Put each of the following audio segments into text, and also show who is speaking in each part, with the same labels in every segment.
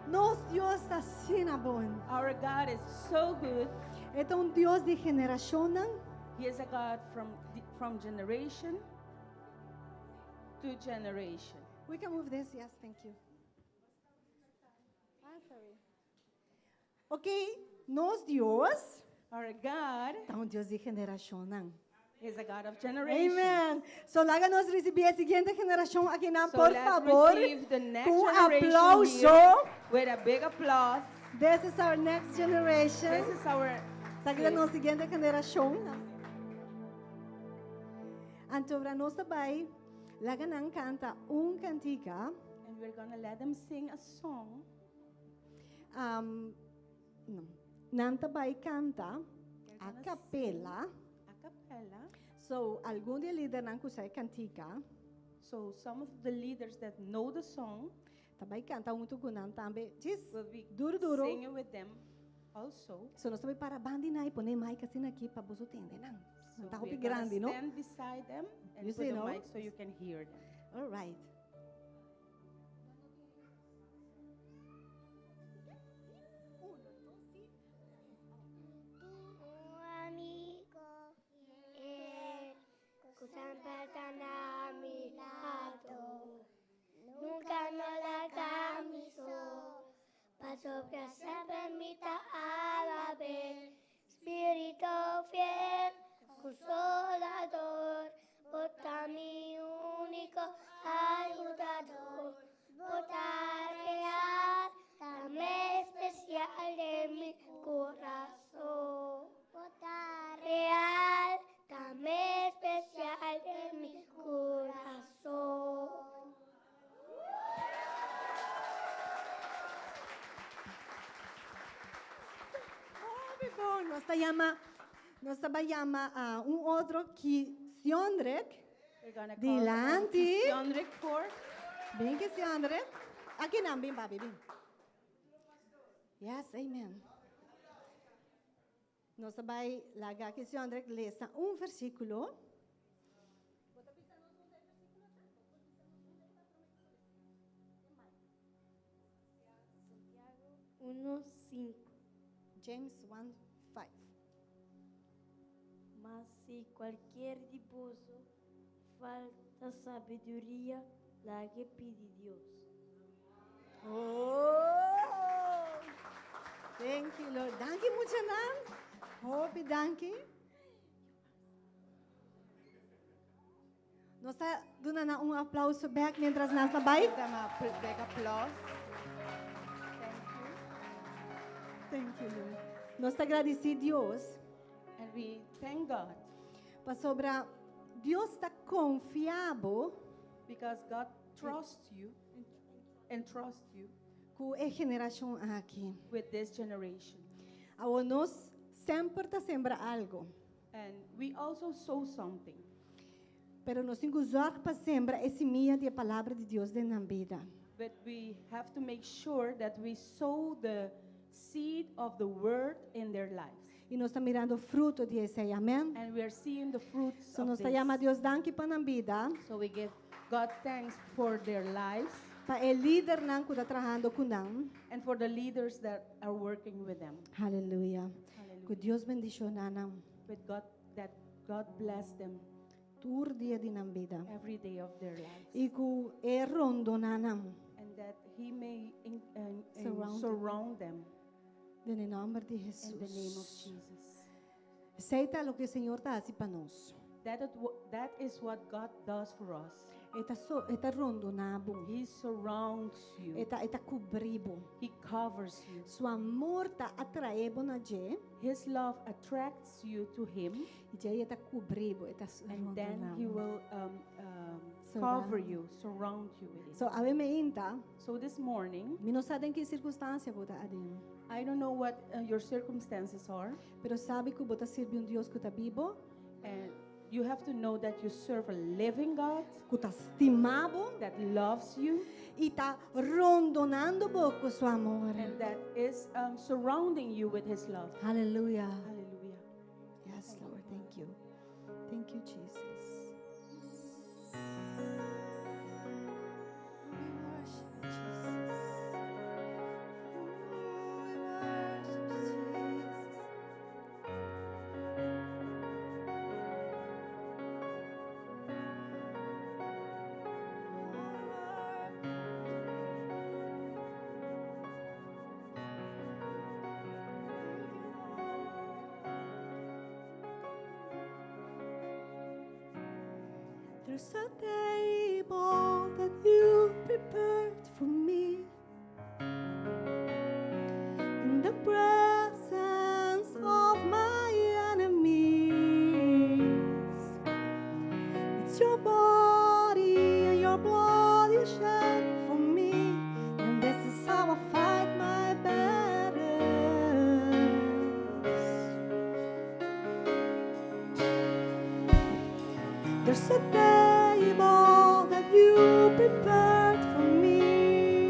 Speaker 1: Nosso Deus está sendo bom.
Speaker 2: Our God is so good.
Speaker 1: É um Deus de geração.
Speaker 2: He is a God from generation to generation.
Speaker 1: We can move this. Yes, thank you. Sorry. Ok, nosso Deus
Speaker 2: Our God
Speaker 1: é um Deus de geração.
Speaker 2: is a God of generation.
Speaker 1: Amen. So, laga nós receber a seguinte geração aqui na,
Speaker 2: So
Speaker 1: por
Speaker 2: let's
Speaker 1: favor.
Speaker 2: receive the next
Speaker 1: Com
Speaker 2: generation
Speaker 1: aplauso.
Speaker 2: here with a big applause.
Speaker 1: This is our next generation.
Speaker 2: This is our
Speaker 1: Sagra nossa seguinte geração. Então, para nós também, laga nang canta cantica.
Speaker 2: and we're gonna let them sing a song.
Speaker 1: Não. Nang também canta
Speaker 2: They're
Speaker 1: a
Speaker 2: gonna
Speaker 1: capela.
Speaker 2: sing a cappella.
Speaker 1: So, algum de líder nang kusay cantica.
Speaker 2: So some of the leaders that know the song
Speaker 1: Também canta tugunan tambe. Just
Speaker 2: will be
Speaker 1: duro.
Speaker 2: singing with them also.
Speaker 1: So, nós também para bandi na ipone mic assim aqui para você entender, não?
Speaker 2: So
Speaker 1: Não tá
Speaker 2: we're
Speaker 1: hopi
Speaker 2: gonna
Speaker 1: grande, não?
Speaker 2: stand beside them and
Speaker 1: You
Speaker 2: put
Speaker 1: see,
Speaker 2: the
Speaker 1: no?
Speaker 2: mic so you can hear them.
Speaker 1: All right.
Speaker 3: Un amigo fiel, que siempre está a mi lado, nunca nos la camisó, pasó que siempre mi a ver, Espíritu fiel, consolador, bota mi único ayudador, bota real, dame especial de mi corazón. Bota real, dame especial de mi corazón.
Speaker 1: Oh, que bom. Nós também llama a outro que Siondrek.
Speaker 2: We're gonna call
Speaker 1: Dilante.
Speaker 2: Sionrik for.
Speaker 1: Bem que Siondrek. Aqui não, bem, babi, bem. Yes, amen. Nós também laga que Siondrek lesa versículo.
Speaker 3: 1:5.
Speaker 1: James 1:5.
Speaker 3: Mas si cualquier de vos falta sabiduría, la que pide Dios.
Speaker 1: Oh! Thank you, Lord. Danke mo siya nan. Hope, danke. Nós está dando aplauso back mientras nós
Speaker 2: Give
Speaker 1: trabalhamos.
Speaker 2: them a big applause. Thank
Speaker 1: Thank you, Lord. Nós está agradecidos Deus.
Speaker 2: you. And we thank God
Speaker 1: Para sobre Deus está confiável
Speaker 2: because God trusts you and trusts you
Speaker 1: com a geração aqui.
Speaker 2: with this generation.
Speaker 1: Ao nós sempre está sembra algo.
Speaker 2: And we also sow something.
Speaker 1: Pero nós temos que usar para sembrar a semente da palavra de Deus dentro da vida.
Speaker 2: But we have to make sure that we sow the seed of the word in their lives.
Speaker 1: E nós estamos mirando fruto desse aí, amém?
Speaker 2: And we are seeing the fruits
Speaker 1: So
Speaker 2: of
Speaker 1: nós
Speaker 2: this.
Speaker 1: estamos a Deus danke para a vida,
Speaker 2: So we give God thanks for their lives
Speaker 1: para o líder não que está trabalhando com nós.
Speaker 2: and for the leaders that are working with them.
Speaker 1: Aleluia.
Speaker 2: Hallelujah.
Speaker 1: Que Deus bendiga nós.
Speaker 2: With God, that God bless them
Speaker 1: Todo dia de nossa vida.
Speaker 2: every day of their lives.
Speaker 1: E que é rondo nós.
Speaker 2: And that He may
Speaker 1: Surround
Speaker 2: surround them
Speaker 1: Em nome de
Speaker 2: in the name of
Speaker 1: Jesus.
Speaker 2: Jesus.
Speaker 1: Aceita o que o Senhor está fazendo para nós.
Speaker 2: That is what God does for us.
Speaker 1: Está rondo nós.
Speaker 2: He surrounds you.
Speaker 1: Está cobribo.
Speaker 2: He covers you.
Speaker 1: Seu amor está atraído na gente.
Speaker 2: His love attracts you to Him,
Speaker 1: E já está cobribo. Está
Speaker 2: and
Speaker 1: rondo
Speaker 2: then
Speaker 1: nós.
Speaker 2: He will cover you, surround you with it.
Speaker 1: So, ave me inta,
Speaker 2: So this morning,
Speaker 1: mi não sabe em que circunstância você está adem.
Speaker 2: I don't know what your circumstances are,
Speaker 1: Pero sabe que você serve Deus que está vivo,
Speaker 2: and you have to know that you serve a living God
Speaker 1: que está estimado
Speaker 2: that loves you
Speaker 1: e está rondonando com seu amor.
Speaker 2: and that is surrounding you with His love.
Speaker 1: Aleluia.
Speaker 2: Hallelujah.
Speaker 1: Yes, Lord. Thank you. Thank you, Jesus. We worship you, Jesus. There's a table that you prepared for me in the presence of my enemies. It's your body and your blood you shed for me, and this is how I fight my battles. There's a table that you prepared for me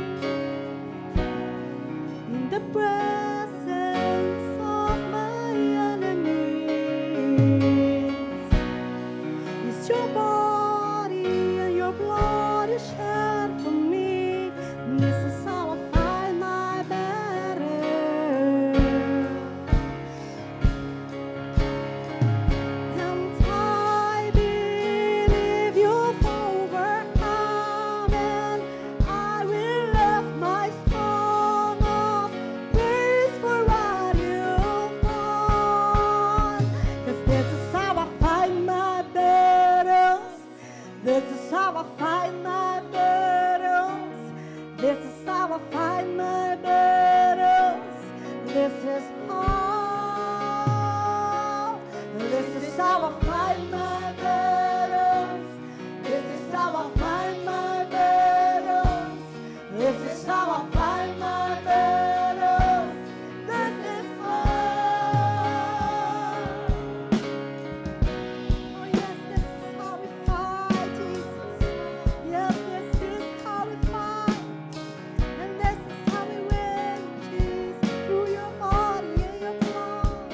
Speaker 1: in the presence of my enemies. It's your body and your blood is shed for me. This is how I fight my battles. And I believe you've overcome, and I will lift my song of praise for what you've done. 'Cause this is how I fight my battles. This is how I fight my battles. This is how I fight my battles. This is how. This is how I fight my battles. This is how I fight my battles. This is how I fight my battles. This is how. Oh yes, this is how we fight, Jesus. Yes, this is how we fight. And this is how we win, Jesus, through your body and your blood.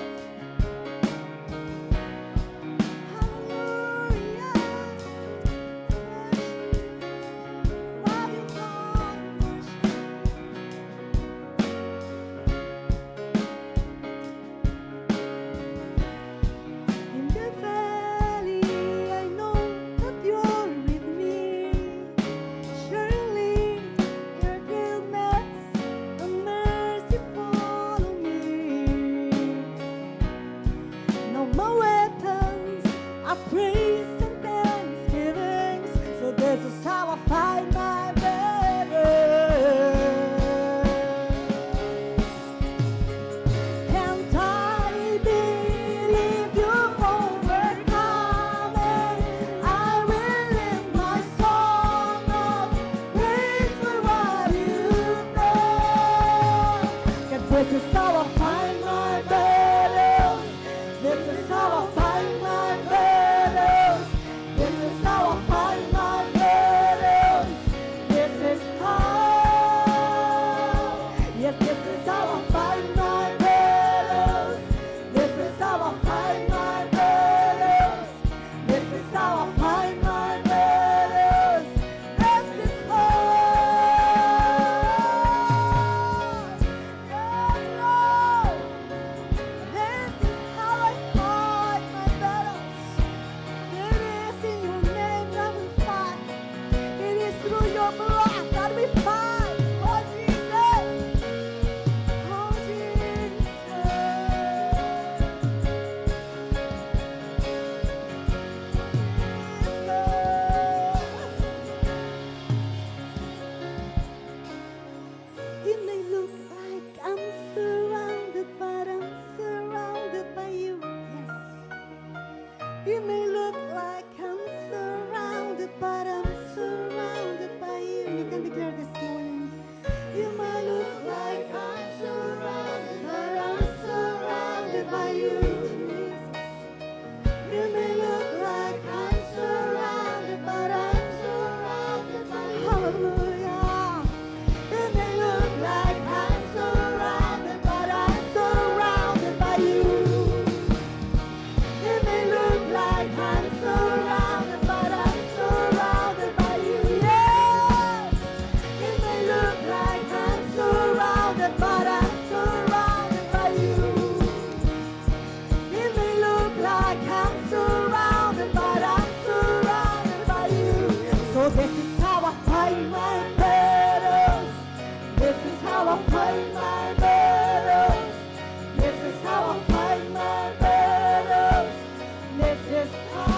Speaker 1: Hallelujah. Worship. Love you, God. Worship. In the valley, I know that you're with me. Surely your goodness and mercy follow me. No more weapons, I praise and thanksgivings. So this is how I fight my battles. And I believe you've overcome, and I will lift my song of praise for what you've done. 'Cause this is how I fight my battles. This is how I fight my battles. This is how I fight my battles. This is how. Yes, this is how I fight my battles. This is how I fight my battles. This is how I fight my battles. This is how. Yes, Lord. This is how I fight my battles. It is in your name that we fight. It is through your blood that we fight. Oh Jesus. Oh Jesus. It may look like I'm surrounded, but I'm surrounded by you. Yes. It may look like I'm surrounded, but I'm surrounded by you. You can declare this morning. It might look like I'm surrounded, but I'm surrounded by you, Jesus. It may look like I'm surrounded, but I'm surrounded by you. Hallelujah. It may look like I'm surrounded, but I'm surrounded by you. It may look like I'm surrounded, but I'm surrounded by you. Yes. It may look like I'm surrounded, but I'm surrounded by you. It may look like I'm surrounded, but I'm surrounded by you. So this is how I fight my battles. This is how I fight my battles. This is how I fight my battles. This is how.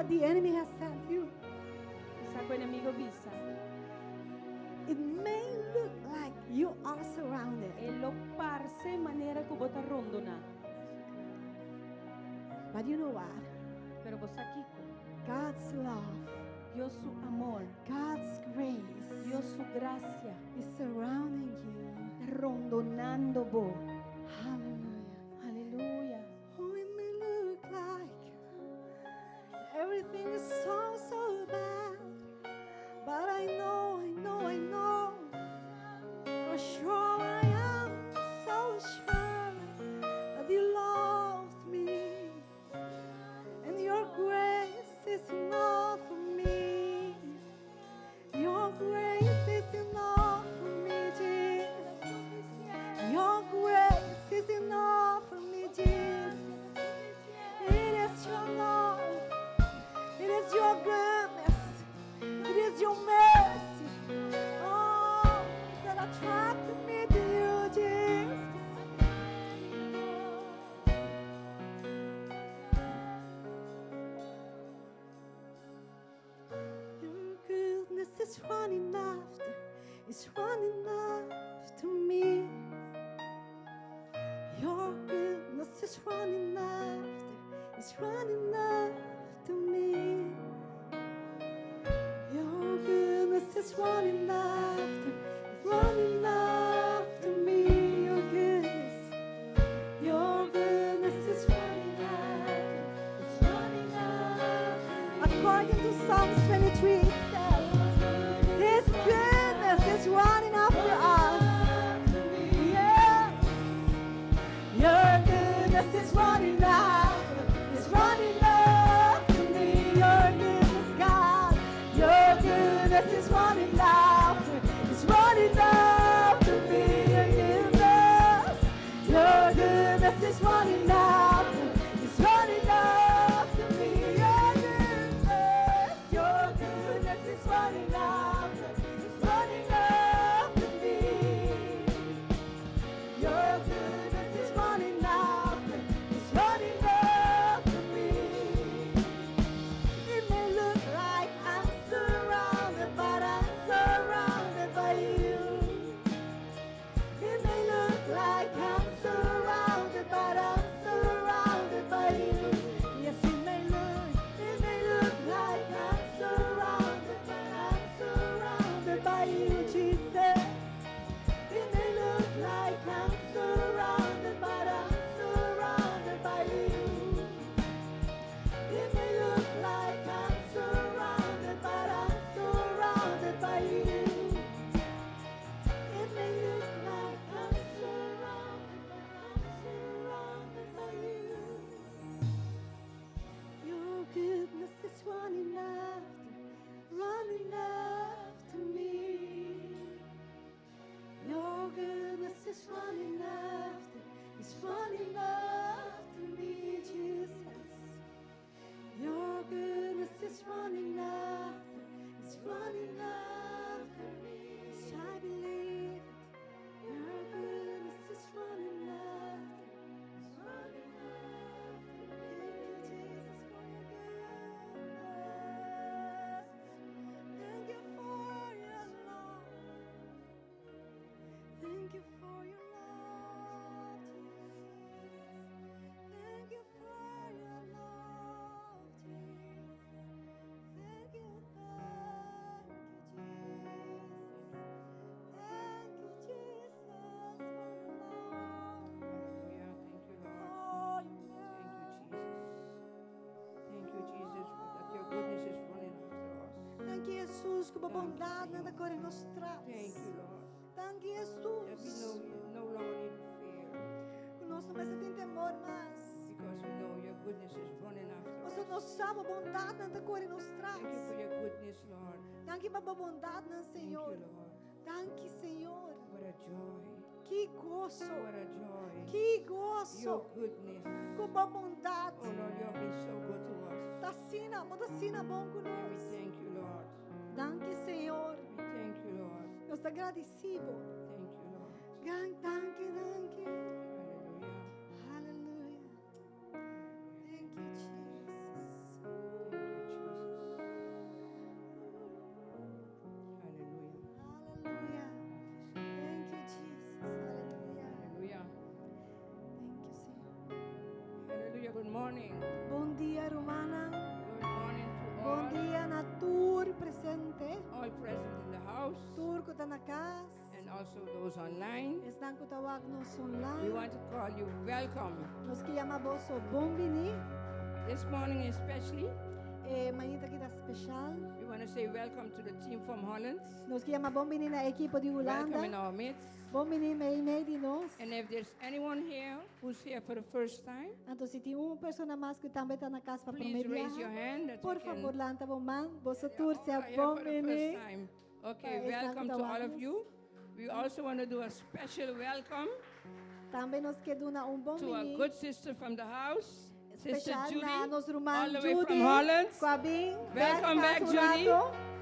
Speaker 1: that the enemy has sent you.
Speaker 2: Sa ko enemigo bisa.
Speaker 1: It may look like you are surrounded,
Speaker 2: E lo parse manera que bota rondo na.
Speaker 1: but you know what?
Speaker 2: Pero vos aquí,
Speaker 1: God's love,
Speaker 2: Dios su amor,
Speaker 1: God's grace
Speaker 2: Dios su gracia,
Speaker 1: is surrounding you.
Speaker 2: rondonando vos.
Speaker 1: Hallelujah.
Speaker 2: Aleluya.
Speaker 1: Oh, it may look like everything is so bad, but I know for sure I am so sure that you loved me, and your grace is enough for me. Your grace is enough for me, Jesus. Your grace is enough for me, Jesus. It is your love, it is your goodness, it is your mercy, oh, that attracted me to you, Jesus. Your goodness is running after, it's running after me. Your goodness is running after, it's running after me. Your goodness is running after, it's running after me. Your goodness is running after, it's running after me. According to Psalms 23, it says, His goodness is running after us. Yes. Your goodness is running after, it's running after me. Your goodness, God, your goodness is running after, it's running after me. Your goodness is running after, it's running after me. Your goodness is running after, it's running after me. Your goodness is running after, it's running after me. It may look like I'm surrounded, but I'm surrounded by you. It may look like I'm surrounded, but I'm surrounded by you. Yes, it may look like I'm surrounded, but I'm surrounded by you, Jesus. It may look like I'm surrounded, but I'm surrounded by you. It may look like I'm surrounded, but I'm surrounded by you. It may look like I'm surrounded, but I'm surrounded by you. Your goodness is running after me. Your goodness is running after, it's running after me, Jesus. Your goodness is running after, it's running after me. Yes, I believe it. Your goodness is running after, it's running after me. Thank you, Jesus, for your goodness. Thank you for your love. Thank you for your love, Jesus. Thank you for your love, Jesus. Thank you, Jesus. Thank you, Jesus, for your love.
Speaker 4: Hallelujah. Thank you, Lord.
Speaker 1: Oh, your
Speaker 4: Thank you, Jesus. Thank you, Jesus, for that your goodness is running after us.
Speaker 1: Thank you, Jesus, que a bondade anda correndo nos traz.
Speaker 4: Thank you, Lord.
Speaker 1: Thank you,
Speaker 4: That we
Speaker 1: Jesus.
Speaker 4: no longer need fear
Speaker 1: Que nós não precisamos ter temor mais.
Speaker 4: because we know your goodness is running after
Speaker 1: Mas
Speaker 4: us.
Speaker 1: nós sabemos a bondade anda correndo nos traz.
Speaker 4: Thank you for your goodness, Lord.
Speaker 1: Thank you, para a bondade,
Speaker 4: Thank
Speaker 1: Senhor.
Speaker 4: you, Lord.
Speaker 1: Thank you, Senhor.
Speaker 4: What a joy.
Speaker 1: Que gozo.
Speaker 4: What a joy.
Speaker 1: Que
Speaker 4: Your
Speaker 1: gozo.
Speaker 4: goodness.
Speaker 1: Com boa bondade.
Speaker 4: Oh, Lord, you have been so good to us.
Speaker 1: Tá sina, manda sina bom
Speaker 4: And we
Speaker 1: conosco.
Speaker 4: thank you, Lord.
Speaker 1: Thank you, Senhor.
Speaker 4: We thank you, Lord.
Speaker 1: Nós estamos agradecidos.
Speaker 4: Thank you, Lord.
Speaker 1: Thank you.
Speaker 4: Hallelujah.
Speaker 1: Hallelujah. Thank you, Jesus.
Speaker 4: Thank you, Good morning.
Speaker 1: Bom dia, Romana.
Speaker 4: Good morning to
Speaker 1: Bom
Speaker 4: all.
Speaker 1: dia na tour presente.
Speaker 4: All present in the house
Speaker 1: Tour ko ta na kas.
Speaker 4: and also those online.
Speaker 1: Están ko tawag nos
Speaker 4: We
Speaker 1: online.
Speaker 4: want to call you welcome.
Speaker 1: Nos kiyama boso bombini.
Speaker 4: This morning especially,
Speaker 1: Manita kita special.
Speaker 4: we want to say welcome to the team from Holland.
Speaker 1: Nos kiyama bombini na equipo di
Speaker 4: Welcome in
Speaker 1: Holanda.
Speaker 4: our midst.
Speaker 1: Bombini may di nos.
Speaker 4: And if there's anyone here who's here for the first time,
Speaker 1: Anto si ti uma persona mas que também tá na casa para
Speaker 4: please raise your
Speaker 1: promediar.
Speaker 4: hand that
Speaker 1: Por
Speaker 4: we can.
Speaker 1: favor, lanta bom man. Boso tour se
Speaker 4: Are here for the
Speaker 1: bombini.
Speaker 4: first time. Okay,
Speaker 1: Is that
Speaker 4: welcome
Speaker 1: the
Speaker 4: to all of
Speaker 1: ones?
Speaker 4: you. We also want to do a special welcome
Speaker 1: Também nos queduna
Speaker 4: to a
Speaker 1: bombini.
Speaker 4: good sister from the house, Sister
Speaker 1: Special
Speaker 4: Judy,
Speaker 1: na nos
Speaker 4: all
Speaker 1: Roman
Speaker 4: the way
Speaker 1: Judy.
Speaker 4: from Holland.
Speaker 1: Kwabing.
Speaker 4: Welcome back, Judy.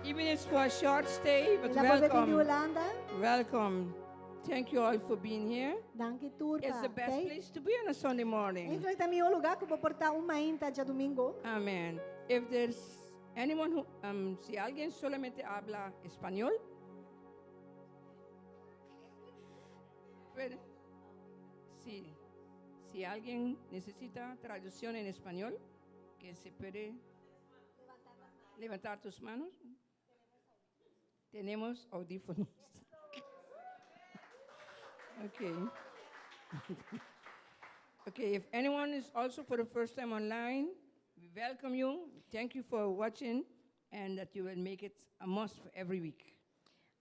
Speaker 4: Even if it's for a short stay, but
Speaker 1: La di
Speaker 4: welcome.
Speaker 1: Holanda.
Speaker 4: Welcome. Thank you all for being here.
Speaker 1: Danke tour
Speaker 4: It's the best place to be on a Sunday morning.
Speaker 1: Incluye también un lugar que puedo portar un mainta ya domingo.
Speaker 4: Amen. If there's anyone who, si alguien solamente habla español, Well, si alguien necesita traducción en español, que se puede levantar tus manos. Tenemos audífonos. Okay. Okay, if anyone is also for the first time online, we welcome you. Thank you for watching and that you will make it a must for every week.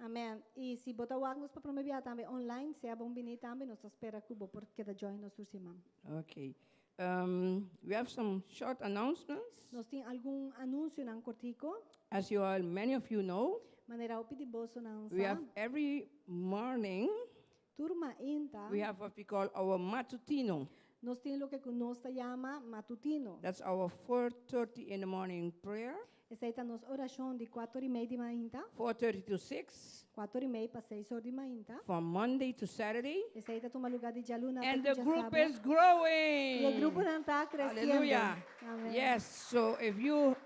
Speaker 1: Amen. E se botar o nos para promover também online, se é bom venir também, nós espera que o porque da join nos ursimam.
Speaker 4: Okay. We have some short announcements.
Speaker 1: Nós tem algum anúncio nan cortico,
Speaker 4: As you all, many of you know,
Speaker 1: maneira o pedi bolso nan
Speaker 4: we
Speaker 1: sa.
Speaker 4: have every morning,
Speaker 1: Turma inta.
Speaker 4: we have what we call our matutino.
Speaker 1: Nós tem lo que nós chama matutino.
Speaker 4: That's our 4:30 in the morning prayer,
Speaker 1: Essa é nos oração de 4:30 de manhã,
Speaker 4: 4:30 to 6,
Speaker 1: 4:30 para 6 horas de manhã.
Speaker 4: from Monday to Saturday.
Speaker 1: Essa é toma lugar de jaluna
Speaker 4: And
Speaker 1: até
Speaker 4: the
Speaker 1: dia
Speaker 4: group
Speaker 1: sábado.
Speaker 4: is growing.
Speaker 1: E o grupo não está crescendo.
Speaker 4: Hallelujah.
Speaker 1: Amém.
Speaker 4: Yes, so if you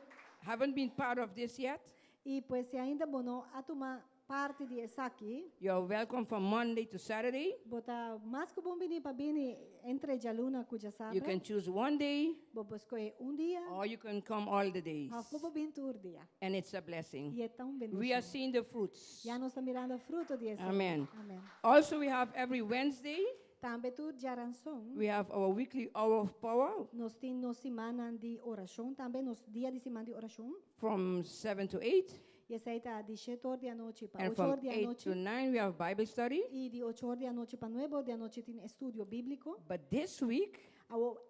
Speaker 4: haven't been part of this yet,
Speaker 1: E pois se ainda bono a tomar parte de essa aqui,
Speaker 4: you're welcome from Monday to Saturday.
Speaker 1: bota mais que bom venir para vir entre jaluna com dia sábado.
Speaker 4: You can choose one day
Speaker 1: Vou escolher dia,
Speaker 4: or you can come all the days.
Speaker 1: vou vir todo dia.
Speaker 4: And it's a blessing.
Speaker 1: E é tão bendição.
Speaker 4: We are seeing the fruits.
Speaker 1: Já nós estamos mirando o fruto de essa.
Speaker 4: Amen.
Speaker 1: Amém.
Speaker 4: Also, we have every Wednesday,
Speaker 1: Também tu já ranção.
Speaker 4: we have our weekly hour of power
Speaker 1: Nós temos semana de oração, também nos dia de semana de oração.
Speaker 4: from 7 to 8.
Speaker 1: E essa aí está de 7 horas da noite para
Speaker 4: And
Speaker 1: 8
Speaker 4: from
Speaker 1: horas da
Speaker 4: 8
Speaker 1: noite.
Speaker 4: to 9, we have Bible study.
Speaker 1: E de 8 horas da noite para 9 horas da noite tem estudo bíblico.
Speaker 4: But this week,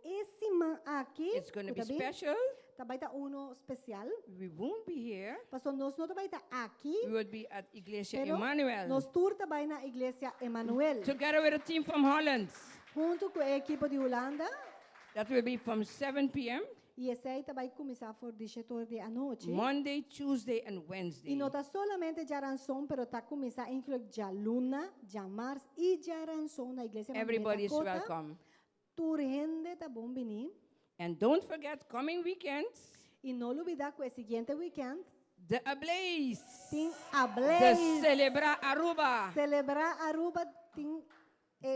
Speaker 1: Esse man aqui,
Speaker 4: it's going to be special.
Speaker 1: também está um especial.
Speaker 4: We won't be here.
Speaker 1: Pastor, nós não também está aqui,
Speaker 4: We will be at Iglesia
Speaker 1: pero
Speaker 4: Emmanuel,
Speaker 1: nós tour também na Igreja Emmanuel,
Speaker 4: together with a team from Holland.
Speaker 1: junto com a equipe de Holanda.
Speaker 4: That will be from 7 p.m.
Speaker 1: E esse aí também começar por 7 horas da noite.
Speaker 4: Monday, Tuesday, and Wednesday.
Speaker 1: E não está solamente já ranção, pero está começar a incluir já luna, já março e já ranção na Igreja
Speaker 4: Everybody is
Speaker 1: Emmanuel.
Speaker 4: welcome.
Speaker 1: Tour gente tá bom venir.
Speaker 4: And don't forget, coming weekends,
Speaker 1: E não olvidar que o seguinte weekend
Speaker 4: the Ablaze,
Speaker 1: tem a
Speaker 4: the
Speaker 1: Blaze.
Speaker 4: Celebra Aruba.
Speaker 1: Celebrar Aruba tem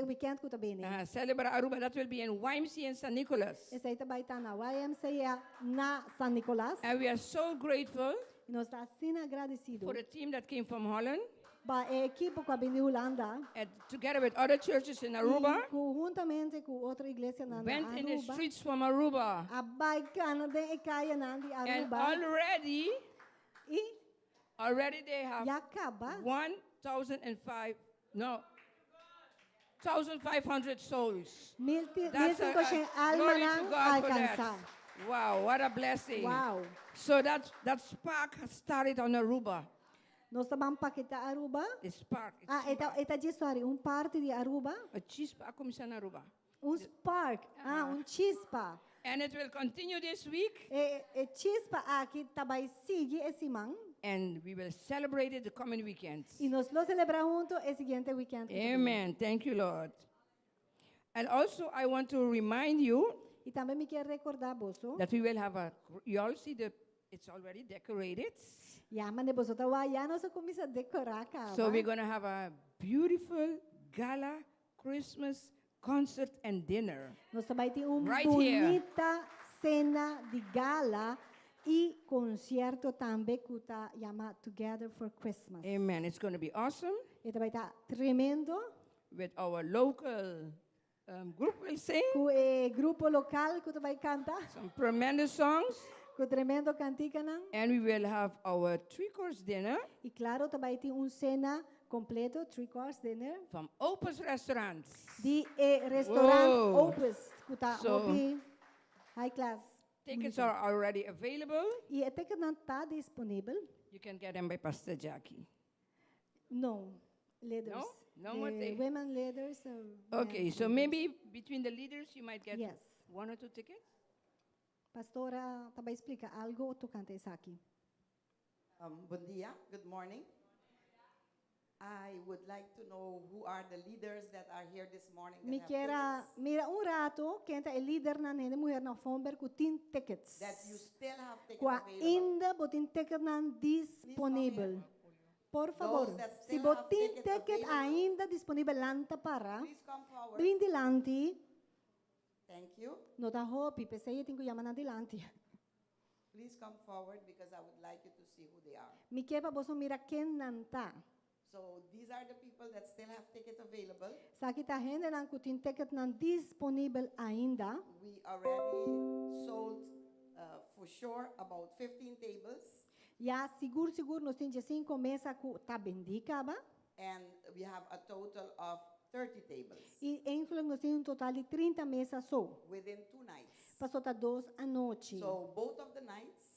Speaker 1: weekend que também, né?
Speaker 4: Celebra Aruba, that will be in YMCA in San Nicolas.
Speaker 1: Esse aí também está na YMCA na San Nicolás.
Speaker 4: And we are so grateful
Speaker 1: E nós estamos assim agradecidos
Speaker 4: for the team that came from Holland,
Speaker 1: para a equipe que vem de Holanda.
Speaker 4: and together with other churches in Aruba,
Speaker 1: E juntamente com outra igreja na
Speaker 4: went in the
Speaker 1: Aruba.
Speaker 4: streets from Aruba.
Speaker 1: A baicana de Ekaya na de
Speaker 4: And
Speaker 1: Aruba. E
Speaker 4: already they have
Speaker 1: já acaba
Speaker 4: 1,500 souls.
Speaker 1: 1,500
Speaker 4: glory
Speaker 1: alma
Speaker 4: to
Speaker 1: nang
Speaker 4: God for
Speaker 1: alcançar.
Speaker 4: that. Wow, what a blessing.
Speaker 1: Wow.
Speaker 4: So that spark has started on Aruba.
Speaker 1: Nós também pakita Aruba.
Speaker 4: The spark.
Speaker 1: Esta de sorry, parte de Aruba.
Speaker 4: A chispa começou na Aruba.
Speaker 1: Spark. Chispa.
Speaker 4: And it will continue this week,
Speaker 1: Chispa aqui também sigue esse man.
Speaker 4: and we will celebrate it the coming weekends.
Speaker 1: E nós lo celebramos junto el siguiente weekend.
Speaker 4: Amen. Thank you, Lord. And also, I want to remind you
Speaker 1: E também me quero recordar boso.
Speaker 4: that we will have you all see it's already decorated.
Speaker 1: Ya mane boso tawa ya nós começa a decorar cá.
Speaker 4: So we're going to have a beautiful gala Christmas concert and dinner.
Speaker 1: Nós também tem
Speaker 4: Right here.
Speaker 1: bonita cena de gala e concerto também que está chamado Together for Christmas.
Speaker 4: Amen. It's going to be awesome
Speaker 1: E também está tremendo.
Speaker 4: with our local group will sing
Speaker 1: Com o grupo local que também canta,
Speaker 4: some tremendous songs.
Speaker 1: com tremendo cantica não.
Speaker 4: And we will have our three-course dinner
Speaker 1: E claro, também tem cena completo, 3-course dinner,
Speaker 4: from Opus Restaurants.
Speaker 1: de restaurante
Speaker 4: Wow.
Speaker 1: Opus, que está
Speaker 4: So-
Speaker 1: high class.
Speaker 4: Tickets are already available.
Speaker 1: E até que não está disponível,
Speaker 4: You can get them by Pastor Jackie.
Speaker 1: não, leaders.
Speaker 4: No? No more
Speaker 1: The
Speaker 4: tickets?
Speaker 1: women leaders.
Speaker 4: Okay,
Speaker 1: men
Speaker 4: so
Speaker 1: leaders.
Speaker 4: maybe between the leaders you might get
Speaker 1: Yes.
Speaker 4: 1 or 2 tickets.
Speaker 1: Pastora, também explica algo tocante isso aqui.
Speaker 5: Bom dia, good morning. I would like to know who are the leaders that are here this morning that
Speaker 1: Me
Speaker 5: have
Speaker 1: quer
Speaker 5: tickets,
Speaker 1: mira rato, quem é líder na nene mulher na Fomber que tem tickets.
Speaker 5: that you still have tickets
Speaker 1: Que
Speaker 5: available.
Speaker 1: ainda botem ticket não disponível. Por favor,
Speaker 5: Those that
Speaker 1: se
Speaker 5: still have
Speaker 1: botem
Speaker 5: ticket
Speaker 1: ticket
Speaker 5: available,
Speaker 1: ainda disponível lanta para,
Speaker 5: Please come forward.
Speaker 1: brinde lante,
Speaker 5: Thank you.
Speaker 1: não dá hope, pensei que chamar na dilante.
Speaker 5: Please come forward because I would like you to see who they are.
Speaker 1: Me quer para você mira quem não tá.
Speaker 5: So these are the people that still have tickets available.
Speaker 1: Se aqui tá gente não que tem ticket não disponível ainda,
Speaker 5: We already sold for sure about 15 tables,
Speaker 1: já seguro nós temos 5 mesas que tá bendicaba.
Speaker 5: and we have a total of 30 tables
Speaker 1: E incluindo nós temos total de 30 mesas só.
Speaker 5: within 2 nights.
Speaker 1: Passou tá 2 à noite.
Speaker 5: So both of the nights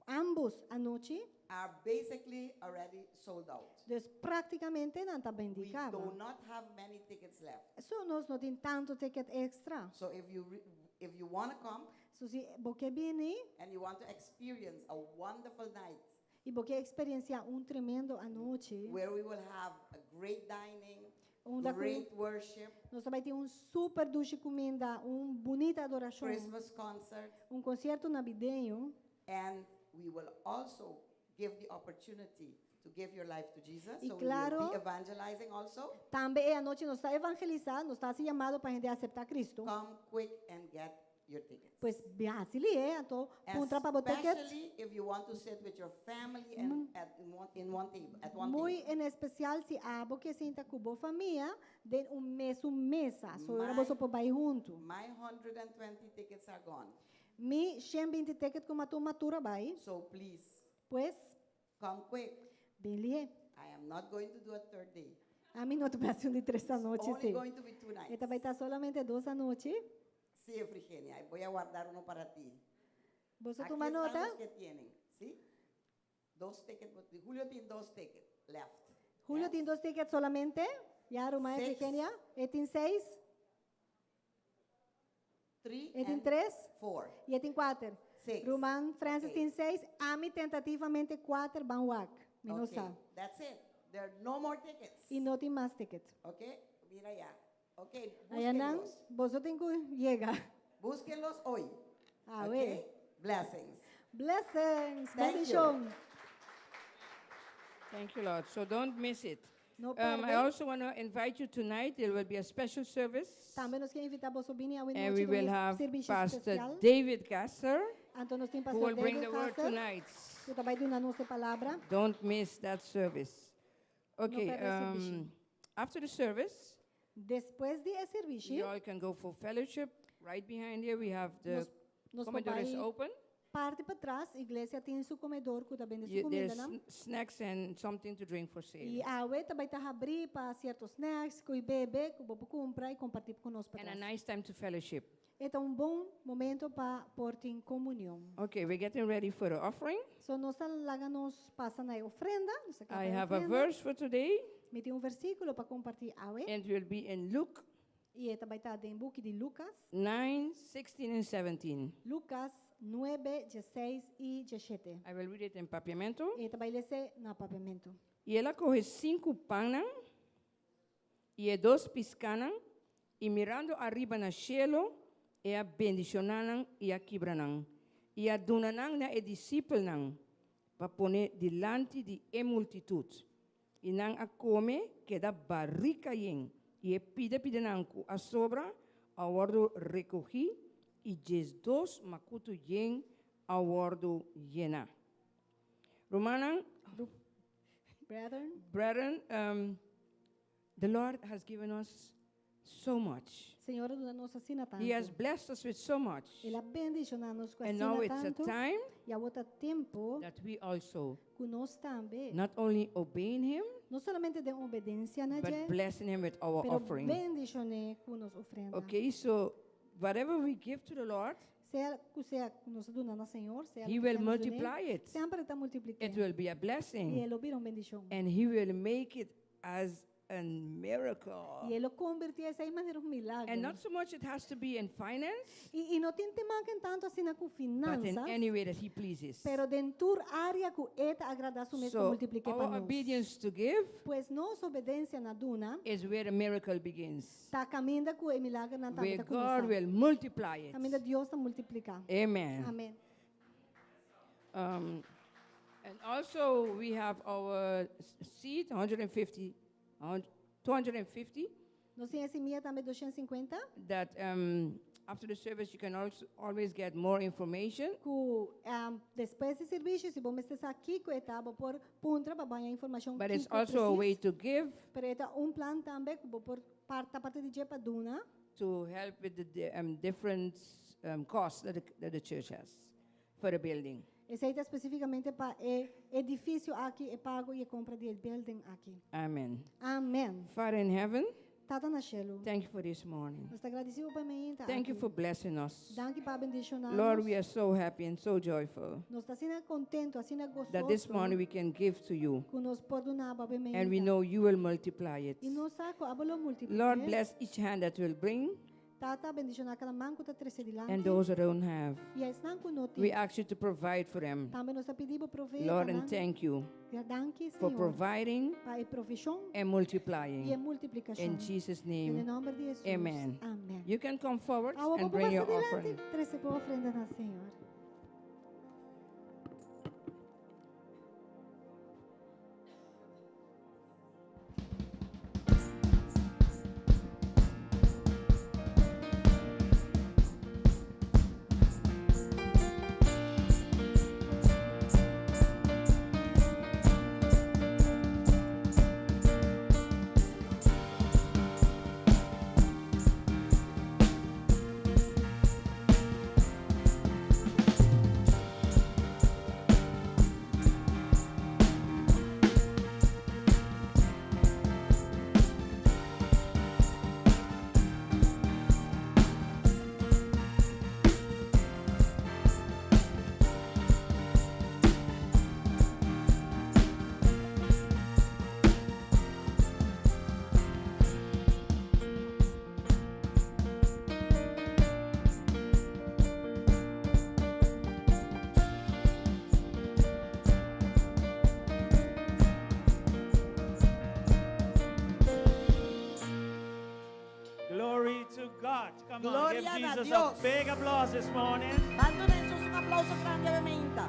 Speaker 1: Ambos à noite,
Speaker 5: are basically already sold out.
Speaker 1: dus praticamente não tá
Speaker 5: We
Speaker 1: bendicaba.
Speaker 5: do not have many tickets left.
Speaker 1: So nós não temos tanto ticket extra.
Speaker 5: So if you want to come
Speaker 1: So se você viene
Speaker 5: and you want to experience a wonderful night
Speaker 1: e você experienciar tremendo à noite,
Speaker 5: where we will have a great dining,
Speaker 1: onde
Speaker 5: great worship,
Speaker 1: nós também temos super duche comida, bonita adoração,
Speaker 5: Christmas concert,
Speaker 1: concerto navideño,
Speaker 5: and we will also give the opportunity to give your life to Jesus.
Speaker 1: Y
Speaker 5: So
Speaker 1: claro,
Speaker 5: we will be evangelizing also.
Speaker 1: também à noite nós está evangelizando, nós está se chamado para a gente aceitar Cristo.
Speaker 5: Come quick and get your tickets.
Speaker 1: Pois Brasile então, punta para botar ticket.
Speaker 5: Especially if you want to sit with your family and in one table, at one
Speaker 1: Muito
Speaker 5: table.
Speaker 1: em especial se abo que senta com a família, de mesmo mesa, so era você pode ir junto.
Speaker 5: My 120 tickets are gone.
Speaker 1: Mi 120 ticket com matura vai,
Speaker 5: So please,
Speaker 1: pois,
Speaker 5: come quick.
Speaker 1: bem lie.
Speaker 5: I am not going to do a third day.
Speaker 1: A mim não te prazo de 3 à noite,
Speaker 5: Only
Speaker 1: sim.
Speaker 5: going to be 2
Speaker 1: E
Speaker 5: nights.
Speaker 1: também está solamente 2 à noite.
Speaker 5: Sí, Efigenia, voy a guardar uno para ti.
Speaker 1: Você
Speaker 5: Aquí
Speaker 1: toma
Speaker 5: están
Speaker 1: nota?
Speaker 5: los que tienen, ¿sí? 2 tickets, Julio tiene 2 tickets left.
Speaker 1: Julio
Speaker 5: Yes?
Speaker 1: tem 2 tickets solamente. Ya, Roma
Speaker 5: Six.
Speaker 1: Efigenia. E tem 6.
Speaker 5: 3
Speaker 1: E tem
Speaker 5: and
Speaker 1: 3.
Speaker 5: 4.
Speaker 1: E tem 4.
Speaker 5: 6.
Speaker 1: Roman Francis
Speaker 5: Okay.
Speaker 1: tem 6. A mim tentativamente 4 vão wak. Menos
Speaker 5: Okay, that's it. There are no more tickets.
Speaker 1: E não tem mais ticket.
Speaker 5: Okay, mira ya. Okay,
Speaker 1: Aí não,
Speaker 5: búsquenlos.
Speaker 1: você tem que chegar.
Speaker 5: Búsquenlos hoy.
Speaker 1: Ah,
Speaker 5: Okay? Blessings.
Speaker 1: Blessings.
Speaker 5: Thank you.
Speaker 1: Bendición.
Speaker 4: Thank you, Lord. So don't miss it.
Speaker 1: No
Speaker 4: I
Speaker 1: perde.
Speaker 4: also want to invite you tonight. There will be a special service.
Speaker 1: Também nós queremos invitar você a vir ao
Speaker 4: And we will have
Speaker 1: serviço
Speaker 4: Pastor
Speaker 1: especial.
Speaker 4: David Gasser,
Speaker 1: Então nós temos
Speaker 4: who
Speaker 1: pastor
Speaker 4: will bring
Speaker 1: David
Speaker 4: the word
Speaker 1: Casser,
Speaker 4: tonight.
Speaker 1: que também dá a nossa palavra.
Speaker 4: Don't miss that service. Okay,
Speaker 1: perde el servicio.
Speaker 4: after the service,
Speaker 1: Depois de serviço,
Speaker 4: you all can go for fellowship. Right behind here, we have the
Speaker 1: nós
Speaker 4: comedor is
Speaker 1: vamos
Speaker 4: open.
Speaker 1: parte para trás, a igreja tem seu comedor que também de
Speaker 4: There's
Speaker 1: comida, não?
Speaker 4: snacks and something to drink for
Speaker 1: E
Speaker 4: sale.
Speaker 1: a UE também está abrir para certos snacks, que o bebê, que você comprar e compartilhar conosco para
Speaker 4: And a
Speaker 1: trás.
Speaker 4: nice time to fellowship.
Speaker 1: Então, bom momento para pôr em comunhão.
Speaker 4: Okay, we're getting ready for the offering.
Speaker 1: So, nós nos passa na ofrenda. Nós acaba
Speaker 4: I
Speaker 1: a
Speaker 4: have a
Speaker 1: ofrenda.
Speaker 4: verse for today,
Speaker 1: Me tem versículo para compartilhar a UE.
Speaker 4: and it will be in Luke
Speaker 1: E também está em book de Lucas.
Speaker 4: 9, 16, and 17.
Speaker 1: Lucas 9, 16 e 17.
Speaker 4: I will read it in papiamento.
Speaker 1: E também lê no papiamento.
Speaker 4: E ela coge 5 panas e 2 piscanas e mirando arriba no cielo e a bendicionanan e a quebranan e a dunanan na e discípulos para poner delante de a multitud e nang a come que da barrica yen e pide nanku a sobra a wordo recogi e jes dos makutu yen a wordo yena. Romanan,
Speaker 1: Brethren,
Speaker 4: brethren, the Lord has given us so much.
Speaker 1: Senhor nos assina tanto.
Speaker 4: He has blessed us with so much.
Speaker 1: Ele abençoa-nos com
Speaker 4: And now
Speaker 1: assina
Speaker 4: it's a
Speaker 1: tanto.
Speaker 4: time
Speaker 1: E há outro tempo
Speaker 4: that we also
Speaker 1: que nós também,
Speaker 4: not only obeying Him,
Speaker 1: não somente de obediência na
Speaker 4: but
Speaker 1: gente,
Speaker 4: blessing Him with our
Speaker 1: pero
Speaker 4: offering.
Speaker 1: bendicionar com nos ofrenda.
Speaker 4: Okay, so whatever we give to the Lord,
Speaker 1: Seja que nos dona ao Senhor, seja
Speaker 4: He will multiply it.
Speaker 1: sempre está
Speaker 4: It
Speaker 1: multiplicando.
Speaker 4: will be a
Speaker 1: E
Speaker 4: blessing.
Speaker 1: ele vira uma bendição.
Speaker 4: And He will make it as a miracle.
Speaker 1: E ele convertia essa em maneira milagre.
Speaker 4: And not so much it has to be in finance,
Speaker 1: E não tem que tanto assim com
Speaker 4: but in
Speaker 1: finanças,
Speaker 4: any way that He pleases.
Speaker 1: pero dentro área que eta agradaço mesmo
Speaker 4: So
Speaker 1: multiplique para
Speaker 4: our
Speaker 1: nós.
Speaker 4: obedience to give
Speaker 1: Pois nossa obediência na duna
Speaker 4: is where a miracle begins,
Speaker 1: está caminhando com o milagre na
Speaker 4: where
Speaker 1: tampa
Speaker 4: God
Speaker 1: começar.
Speaker 4: will multiply it.
Speaker 1: Caminho Deus está multiplicar.
Speaker 4: Amen.
Speaker 1: Amém.
Speaker 4: And also we have our seed, 250,
Speaker 1: Nós temos esse minha também 250
Speaker 4: that after the service you can also always get more information.
Speaker 1: que depois do serviço se vamos estar aqui com etapa por puntra para ganhar informação
Speaker 4: But
Speaker 1: que
Speaker 4: it's also a way to give
Speaker 1: Pero eta plan também que por parte de jepa duna
Speaker 4: to help with the different costs that the church has for the building.
Speaker 1: esse aí especificamente para edifício aqui é pago e compra de building aqui.
Speaker 4: Amen.
Speaker 1: Amém.
Speaker 4: Father in heaven,
Speaker 1: Tata na cielo.
Speaker 4: thank you for this morning.
Speaker 1: Nós te agradecemos para mim.
Speaker 4: Thank you for blessing us.
Speaker 1: Danke para bendicionar.
Speaker 4: Lord, we are so happy and so joyful
Speaker 1: Nós está sendo contento, assim gostoso.
Speaker 4: that this morning we can give to you.
Speaker 1: Que nós perdonamos para mim.
Speaker 4: And we know you will multiply it.
Speaker 1: E nós saco abalo multiplicar.
Speaker 4: Lord, bless each hand that will bring
Speaker 1: Tata bendicionar cada manco tá trece dilante.
Speaker 4: and those that don't have.
Speaker 1: E aí não conoti.
Speaker 4: We ask you to provide for them.
Speaker 1: Também nós pedimos prover.
Speaker 4: Lord, and thank you
Speaker 1: Danke,
Speaker 4: for
Speaker 1: Senhor.
Speaker 4: providing
Speaker 1: Para a provisão
Speaker 4: and
Speaker 1: e a
Speaker 4: multiplying.
Speaker 1: multiplicação.
Speaker 4: In Jesus'
Speaker 1: Em
Speaker 4: name,
Speaker 1: nome de Jesus.
Speaker 4: amen.
Speaker 1: Amém.
Speaker 4: You can come forward
Speaker 1: Agora
Speaker 4: and
Speaker 1: vamos
Speaker 4: bring your
Speaker 1: passar
Speaker 4: offering.
Speaker 1: dilante. Trece por ofrenda na Senhor.
Speaker 6: Glory to God. Come on,
Speaker 7: Gloria
Speaker 6: give
Speaker 7: a
Speaker 6: Jesus a
Speaker 7: Dios.
Speaker 6: big applause this morning.
Speaker 7: Dando na Jesus un aplauso grande a Mementa.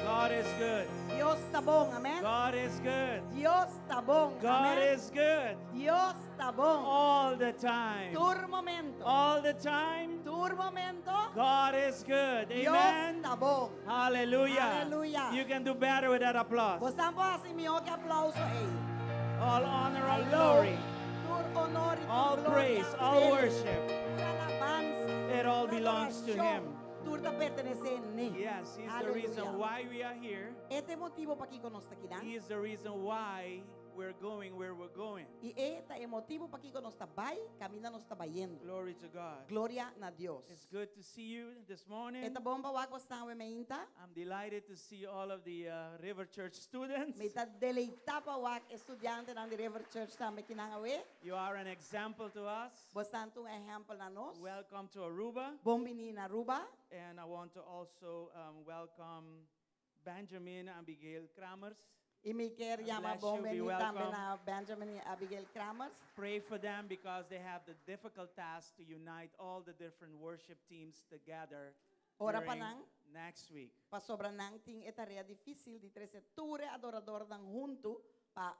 Speaker 6: God is good.
Speaker 7: Dios está bom, amén.
Speaker 6: God is good.
Speaker 7: Dios está bom,
Speaker 6: God
Speaker 7: amén.
Speaker 6: is good
Speaker 7: Dios está bom.
Speaker 6: all the time.
Speaker 7: Tur momento.
Speaker 6: All the time.
Speaker 7: Tur momento.
Speaker 6: God is good.
Speaker 7: Dios
Speaker 6: Amen.
Speaker 7: está bom.
Speaker 6: Hallelujah.
Speaker 7: Hallelujah.
Speaker 6: You can do better with that applause.
Speaker 7: Você pode assim melhor que aplauso aí.
Speaker 6: All honor, all
Speaker 7: Alô.
Speaker 6: glory,
Speaker 7: Tur honor e tur
Speaker 6: all
Speaker 7: glória
Speaker 6: praise,
Speaker 7: a
Speaker 6: all
Speaker 7: Ele.
Speaker 6: worship.
Speaker 7: Tur alabanza.
Speaker 6: It all
Speaker 7: tur
Speaker 6: belongs to
Speaker 7: adoração.
Speaker 6: Him.
Speaker 7: Tur da pertenece a Ele.
Speaker 6: Yes, He's the
Speaker 7: Hallelujah.
Speaker 6: reason why we are here.
Speaker 7: Este motivo para que conosco aqui, né?
Speaker 6: He is the reason why we're going where we're going.
Speaker 7: E este é o motivo para que conosco vai, caminha nós está indo.
Speaker 6: Glory to God.
Speaker 7: Glória a Deus.
Speaker 6: It's good to see you this morning.
Speaker 7: Esta bomba wa gostar we meinta.
Speaker 6: I'm delighted to see all of the River Church students.
Speaker 7: Me ta deleita pa wa estudiante ng River Church também que nang awe.
Speaker 6: You are an example to us.
Speaker 7: Bastante um exemplo na nós.
Speaker 6: Welcome to Aruba.
Speaker 7: Bom menina Aruba.
Speaker 6: And I want to also welcome Benjamin and Abigail Kramers.
Speaker 7: E me quer
Speaker 6: God
Speaker 7: chama
Speaker 6: bless
Speaker 7: bom
Speaker 6: you, be
Speaker 7: menina também
Speaker 6: welcome.
Speaker 7: na Benjamin e Abigail Kramers.
Speaker 6: Pray for them because they have the difficult task to unite all the different worship teams together
Speaker 7: Ora
Speaker 6: during
Speaker 7: pa nang
Speaker 6: next week.
Speaker 7: pa sobra nang ting e tarea difícil de tres seture adorador ng junto pa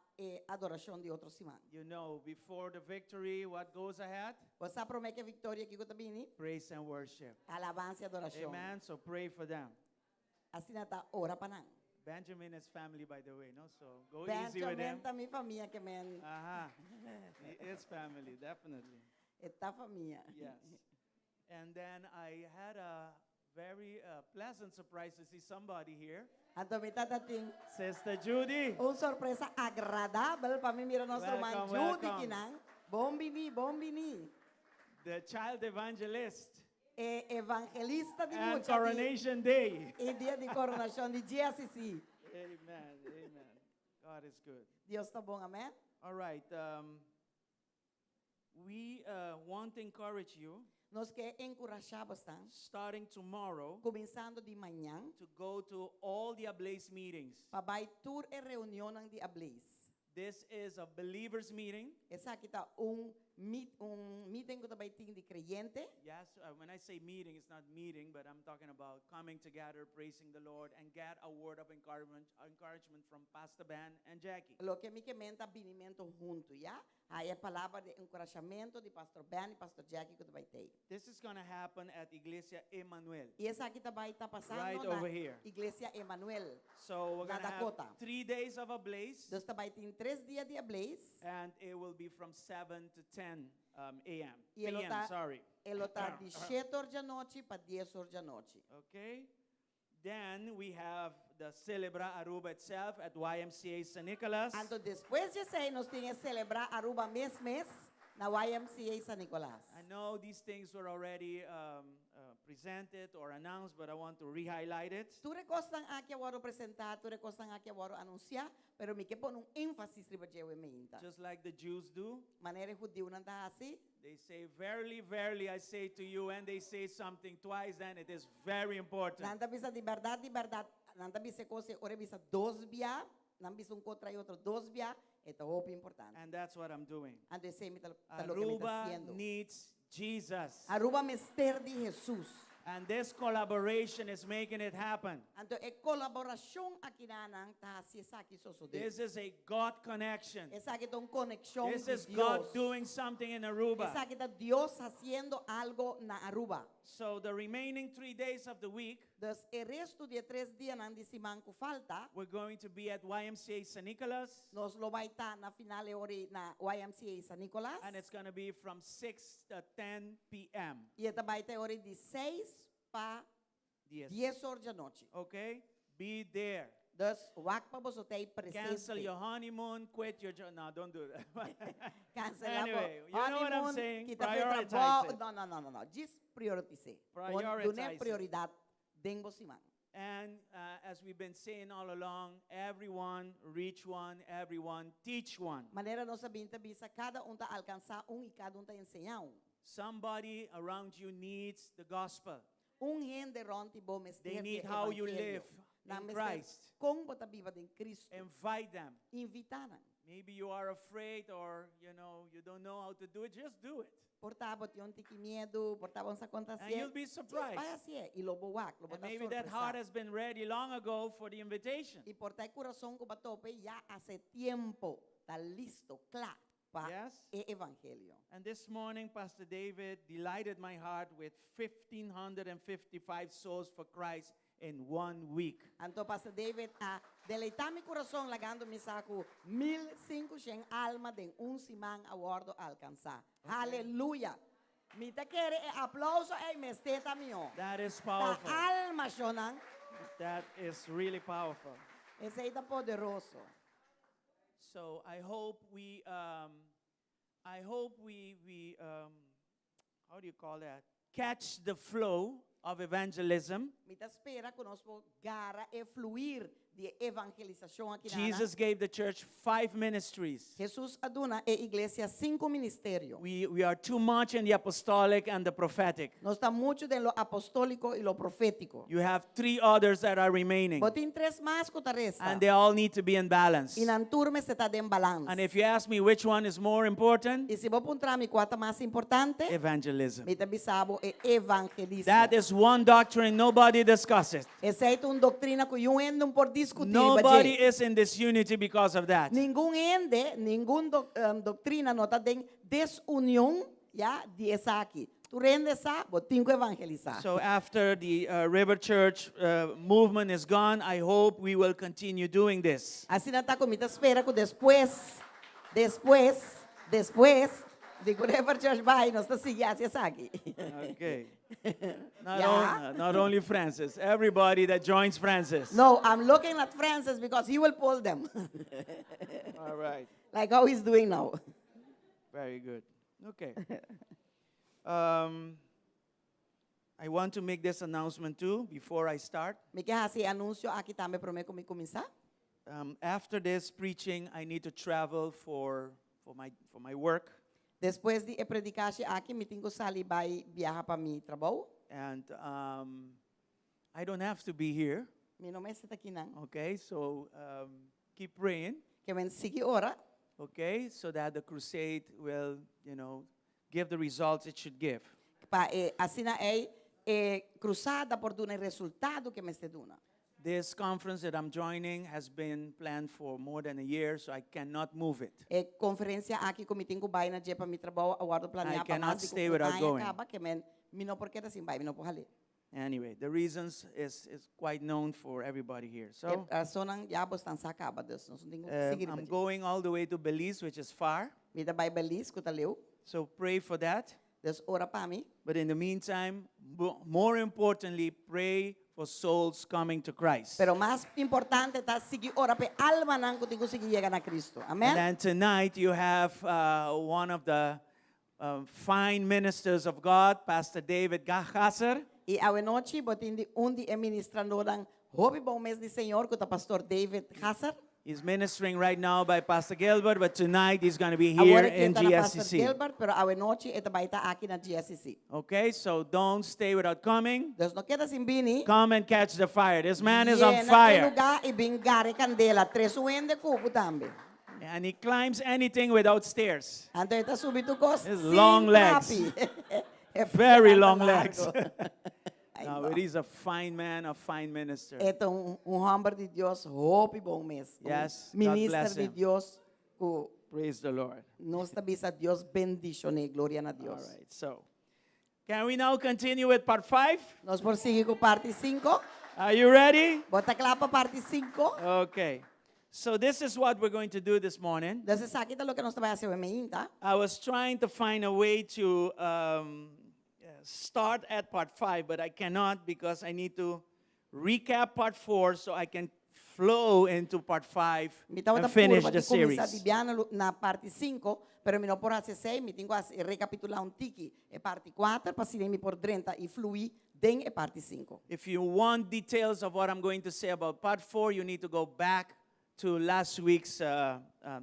Speaker 7: adoración de otro simang.
Speaker 6: You know, before the victory, what goes ahead?
Speaker 7: Você promete vitória que kita bini?
Speaker 6: Praise and worship.
Speaker 7: Alabanza e adoración.
Speaker 6: Amen. So pray for them.
Speaker 7: Assim nata ora pa nang.
Speaker 6: Benjamin is family, by the way, no? So go easy with him.
Speaker 7: Benjamin ta mi família que men
Speaker 6: Aha. He is family, definitely.
Speaker 7: eta família.
Speaker 6: Yes. And then I had a very pleasant surprise to see somebody here.
Speaker 7: Anto mi tatating
Speaker 6: Sister Judy.
Speaker 7: sorpresa agradável para mim mira nosso
Speaker 6: Welcome,
Speaker 7: man Judy
Speaker 6: welcome.
Speaker 7: kinang. Bombini.
Speaker 6: The child evangelist.
Speaker 7: Evangelista di
Speaker 6: And
Speaker 7: mucha
Speaker 6: Coronation Day.
Speaker 7: e dia de coronação de GSC.
Speaker 6: Amen. Amen. God is good.
Speaker 7: Deus tá bom, amém?
Speaker 6: All right. We want to encourage you,
Speaker 7: Nós quer encorajar bastante,
Speaker 6: starting tomorrow,
Speaker 7: começando de manhã,
Speaker 6: to go to all the Ablaze meetings.
Speaker 7: para vai tour e reunião de Ablaze.
Speaker 6: This is a believers meeting.
Speaker 7: Essa aqui tá meeting que vai ter de creyente.
Speaker 6: Yes, when I say meeting, it's not meeting, but I'm talking about coming together, praising the Lord, and get a word of encouragement from Pastor Ben and Jackie.
Speaker 7: Lo que me comenta binimento junto, já? Aí a palavra de encorajamento de Pastor Ben e Pastor Jackie que vai ter.
Speaker 6: This is going to happen at Iglesia Emmanuel.
Speaker 7: E essa aqui vai estar passando
Speaker 6: Right
Speaker 7: na
Speaker 6: over here.
Speaker 7: Igreja Emanuel.
Speaker 6: So we're
Speaker 7: Na
Speaker 6: going to have
Speaker 7: Dakota.
Speaker 6: 3 days of Ablaze,
Speaker 7: Deus vai ter 3 dias de Ablaze.
Speaker 6: and it will be from 7 to 10 a.m.
Speaker 7: Y el
Speaker 6: p.m.,
Speaker 7: otra-
Speaker 6: sorry.
Speaker 7: Ele está de 7 horas da noite para 10 horas da noite.
Speaker 6: Okay. Then we have the Celebra Aruba itself at YMCA San Nicolas.
Speaker 7: Então, depois de sair, nós tínhamos que celebrar Aruba mês na YMCA San Nicolás.
Speaker 6: I know these things were already presented or announced, but I want to re-highlight it.
Speaker 7: Tu recostan aqui agora apresentar, tu recostan aqui agora anunciar, pero me que pôr ênfase riba de meinta.
Speaker 6: Just like the Jews do.
Speaker 7: Maneira judeu não tá assim.
Speaker 6: They say, verily, verily, I say to you, and they say something twice, then it is very important.
Speaker 7: Nanta bisa de verdade, nanta bisa coisa, ora bisa dos via, não bisa contra outro dos via, é muito importante.
Speaker 6: And that's what I'm doing.
Speaker 7: Ando sei me tá lo que me tá
Speaker 6: Aruba
Speaker 7: haciendo.
Speaker 6: needs Jesus.
Speaker 7: Aruba mister de Jesus.
Speaker 6: And this collaboration is making it happen.
Speaker 7: Então, é colaboração aqui na nang tá assim aqui só de.
Speaker 6: This is a God connection.
Speaker 7: Essa aqui tem conexão
Speaker 6: This
Speaker 7: de
Speaker 6: is
Speaker 7: Deus.
Speaker 6: God doing something in Aruba.
Speaker 7: Essa aqui tá Deus haciendo algo na Aruba.
Speaker 6: So the remaining 3 days of the week,
Speaker 7: Dos o resto de 3 dias na semana que falta,
Speaker 6: we're going to be at YMCA San Nicolas,
Speaker 7: nós lo vai estar na final hora na YMCA San Nicolás.
Speaker 6: and it's going to be from 6 to 10 p.m.
Speaker 7: E esta vai ter hora de 6 para
Speaker 6: Yes.
Speaker 7: 10 horas da noite.
Speaker 6: Okay? Be there.
Speaker 7: Dus wak pa você ter
Speaker 6: Cancel
Speaker 7: presente.
Speaker 6: your honeymoon, quit your job. No, don't do that.
Speaker 7: Cancelar
Speaker 6: Anyway, you know what I'm
Speaker 7: honeymoon,
Speaker 6: saying?
Speaker 7: kita
Speaker 6: Prioritize
Speaker 7: trabalho.
Speaker 6: it.
Speaker 7: Não. Just prioritize.
Speaker 6: Prioritize
Speaker 7: Dune
Speaker 6: it.
Speaker 7: prioridade den você man.
Speaker 6: And as we've been saying all along, everyone reach one, everyone teach one.
Speaker 7: Maneira nossa binta bisa cada tá alcançar e cada tá ensinar
Speaker 6: Somebody around you needs the gospel.
Speaker 7: Gente ronti bom mestre.
Speaker 6: They need how you live in Christ.
Speaker 7: Como você vive em Cristo.
Speaker 6: Invite them.
Speaker 7: Invitar.
Speaker 6: Maybe you are afraid or you don't know how to do it. Just do it.
Speaker 7: Portava tinha medo, portava essa conta
Speaker 6: And you'll be surprised.
Speaker 7: Vai assim, e lobo wak, lobo
Speaker 6: And maybe that heart has been ready long ago for the invitation.
Speaker 7: E portar coração que batope já há tempo, tá listo, claro, para
Speaker 6: Yes?
Speaker 7: o evangelho.
Speaker 6: And this morning, Pastor David delighted my heart with 1,555 souls for Christ in 1 week.
Speaker 7: Então, Pastor David, deleitar meu coração, lagando me saco 1.500 alma de semana a bordo alcançar. Aleluia! Me te quer aplauso e me esteta mio.
Speaker 6: That is
Speaker 7: Ta
Speaker 6: powerful.
Speaker 7: alma shonan,
Speaker 6: That is really powerful.
Speaker 7: esse é poderoso.
Speaker 6: So I hope we how do you call that? Catch the flow of evangelism.
Speaker 7: Me te espera conosco gara e fluir de evangelização aqui na
Speaker 6: Jesus gave the church 5 ministries.
Speaker 7: Jesus aduna e igreja 5 ministérios.
Speaker 6: We are too much in the apostolic and the prophetic.
Speaker 7: Nós está muito de lo apostólico e lo profético.
Speaker 6: You have 3 others that are remaining,
Speaker 7: Botin 3 más que resta.
Speaker 6: and they all need to be in balance.
Speaker 7: E na turma se está em balance.
Speaker 6: And if you ask me which one is more important,
Speaker 7: E se vou apontar mi quatro mais importante,
Speaker 6: evangelism.
Speaker 7: me bisabo e evangelismo.
Speaker 6: That is one doctrine nobody discusses.
Speaker 7: Essa é uma doutrina que eu ando por discutir.
Speaker 6: Nobody
Speaker 7: baje.
Speaker 6: is in this unity because of that.
Speaker 7: Ningún ende, ningún doctrina nota den desunión, ya, de esa aqui. Tu rende sa, botinco evangelizar.
Speaker 6: So after the River Church movement is gone, I hope we will continue doing this.
Speaker 7: Assim não está comigo, espera que depois, de River Church vai, nós está seguindo essa aqui.
Speaker 6: Okay. Not,
Speaker 7: Yeah.
Speaker 6: not only Francis, everybody that joins Francis.
Speaker 7: No, I'm looking at Francis because he will pull them.
Speaker 6: All right.
Speaker 7: Like how he's doing now.
Speaker 6: Very good. Okay. I want to make this announcement too before I start.
Speaker 7: Me quer esse anúncio aqui também para mim começar.
Speaker 6: After this preaching, I need to travel for my work.
Speaker 7: Depois de predicar aqui, me tenho que sair vai viajar para mim trabalho.
Speaker 6: And I don't have to be here.
Speaker 7: Me não me está aqui não.
Speaker 6: Okay, so keep praying.
Speaker 7: Que me siga ora.
Speaker 6: Okay, so that the crusade will, give the results it should give.
Speaker 7: Pa assim cruzada por dar o resultado que me está dando.
Speaker 6: This conference that I'm joining has been planned for more than a year, so I cannot move it.
Speaker 7: Conferência aqui que me tenho que vai na dia para mim trabalho, aguardo planear para
Speaker 6: cannot
Speaker 7: mais de
Speaker 6: stay without going.
Speaker 7: acaba que me não porque assim vai, me não pode ali.
Speaker 6: Anyway, the reasons is quite known for everybody here. So
Speaker 7: A zona já bastante acaba, Deus, nós tenho que seguir.
Speaker 6: I'm going all the way to Belize, which is far.
Speaker 7: Me da vai belis que tá leu.
Speaker 6: So pray for that.
Speaker 7: Deus ora para mim.
Speaker 6: But in the meantime, more importantly, pray for souls coming to Christ.
Speaker 7: Pero mais importante tá seguir ora para alma não que tenho que seguir chegar a Cristo. Amém.
Speaker 6: And then tonight you have one of the fine ministers of God, Pastor David Gahasser.
Speaker 7: E a noite botindi de ministrador dan hobby bom mês de Senhor que tá pastor David Hasser.
Speaker 6: He's ministering right now by Pastor Gilbert, but tonight he's going to be here
Speaker 7: Agora que
Speaker 6: in
Speaker 7: tá na pastor
Speaker 6: GSCC.
Speaker 7: Gilbert, pero a noite eta vai estar aqui na GSCC.
Speaker 6: Okay, so don't stay without coming.
Speaker 7: Deus não queda sem bini.
Speaker 6: Come and catch the fire. This man is on
Speaker 7: Llena
Speaker 6: fire.
Speaker 7: el lugar y vingare candela, tres uende cubo también.
Speaker 6: And he climbs anything without stairs.
Speaker 7: Antes está subir tu cosa.
Speaker 6: His long legs. Very long legs. No, but he's a fine man, a fine minister.
Speaker 7: Este hombre de Dios, hope bom mês.
Speaker 6: Yes, God
Speaker 7: Ministro
Speaker 6: bless
Speaker 7: de
Speaker 6: him.
Speaker 7: Dios, que
Speaker 6: Praise the Lord.
Speaker 7: nos tabisa Dios bendicione, gloria a
Speaker 6: All
Speaker 7: Dios.
Speaker 6: right, so can we now continue with part 5?
Speaker 7: Nos prosseguir com parte 5.
Speaker 6: Are you ready?
Speaker 7: Bota clapa parte 5.
Speaker 6: Okay. So this is what we're going to do this morning.
Speaker 7: Entonces aquí está lo que nos vai fazer hoje, tá?
Speaker 6: I was trying to find a way to start at part 5, but I cannot because I need to recap part 4 so I can flow into part 5 and finish the series.
Speaker 7: Na parte 5, pero mi no por hacer 6, mi tengo que recapitular tiki. E parte 4, para si mi por 30 e fluir den e parte 5.
Speaker 6: If you want details of what I'm going to say about part 4, you need to go back to last week's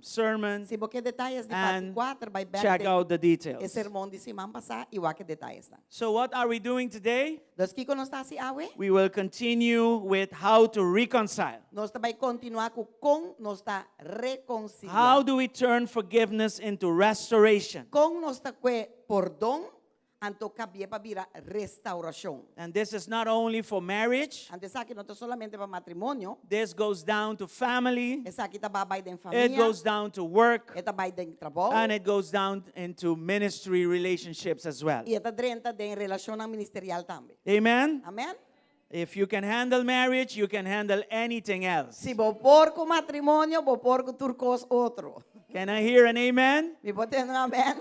Speaker 6: sermon
Speaker 7: Se você detalhes de parte
Speaker 6: and
Speaker 7: 4, vai back
Speaker 6: check out the
Speaker 7: e
Speaker 6: details.
Speaker 7: sermão de semana passada e o que detalhes tá.
Speaker 6: So what are we doing today?
Speaker 7: Dos que nós está se awe,
Speaker 6: We will continue with how to reconcile.
Speaker 7: nós vai continuar com nós está
Speaker 6: How
Speaker 7: reconciliar.
Speaker 6: do we turn forgiveness into restoration?
Speaker 7: Com nós está que perdão, anto cabia para virar restauração.
Speaker 6: And this is not only for marriage.
Speaker 7: Antes aqui não é solamente para matrimônio,
Speaker 6: This goes down to family.
Speaker 7: essa aqui tá babay den
Speaker 6: It
Speaker 7: família,
Speaker 6: goes down to work.
Speaker 7: eta bay den trabalho.
Speaker 6: And it goes down into ministry relationships as well.
Speaker 7: E esta drenta tem relação ministerial também.
Speaker 6: Amen?
Speaker 7: Amém?
Speaker 6: If you can handle marriage, you can handle anything else.
Speaker 7: Se vou pôr com matrimônio, vou pôr com turcos outro.
Speaker 6: Can I hear an amen?
Speaker 7: Me botando um amém?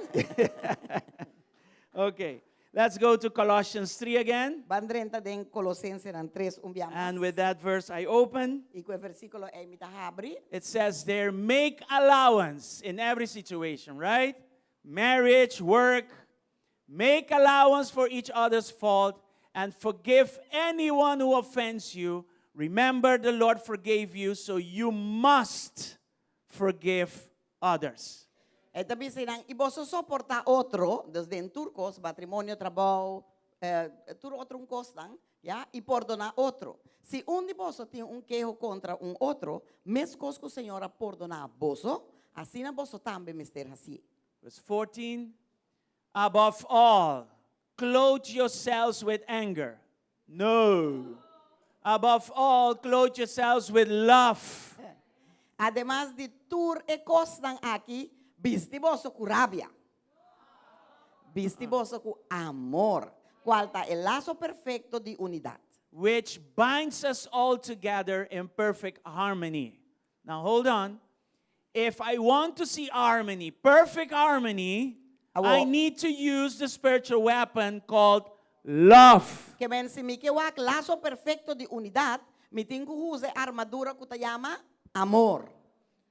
Speaker 6: Okay. Let's go to Colossians 3 again.
Speaker 7: Van drenta den Colossenses eran 3,
Speaker 6: And with that verse I open.
Speaker 7: E com o versículo é me abre.
Speaker 6: It says there, make allowance in every situation, right? Marriage, work. Make allowance for each other's fault and forgive anyone who offends you. Remember the Lord forgave you, so you must forgive others.
Speaker 7: Esta bisinang iboso soporta outro, desde en turcos, matrimonio, trabalho, tudo outro costan, ya, e perdonar outro. Se de boso tem queijo contra outro, mes cosco senhora perdonar boso, assim na boso também mister assim.
Speaker 6: Verse 14, above all, clothe yourselves with anger. No. Above all, clothe yourselves with love.
Speaker 7: Además de tur e costan aqui, vistiboso cu rabia. Vistiboso cu amor. Qual está el lazo perfecto de unidad.
Speaker 6: Which binds us all together in perfect harmony. Now hold on. If I want to see harmony, perfect harmony,
Speaker 7: Awo.
Speaker 6: I need to use the spiritual weapon called love.
Speaker 7: Que ven si mi que wak lazo perfecto de unidad, mi tengo use armadura que te llama amor.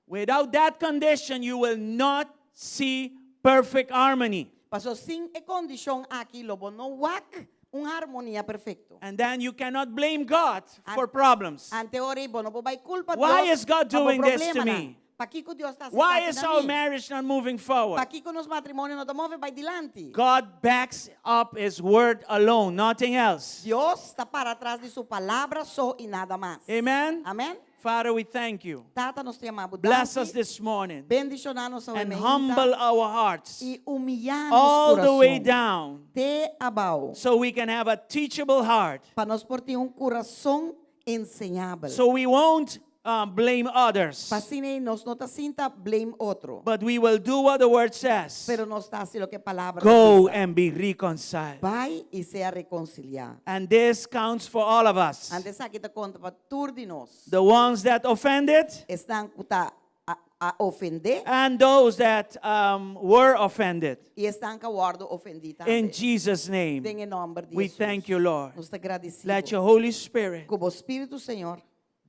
Speaker 6: Without that condition, you will not see perfect harmony.
Speaker 7: Paso sin e condición aquí lo bono wak una armonía perfecto.
Speaker 6: And then you cannot blame God for problems.
Speaker 7: Ante ori bono po bay culpa
Speaker 6: Why
Speaker 7: Dios,
Speaker 6: is God
Speaker 7: pa po
Speaker 6: doing this
Speaker 7: problema
Speaker 6: to
Speaker 7: na.
Speaker 6: me?
Speaker 7: Pa kiko Dios está
Speaker 6: Why
Speaker 7: sa
Speaker 6: is
Speaker 7: akin na
Speaker 6: our
Speaker 7: mi?
Speaker 6: marriage not moving forward?
Speaker 7: Pa kiko nos matrimonio no move bay dilante.
Speaker 6: God backs up His word alone, nothing else.
Speaker 7: Dios está para atrás de su palabra so y nada más.
Speaker 6: Amen?
Speaker 7: Amén.
Speaker 6: Father, we thank you.
Speaker 7: Tata nos te amamos.
Speaker 6: Bless us this morning
Speaker 7: Bendicionanos a
Speaker 6: and humble our hearts
Speaker 7: y humillarnos
Speaker 6: all the way
Speaker 7: corazón.
Speaker 6: down
Speaker 7: Te abao.
Speaker 6: so we can have a teachable heart,
Speaker 7: Para nos por ti un corazón enseñable.
Speaker 6: so we won't blame others,
Speaker 7: Fascine nos no te sinta blame otro.
Speaker 6: but we will do what the word says.
Speaker 7: Pero no está así lo que palabra
Speaker 6: Go
Speaker 7: dice.
Speaker 6: and be reconciled.
Speaker 7: Vai y sea reconciliar.
Speaker 6: And this counts for all of us.
Speaker 7: Antes aquí te conta para turdinos.
Speaker 6: The ones that offended
Speaker 7: Están kuta a ofender
Speaker 6: and those that were offended.
Speaker 7: y están cawardo ofendida.
Speaker 6: In Jesus' name,
Speaker 7: En el nombre de
Speaker 6: we
Speaker 7: Jesús.
Speaker 6: thank you, Lord.
Speaker 7: Nos te agradecemos.
Speaker 6: Let your Holy Spirit
Speaker 7: Como Espíritu Señor,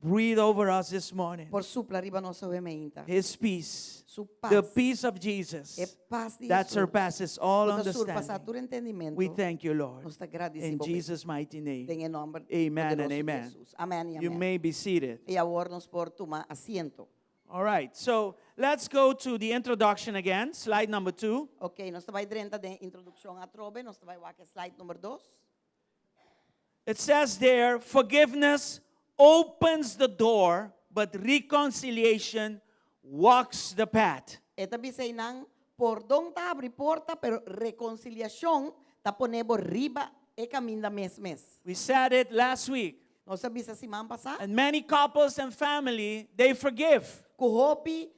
Speaker 6: breathe over us this morning.
Speaker 7: por supla arriba nossa mente.
Speaker 6: His peace,
Speaker 7: Su paz.
Speaker 6: the peace of Jesus
Speaker 7: É paz de
Speaker 6: that
Speaker 7: Jesus.
Speaker 6: surpasses all
Speaker 7: Porque surpassa
Speaker 6: understanding.
Speaker 7: todo entendimento.
Speaker 6: We thank you, Lord.
Speaker 7: Nos te
Speaker 6: In
Speaker 7: agradecemos.
Speaker 6: Jesus' mighty name.
Speaker 7: En el nombre
Speaker 6: Amen
Speaker 7: poderoso
Speaker 6: and
Speaker 7: de
Speaker 6: amen.
Speaker 7: Jesús. Amén y
Speaker 6: You
Speaker 7: amén.
Speaker 6: may be seated.
Speaker 7: Y ahora nos por tomar asiento.
Speaker 6: All right, so let's go to the introduction again, slide number 2.
Speaker 7: Ok, nos vai direita de introdução a trobe, nos vai aqui slide número 2.
Speaker 6: It says there, forgiveness opens the door, but reconciliation walks the path.
Speaker 7: Esta bisay nang pordon ta abre porta, pero reconciliação ta ponebo riba e caminda mes.
Speaker 6: We said it last week.
Speaker 7: Nos bisa si man pasa.
Speaker 6: And many couples and family, they forgive.
Speaker 7: Kuhopi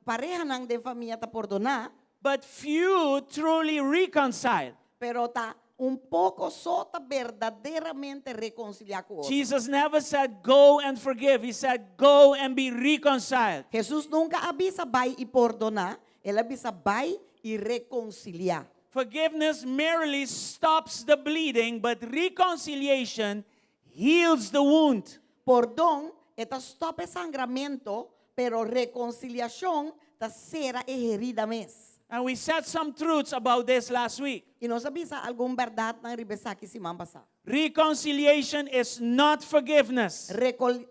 Speaker 7: pareja nang de família ta pordona,
Speaker 6: But few truly reconcile.
Speaker 7: pero ta un poco sota verdaderamente reconciliar com outro.
Speaker 6: Jesus never said, go and forgive. He said, go and be reconciled.
Speaker 7: Jesus nunca avisa vai e perdonar, ele avisa vai e reconciliar.
Speaker 6: Forgiveness merely stops the bleeding, but reconciliation heals the wound.
Speaker 7: Perdão está stop o sangramento, pero reconciliação ta cera e herida mes.
Speaker 6: And we said some truths about this last week.
Speaker 7: E nos avisa alguma verdade na ribesa que se man passar.
Speaker 6: Reconciliation is not forgiveness,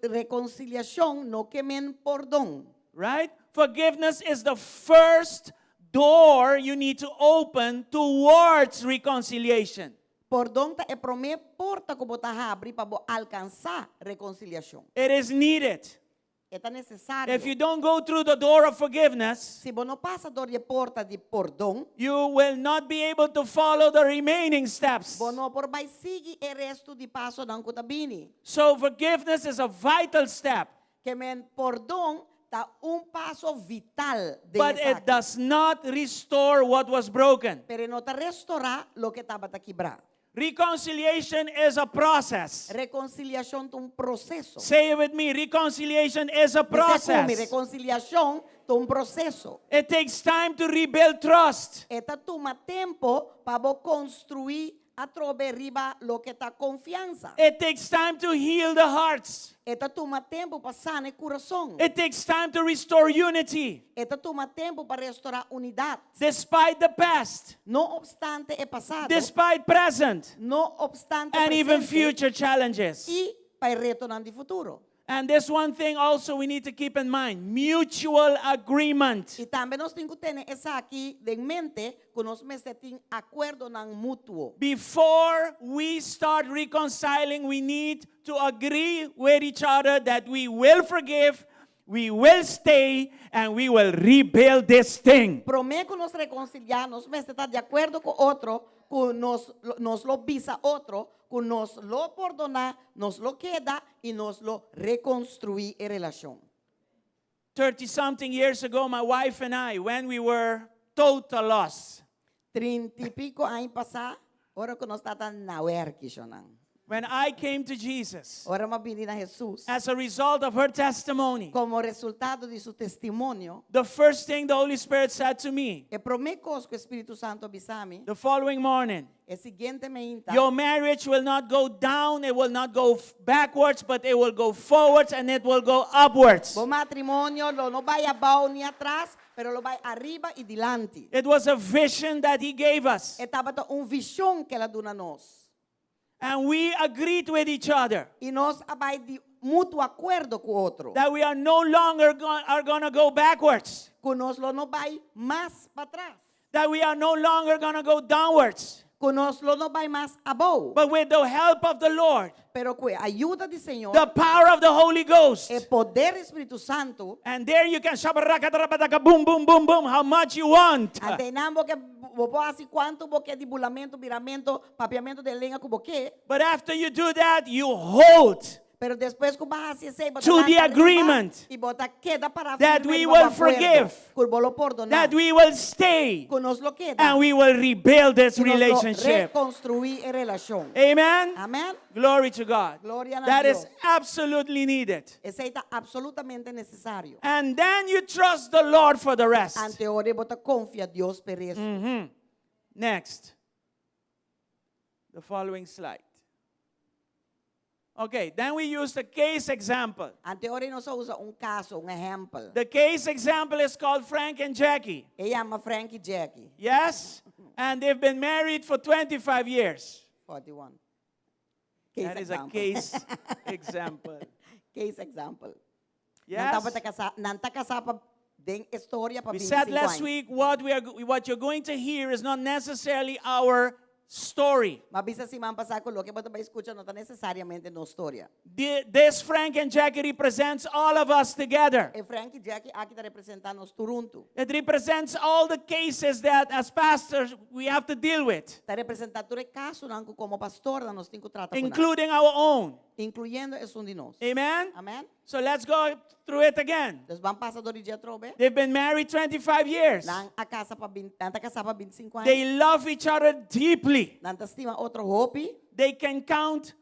Speaker 7: Reconciliação no que men perdão.
Speaker 6: right? Forgiveness is the first door you need to open towards reconciliation.
Speaker 7: Perdão ta é primeira porta que bota abre para alcançar reconciliação.
Speaker 6: It is needed.
Speaker 7: É necessário.
Speaker 6: If you don't go through the door of forgiveness,
Speaker 7: Se você não passa dor de porta de perdão,
Speaker 6: you will not be able to follow the remaining steps.
Speaker 7: você não por vai seguir o resto de passo não kutabini.
Speaker 6: So forgiveness is a vital step,
Speaker 7: Que men perdão tá passo vital de
Speaker 6: but it does not restore what was broken.
Speaker 7: pero não tá restaurar lo que estava tá quebrado.
Speaker 6: Reconciliation is a process.
Speaker 7: Reconciliação é processo.
Speaker 6: Say it with me. Reconciliation is a
Speaker 7: Dice comigo,
Speaker 6: process.
Speaker 7: reconciliação é processo.
Speaker 6: It takes time to rebuild trust.
Speaker 7: Eta toma tempo para construir a trobe riba lo que tá confiança.
Speaker 6: It takes time to heal the hearts.
Speaker 7: Eta toma tempo para sanar o coração.
Speaker 6: It takes time to restore unity.
Speaker 7: Eta toma tempo para restaurar unidade.
Speaker 6: Despite the past,
Speaker 7: Não obstante é passado.
Speaker 6: despite present,
Speaker 7: Não obstante
Speaker 6: and even
Speaker 7: presente,
Speaker 6: future challenges.
Speaker 7: e para retornar de futuro.
Speaker 6: And this one thing also we need to keep in mind, mutual agreement.
Speaker 7: E também nós temos que ter essa aqui em mente, que nós temos acordo não mútuo.
Speaker 6: Before we start reconciling, we need to agree with each other that we will forgive, we will stay, and we will rebuild this thing.
Speaker 7: Prometo que nós reconciliar, nós estar de acordo com outro, que nos lo visa outro, que nos lo perdona, nos lo queda y nos lo reconstruye en relación.
Speaker 6: 30-something years ago, my wife and I, when we were total loss,
Speaker 7: 30 y pico años pasados, ahora que nos está tan nawerkishonan.
Speaker 6: when I came to Jesus,
Speaker 7: Ahora más venir a Jesús.
Speaker 6: as a result of her testimony,
Speaker 7: Como resultado de su testimonio,
Speaker 6: the first thing the Holy Spirit said to me
Speaker 7: a primeira coisa que o Espírito Santo avisou-me,
Speaker 6: the following morning,
Speaker 7: é seguintemente,
Speaker 6: your marriage will not go down, it will not go backwards, but it will go forwards and it will go upwards.
Speaker 7: o matrimônio não vai abaixo nem atrás, pero lo vai arriba e dilante.
Speaker 6: It was a vision that He gave us.
Speaker 7: Estava visão que ela deu a nós.
Speaker 6: And we agreed with each other
Speaker 7: E nós vai de mútuo acordo com o outro.
Speaker 6: that we are no longer going to go backwards,
Speaker 7: Que nós não vai mais para trás.
Speaker 6: that we are no longer going to go downwards,
Speaker 7: Que nós não vai mais abaixo.
Speaker 6: but with the help of the Lord,
Speaker 7: Pero com a ajuda do Senhor,
Speaker 6: the power of the Holy Ghost.
Speaker 7: o poder do Espírito Santo,
Speaker 6: And there you can boom, boom, boom, boom, how much you want.
Speaker 7: atendamos que vou assim quanto porque de bulamento, viramento, papeamento de lenha que você.
Speaker 6: But after you do that, you hold
Speaker 7: Pero depois que vas a ser
Speaker 6: to the agreement
Speaker 7: e bota queda para
Speaker 6: that
Speaker 7: firme
Speaker 6: we
Speaker 7: no
Speaker 6: will
Speaker 7: acordo,
Speaker 6: forgive,
Speaker 7: que vou lo perdonar,
Speaker 6: that we will stay,
Speaker 7: que nos lo queda,
Speaker 6: and we will rebuild this
Speaker 7: y nos lo
Speaker 6: relationship.
Speaker 7: reconstruir en relación.
Speaker 6: Amen?
Speaker 7: Amén.
Speaker 6: Glory to God.
Speaker 7: Gloria a
Speaker 6: That
Speaker 7: Dios.
Speaker 6: is absolutely needed.
Speaker 7: Eso está absolutamente necesario.
Speaker 6: And then you trust the Lord for the rest.
Speaker 7: Ante ora bota confia a Dios por eso.
Speaker 6: Next. The following slide. Okay, then we use the case example.
Speaker 7: Ante ora nós usa caso, ejemplo.
Speaker 6: The case example is called Frank and Jackie.
Speaker 7: Ella llama Frank y Jackie.
Speaker 6: Yes? And they've been married for 25 years.
Speaker 7: 41.
Speaker 6: That is a
Speaker 7: example.
Speaker 6: case example.
Speaker 7: Case example.
Speaker 6: Yes?
Speaker 7: Nanta casada pa den história para
Speaker 6: We
Speaker 7: 25
Speaker 6: said last
Speaker 7: anos.
Speaker 6: week what you're going to hear is not necessarily our story.
Speaker 7: Mabisa si man pasar lo que você vai escutar não está necessariamente na história.
Speaker 6: This Frank and Jackie represents all of us together.
Speaker 7: E Frank e Jackie aqui está representando nós turunto.
Speaker 6: It represents all the cases that as pastors we have to deal with,
Speaker 7: Está representando todo caso não como pastor nós temos que tratar com
Speaker 6: including our own.
Speaker 7: incluyendo es de nós.
Speaker 6: Amen?
Speaker 7: Amém?
Speaker 6: So let's go through it again.
Speaker 7: Nós vamos passar do dia trobe.
Speaker 6: They've been married 25 years.
Speaker 7: Nanta casa para 25 anos.
Speaker 6: They love each other deeply.
Speaker 7: Nanta estima outro hobby.
Speaker 6: They can count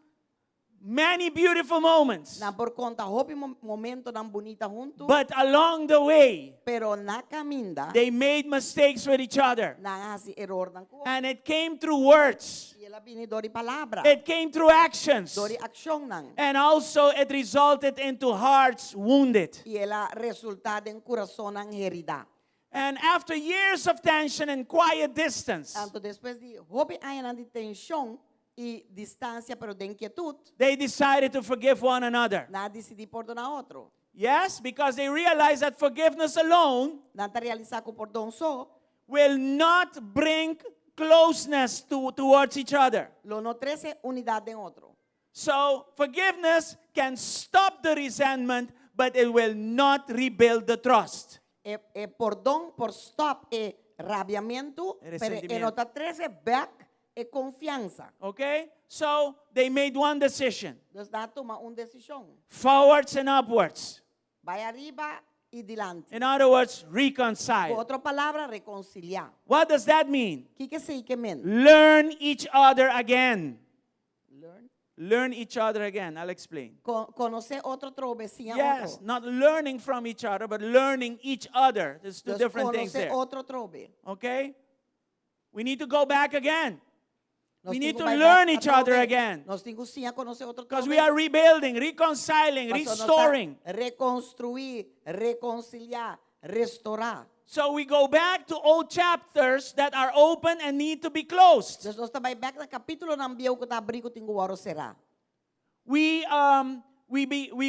Speaker 6: many beautiful moments.
Speaker 7: Na por conta hobby momento nan bonita junto.
Speaker 6: But along the way,
Speaker 7: Pero na caminda
Speaker 6: they made mistakes with each other.
Speaker 7: na hasi error nan ko.
Speaker 6: And it came through words.
Speaker 7: E ela vini dori palavra.
Speaker 6: It came through actions.
Speaker 7: Dori aksyon nan.
Speaker 6: And also it resulted into hearts wounded.
Speaker 7: E ela resultado em coração nan herida.
Speaker 6: And after years of tension and quiet distance,
Speaker 7: Tanto depois de hobby ayan de tensão e distância pero de inquietud,
Speaker 6: they decided to forgive one another.
Speaker 7: na decidi perdonar outro.
Speaker 6: Yes, because they realized that forgiveness alone
Speaker 7: Nanta realizar que perdão só
Speaker 6: will not bring closeness towards each other.
Speaker 7: lo no trece unidade em outro.
Speaker 6: So forgiveness can stop the resentment, but it will not rebuild the trust.
Speaker 7: E perdão por stop e rabiamento, pero
Speaker 6: Resentimiento.
Speaker 7: e nota trece back e confiança.
Speaker 6: Okay? So they made one decision,
Speaker 7: Nós dá toma decisão.
Speaker 6: forwards and upwards.
Speaker 7: Vai arriba e dilante.
Speaker 6: In other words,
Speaker 7: Com
Speaker 6: reconcile.
Speaker 7: outra palavra, reconciliar.
Speaker 6: What does that mean?
Speaker 7: Que sei que men?
Speaker 6: Learn each other again.
Speaker 7: Learn.
Speaker 6: Learn each other again. I'll explain.
Speaker 7: Conhecer outro trobecinha
Speaker 6: Yes,
Speaker 7: outro.
Speaker 6: not learning from each other, but learning each other. There's two
Speaker 7: Nós
Speaker 6: different things
Speaker 7: conhecer
Speaker 6: there.
Speaker 7: outro trobe.
Speaker 6: Okay? We need to go back again.
Speaker 7: Nós
Speaker 6: We need
Speaker 7: temos
Speaker 6: to
Speaker 7: vai
Speaker 6: learn
Speaker 7: back
Speaker 6: each
Speaker 7: a
Speaker 6: other
Speaker 7: trobe.
Speaker 6: again.
Speaker 7: Nós temos sim a conhecer outro
Speaker 6: Because
Speaker 7: trobe.
Speaker 6: we are rebuilding, reconciling,
Speaker 7: Mas nós
Speaker 6: restoring.
Speaker 7: tá reconstruir, reconciliar, restaurar.
Speaker 6: So we go back to old chapters that are open and need to be closed.
Speaker 7: Nós também back na capítulo ng biyaw ko tabrigo tingo waro será.
Speaker 6: We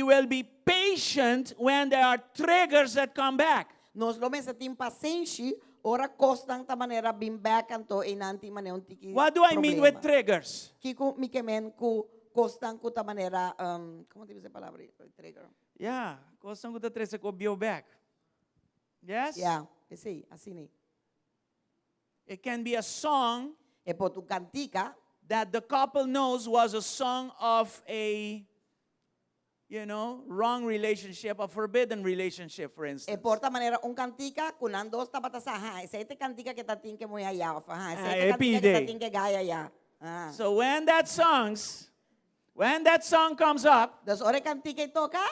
Speaker 6: will be patient when there are triggers that come back.
Speaker 7: Nós lo sa tim pasensi ora costang ta manera bim back anto inanti maneon tiki.
Speaker 6: What do I mean with triggers?
Speaker 7: Kiko mi kemen ku costang ko ta manera como te dice palavra trigger.
Speaker 6: Yeah, kosong ko ta trese ko bio back. Yes?
Speaker 7: Yeah, esi assim.
Speaker 6: It can be a song
Speaker 7: E po tu cantica
Speaker 6: that the couple knows was a song of a, wrong relationship, a forbidden relationship, for
Speaker 7: E
Speaker 6: instance.
Speaker 7: porta manera un cantica kunan dos tapatasa ha. Ite cantica que tatin que muy allá fa ha.
Speaker 6: Ah,
Speaker 7: Ite cantica que
Speaker 6: epide.
Speaker 7: tatin que gaya ya. Ah.
Speaker 6: So when that song comes up,
Speaker 7: Dos ore cantica toca.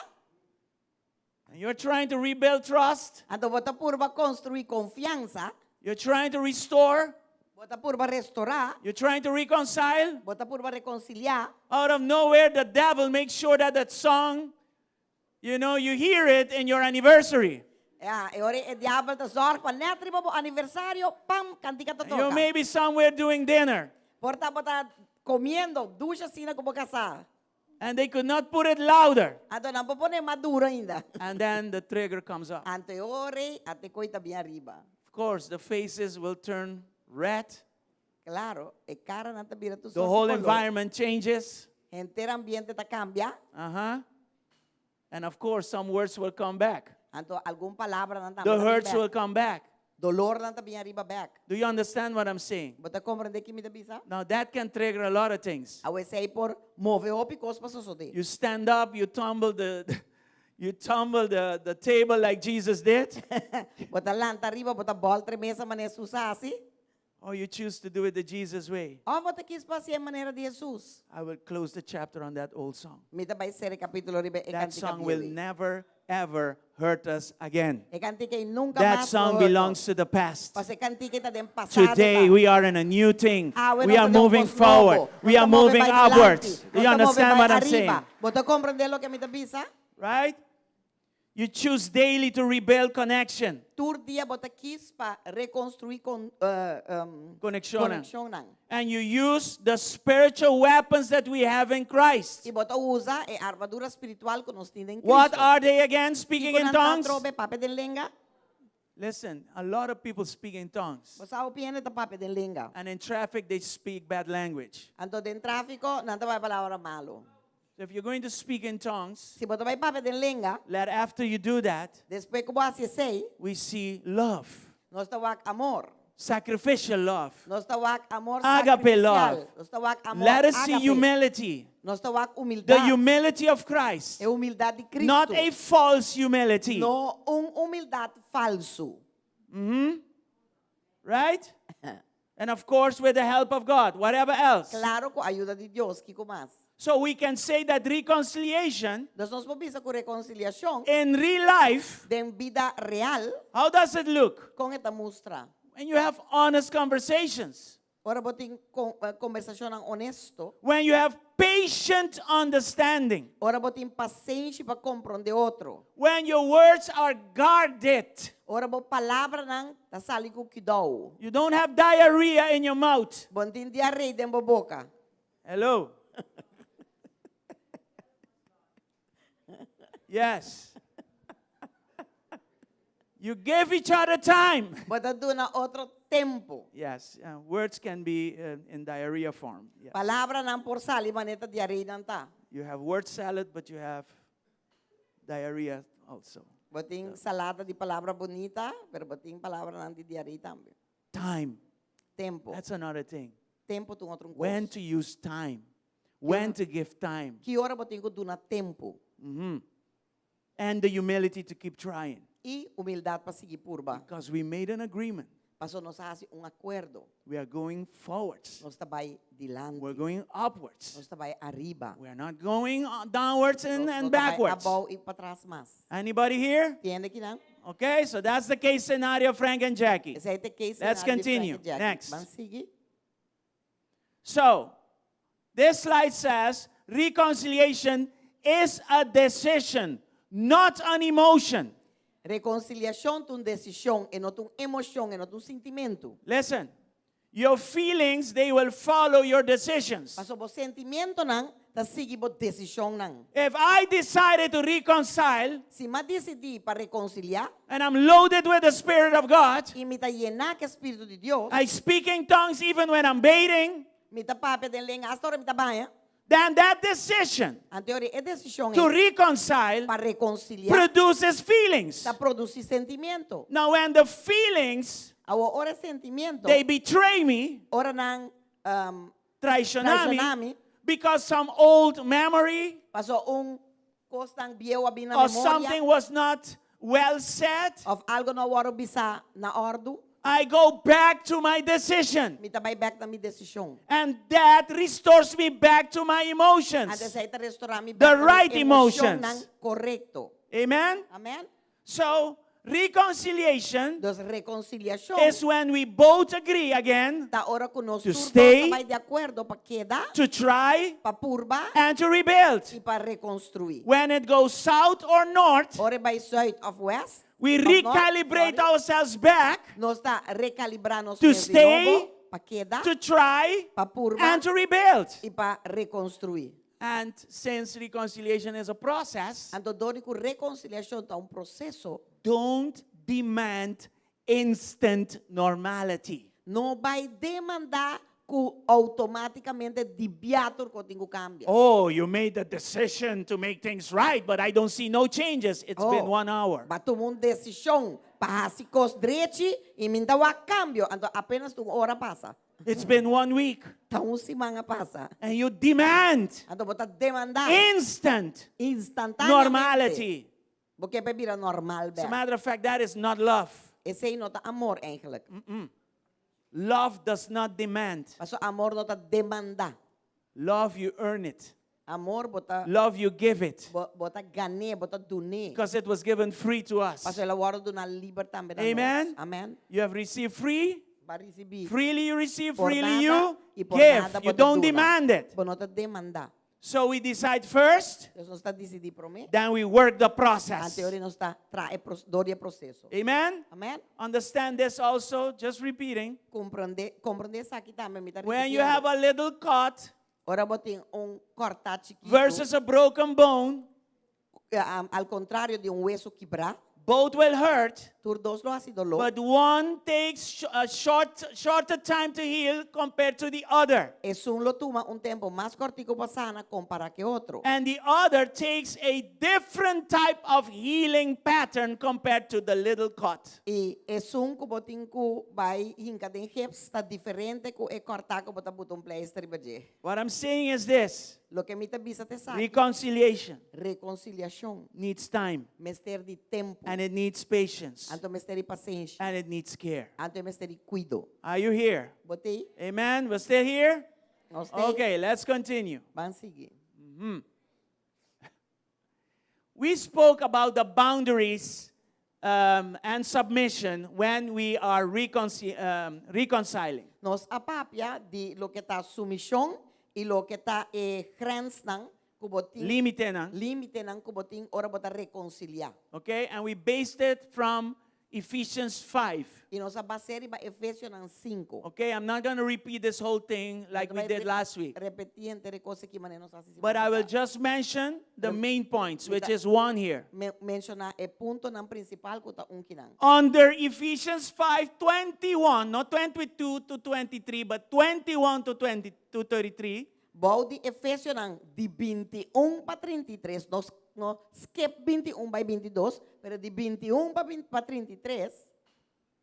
Speaker 6: and you're trying to rebuild trust,
Speaker 7: Anto bota purba construir confianza.
Speaker 6: you're trying to restore,
Speaker 7: Bota purba restaurar.
Speaker 6: you're trying to reconcile,
Speaker 7: Bota purba reconciliar.
Speaker 6: out of nowhere, the devil makes sure that song, you hear it in your anniversary.
Speaker 7: E ore e diablo ta zorg pa net riba bo aniversario. Pam cantica ta
Speaker 6: You
Speaker 7: toca.
Speaker 6: may be somewhere doing dinner,
Speaker 7: Porta bota comiendo. Ducha sina como casar.
Speaker 6: and they could not put it louder.
Speaker 7: Anto não pone maduro ainda.
Speaker 6: And then the trigger comes up.
Speaker 7: Ante ore ate coita bem arriba.
Speaker 6: Of course, the faces will turn red.
Speaker 7: Claro, e cara não te vira tu
Speaker 6: The whole environment changes.
Speaker 7: Entero ambiente ta cambia.
Speaker 6: And of course, some words will come back.
Speaker 7: Anto algum palavra não ta
Speaker 6: The hurts will come back.
Speaker 7: Dolor não ta bem arriba back.
Speaker 6: Do you understand what I'm saying?
Speaker 7: Bota compreende que me bisa?
Speaker 6: Now, that can trigger a lot of things.
Speaker 7: Awe sei por move opi cos pa sosode.
Speaker 6: You stand up, you tumble the table like Jesus did,
Speaker 7: Bota lanta arriba, bota boltre mesa maneira susasi.
Speaker 6: or you choose to do it the Jesus way.
Speaker 7: Ou bota quis pa si maneira de Jesus.
Speaker 6: I will close the chapter on that old song.
Speaker 7: Mita vai ser capítulo ribe e
Speaker 6: That
Speaker 7: cantica
Speaker 6: song will
Speaker 7: bili.
Speaker 6: never, ever hurt us again.
Speaker 7: E cantica e nunca
Speaker 6: That
Speaker 7: mais
Speaker 6: song
Speaker 7: volta.
Speaker 6: belongs to the past.
Speaker 7: Pase cantica ta den passado.
Speaker 6: Today
Speaker 7: ta.
Speaker 6: we are in a new thing.
Speaker 7: We
Speaker 6: We are moving forward. We are moving upwards. Do you understand what I'm saying?
Speaker 7: Bota compreender lo que me te bisa?
Speaker 6: Right? You choose daily to rebuild connection.
Speaker 7: Tur dia bota quis pa reconstruir
Speaker 6: Connection.
Speaker 7: conexionan.
Speaker 6: And you use the spiritual weapons that we have in Christ.
Speaker 7: E bota usa e armadura espiritual que nos tiene en Cristo.
Speaker 6: What are they again? Speaking in tongues?
Speaker 7: Trobe pape den lenga.
Speaker 6: Listen, a lot of people speak in tongues.
Speaker 7: Bosa opiene ta pape den lenga.
Speaker 6: And in traffic, they speak bad language.
Speaker 7: Anto den tráfico nanta vai palavra malo.
Speaker 6: So if you're going to speak in tongues,
Speaker 7: Si bota vai pape den lenga,
Speaker 6: let after you do that,
Speaker 7: después que boa se sei,
Speaker 6: we see love,
Speaker 7: nos tawak amor.
Speaker 6: sacrificial love.
Speaker 7: Nos tawak amor
Speaker 6: Agape
Speaker 7: sacrificial.
Speaker 6: love.
Speaker 7: Nos tawak amor
Speaker 6: Let us see
Speaker 7: agape.
Speaker 6: humility,
Speaker 7: Nos tawak
Speaker 6: the
Speaker 7: humildade.
Speaker 6: humility of Christ,
Speaker 7: É humildade de Cristo.
Speaker 6: not a false humility.
Speaker 7: No humildade falso.
Speaker 6: Right? And of course, with the help of God, whatever else.
Speaker 7: Claro, com a ajuda de Deus, que mais?
Speaker 6: So we can say that reconciliation
Speaker 7: Nós não podemos com reconciliação
Speaker 6: in real life,
Speaker 7: de vida real
Speaker 6: how does it look?
Speaker 7: com esta mostra.
Speaker 6: When you have honest conversations,
Speaker 7: Ora botin conversação honesto.
Speaker 6: when you have patient understanding,
Speaker 7: Ora botin paciência para compreender outro.
Speaker 6: when your words are guarded,
Speaker 7: Ora bo palavra nang tasali ko kidao.
Speaker 6: you don't have diarrhea in your mouth.
Speaker 7: Bontin diarreia den boca.
Speaker 6: Hello? Yes. You give each other time.
Speaker 7: Bota do na outro tempo.
Speaker 6: Yes, words can be in diarrhea form. Yes.
Speaker 7: Palavra nang por sali maneta diarreia nang ta.
Speaker 6: You have word salad, but you have diarrhea also.
Speaker 7: Botin salada de palavra bonita, pero botin palavra nang de diarreia também.
Speaker 6: Time.
Speaker 7: Tempo.
Speaker 6: That's another thing.
Speaker 7: Tempo tu outro
Speaker 6: When to use time. When to give time.
Speaker 7: Que hora botin ko do na tempo.
Speaker 6: And the humility to keep trying.
Speaker 7: E humildade para seguir purba.
Speaker 6: Because we made an agreement.
Speaker 7: Passou nos hace acordo.
Speaker 6: We are going forwards.
Speaker 7: Nós trabalhamos dilante.
Speaker 6: We're going upwards.
Speaker 7: Nós trabalhamos arriba.
Speaker 6: We are not going downwards and
Speaker 7: Nós
Speaker 6: backwards.
Speaker 7: trabalhamos e para trás mais.
Speaker 6: Anybody here?
Speaker 7: Entende que não?
Speaker 6: Okay, so that's the case scenario of Frank and Jackie.
Speaker 7: Esse aí tem que ser
Speaker 6: Let's
Speaker 7: na de
Speaker 6: continue.
Speaker 7: Frank Jack.
Speaker 6: Next.
Speaker 7: Vamos seguir.
Speaker 6: So, this slide says reconciliation is a decision, not an emotion.
Speaker 7: Reconciliação é uma decisão, e não uma emoção, e não um sentimento.
Speaker 6: Listen, your feelings, they will follow your decisions.
Speaker 7: Mas o sentimento não, tá seguir a decisão não.
Speaker 6: If I decided to reconcile
Speaker 7: Se eu decidi para reconciliar,
Speaker 6: and I'm loaded with the Spirit of God,
Speaker 7: e me tá llenar com o Espírito de Deus,
Speaker 6: I speak in tongues even when I'm bathing,
Speaker 7: me tá pape den lenga, hasta hora me tá banha.
Speaker 6: then that decision
Speaker 7: Anterior é decisão
Speaker 6: to reconcile
Speaker 7: para reconciliar,
Speaker 6: produces feelings.
Speaker 7: tá produzir sentimento.
Speaker 6: Now, when the feelings,
Speaker 7: A hora sentimento,
Speaker 6: they betray me,
Speaker 7: ora não
Speaker 6: traicionami
Speaker 7: traicionami,
Speaker 6: because some old memory
Speaker 7: pasó costang viejo abi na
Speaker 6: or
Speaker 7: memória,
Speaker 6: something was not well said,
Speaker 7: of algo na waro bisa na ordo,
Speaker 6: I go back to my decision.
Speaker 7: mi tabay back na mi desisyon.
Speaker 6: And that restores me back to my
Speaker 7: Ante
Speaker 6: emotions.
Speaker 7: sa ita restaurant mi
Speaker 6: The
Speaker 7: back na mi
Speaker 6: right
Speaker 7: emosyon
Speaker 6: emotions.
Speaker 7: ng korrekto.
Speaker 6: Amen?
Speaker 7: Amen?
Speaker 6: So, reconciliation
Speaker 7: Dos reconciliación.
Speaker 6: is when we both agree again
Speaker 7: Ta ora ko nos
Speaker 6: To
Speaker 7: turbo
Speaker 6: stay,
Speaker 7: sabay de acuerdo pa queda,
Speaker 6: to try
Speaker 7: pa purba,
Speaker 6: and to rebuild.
Speaker 7: y pa reconstruir.
Speaker 6: When it goes south or north,
Speaker 7: Ore by south of west,
Speaker 6: we
Speaker 7: of north,
Speaker 6: recalibrate
Speaker 7: sorry,
Speaker 6: ourselves back
Speaker 7: nos ta recalibranos
Speaker 6: to
Speaker 7: de
Speaker 6: stay,
Speaker 7: nuevo, pa queda,
Speaker 6: to try
Speaker 7: pa purba,
Speaker 6: and to rebuild.
Speaker 7: y pa reconstruir.
Speaker 6: And since reconciliation is a process,
Speaker 7: Anto doni ko reconciliación ta un proceso,
Speaker 6: don't demand instant normality.
Speaker 7: no vai demandar ku automaticamente dibiatur ko tingu cambia.
Speaker 6: Oh, you made the decision to make things right, but I don't see no changes. It's been 1 hour.
Speaker 7: Ba tomou decisão para hasikos drechi e mintawa cambio, anto apenas tu hora passa.
Speaker 6: It's been 1 week.
Speaker 7: Ta semana passa.
Speaker 6: And you demand
Speaker 7: Anto bota demandar
Speaker 6: instant
Speaker 7: instantaneamente.
Speaker 6: normality.
Speaker 7: Porque pe vira normal
Speaker 6: As a
Speaker 7: ba.
Speaker 6: matter of fact, that is not love.
Speaker 7: Esse aí não tá amor eigenlijk.
Speaker 6: Love does not demand.
Speaker 7: Paso amor não tá demandar.
Speaker 6: Love, you earn it.
Speaker 7: Amor bota
Speaker 6: Love, you give it.
Speaker 7: bota ganhar, bota donar.
Speaker 6: Because it was given free to us.
Speaker 7: Paso ela hora do na libertad também.
Speaker 6: Amen.
Speaker 7: Amen.
Speaker 6: You have received free.
Speaker 7: Ba receber.
Speaker 6: Freely you receive,
Speaker 7: Por
Speaker 6: freely
Speaker 7: nada
Speaker 6: you
Speaker 7: e por
Speaker 6: give.
Speaker 7: nada
Speaker 6: You
Speaker 7: bota
Speaker 6: don't
Speaker 7: dona.
Speaker 6: demand it.
Speaker 7: Bo não tá demandar.
Speaker 6: So we decide first,
Speaker 7: Deus não está decidir por mim.
Speaker 6: then we work the
Speaker 7: A
Speaker 6: process.
Speaker 7: teoria não está doria processo.
Speaker 6: Amen?
Speaker 7: Amen.
Speaker 6: Understand this also, just repeating.
Speaker 7: Compreender isso aqui também. Me tá
Speaker 6: When you
Speaker 7: repetindo.
Speaker 6: have a little cut
Speaker 7: Ora botem cortar chiquito.
Speaker 6: versus a broken bone,
Speaker 7: Al contrário de hueso quebrar.
Speaker 6: both will hurt,
Speaker 7: Tur dos lo hace dolor.
Speaker 6: but one takes a shorter time to heal compared to the other.
Speaker 7: Es lo toma tempo mais cortico para sana compara que otro.
Speaker 6: And the other takes a different type of healing pattern compared to the little cut.
Speaker 7: E que botin ku vai hinca den hips está diferente ku cortar ku bota botão pleister baje.
Speaker 6: What I'm saying is this,
Speaker 7: Lo que me te bisa te sabe.
Speaker 6: reconciliation
Speaker 7: Reconciliação.
Speaker 6: needs time,
Speaker 7: Mester de tempo.
Speaker 6: and it needs patience,
Speaker 7: Anto mester de paciência.
Speaker 6: and it needs care.
Speaker 7: Anto mester de cuido.
Speaker 6: Are you here?
Speaker 7: Botei.
Speaker 6: Amen? We're still here?
Speaker 7: Nós tem.
Speaker 6: Okay, let's continue.
Speaker 7: Vamos seguir.
Speaker 6: We spoke about the boundaries and submission when we are reconciling.
Speaker 7: Nós apapia de lo que está sumisión y lo que está grens nang kuboting
Speaker 6: Limite na.
Speaker 7: límite nang kuboting ora bota reconciliar.
Speaker 6: Okay? And we based it from Ephesians 5.
Speaker 7: Y nos baseri ba Efesios nang 5.
Speaker 6: Okay? I'm not going to repeat this whole thing like we did last week.
Speaker 7: Repetir entre cosas que mané nos hace.
Speaker 6: But I will just mention the main points, which is one here.
Speaker 7: Mencionar el punto nang principal kuta kinang.
Speaker 6: Under Ephesians 5:21, not 22 to 23, but 21 to 20 to 33,
Speaker 7: Bau di Efesios nang di 21 pa 33, no skip 21 by 22, pero di 21 pa 33,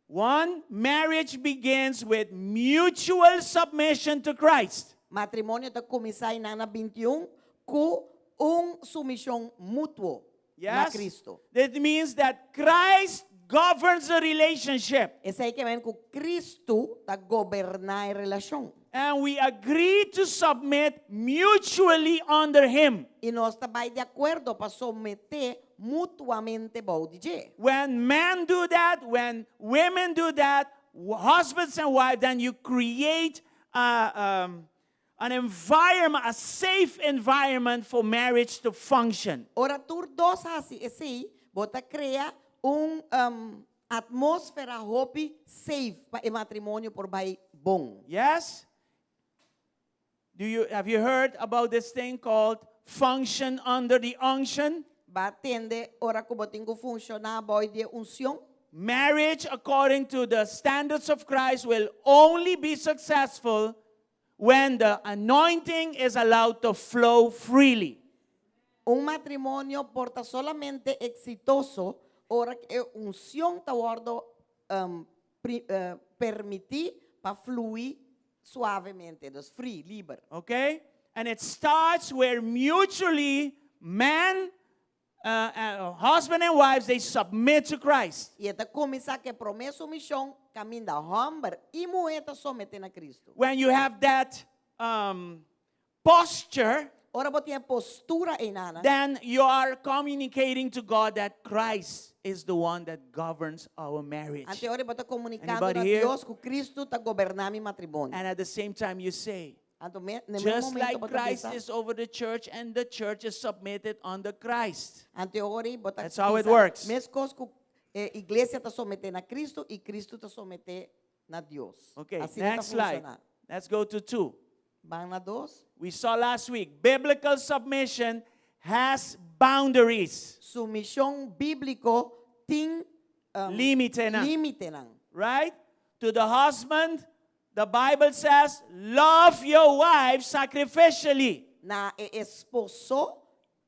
Speaker 6: one, marriage begins with mutual submission to Christ.
Speaker 7: matrimonio ta kumisay na 21 ku sumisyon mutuo na
Speaker 6: Yes?
Speaker 7: Cristo.
Speaker 6: That means that Christ governs the relationship.
Speaker 7: Esa hay que ver ku Cristo ta gobernar relasyon.
Speaker 6: And we agree to submit mutually under Him.
Speaker 7: Y nos tabay de acuerdo pa someter mutuamente bau DJ.
Speaker 6: When men do that, when women do that, husbands and wives, then you create an environment, a safe environment for marriage to function.
Speaker 7: Ora tur dos así, ese bota crea atmósfera hopi safe pa e matrimonio por bay bom.
Speaker 6: Yes? Have you heard about this thing called function under the unction?
Speaker 7: Ba tende ora ko boting ko funciona boy de unción.
Speaker 6: Marriage, according to the standards of Christ, will only be successful when the anointing is allowed to flow freely.
Speaker 7: Un matrimonio porta solamente exitoso ora que unción ta guardo permitir pa fluir suavemente, dus free, liber.
Speaker 6: Okay? And it starts where mutually husband and wives, they submit to Christ.
Speaker 7: E esta começa que promete submissão, caminho da homem e mulher te someter a Cristo.
Speaker 6: When you have that posture,
Speaker 7: Ora você tem postura em nana.
Speaker 6: then you are communicating to God that Christ is the one that governs our marriage.
Speaker 7: Ante ora você comunicando
Speaker 6: Anybody
Speaker 7: a
Speaker 6: here?
Speaker 7: Deus que Cristo está governando mi matrimônio.
Speaker 6: And at the same time, you say,
Speaker 7: Anto no mesmo
Speaker 6: just
Speaker 7: momento
Speaker 6: like
Speaker 7: você
Speaker 6: Christ
Speaker 7: pensa,
Speaker 6: is over the church and the church is submitted under Christ.
Speaker 7: ante ora você
Speaker 6: That's how it
Speaker 7: pensa,
Speaker 6: works.
Speaker 7: mesmo coisa que igreja está sometendo a Cristo e Cristo está someter na Deus.
Speaker 6: Okay,
Speaker 7: Assim
Speaker 6: next slide.
Speaker 7: funciona.
Speaker 6: Let's go to 2.
Speaker 7: Vão na 2.
Speaker 6: We saw last week, biblical submission has boundaries.
Speaker 7: Submissão bíblico tem
Speaker 6: Limite na.
Speaker 7: limite não.
Speaker 6: Right? To the husband, the Bible says, love your wife sacrificially.
Speaker 7: Na esposo,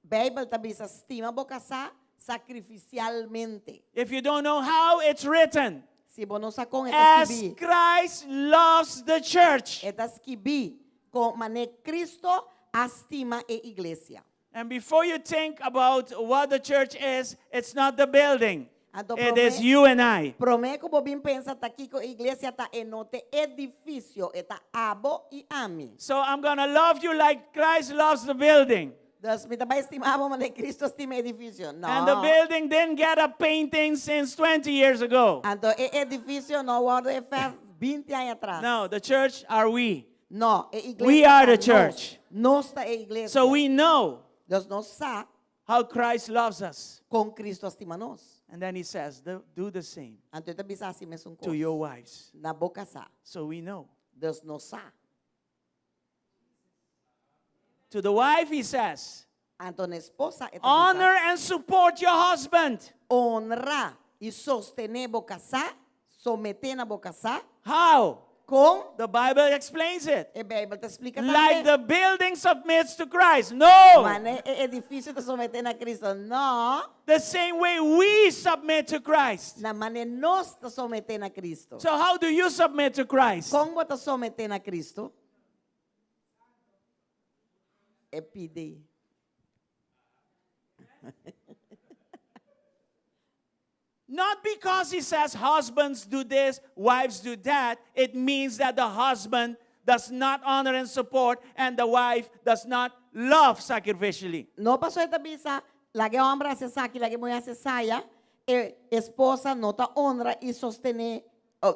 Speaker 7: Bíblia também se estima bo casar sacrificialmente.
Speaker 6: If you don't know how, it's written.
Speaker 7: Se você não sabe com
Speaker 6: As
Speaker 7: esquibi,
Speaker 6: Christ loves the church.
Speaker 7: esquibi com mané Cristo estima a igreja.
Speaker 6: And before you think about what the church is, it's not the building.
Speaker 7: Então,
Speaker 6: It is you and I.
Speaker 7: Prometo que você pensa tá aqui que a igreja está em note edifício, está abo e ami.
Speaker 6: So I'm going to love you like Christ loves the building.
Speaker 7: Dus me também estimava mané Cristo estima edifício. Não.
Speaker 6: And the building didn't get a painting since 20 years ago.
Speaker 7: Então, o edifício não guarda faz 20 anos atrás.
Speaker 6: No, the church are we.
Speaker 7: Não, a igreja
Speaker 6: We are the
Speaker 7: está
Speaker 6: church.
Speaker 7: Nós está a igreja.
Speaker 6: So we know
Speaker 7: Dus nós sabemos
Speaker 6: how Christ loves us.
Speaker 7: com Cristo estima nós.
Speaker 6: And then he says, do the same
Speaker 7: Então, também assim mesmo
Speaker 6: to your
Speaker 7: coisa.
Speaker 6: wives.
Speaker 7: Na boca sa.
Speaker 6: So we know.
Speaker 7: Dus nós sabemos.
Speaker 6: To the wife, he says,
Speaker 7: Então, a esposa é
Speaker 6: honor and support your husband.
Speaker 7: honrar e sostener boca sa, someter na boca sa,
Speaker 6: How?
Speaker 7: com
Speaker 6: The Bible explains it.
Speaker 7: a Bíblia te explica
Speaker 6: Like
Speaker 7: também.
Speaker 6: the building submits to Christ. No!
Speaker 7: Mas não é difícil te someter a Cristo. Não.
Speaker 6: The same way we submit to Christ.
Speaker 7: Na maneira nós te someter a Cristo.
Speaker 6: So how do you submit to Christ?
Speaker 7: Como te someter a Cristo? É pedir.
Speaker 6: Not because he says husbands do this, wives do that. It means that the husband does not honor and support and the wife does not love sacrificially.
Speaker 7: Não passou esta bisa. Lagi homem se saque, lagi mulher se saia. E esposa não te honra e sostener.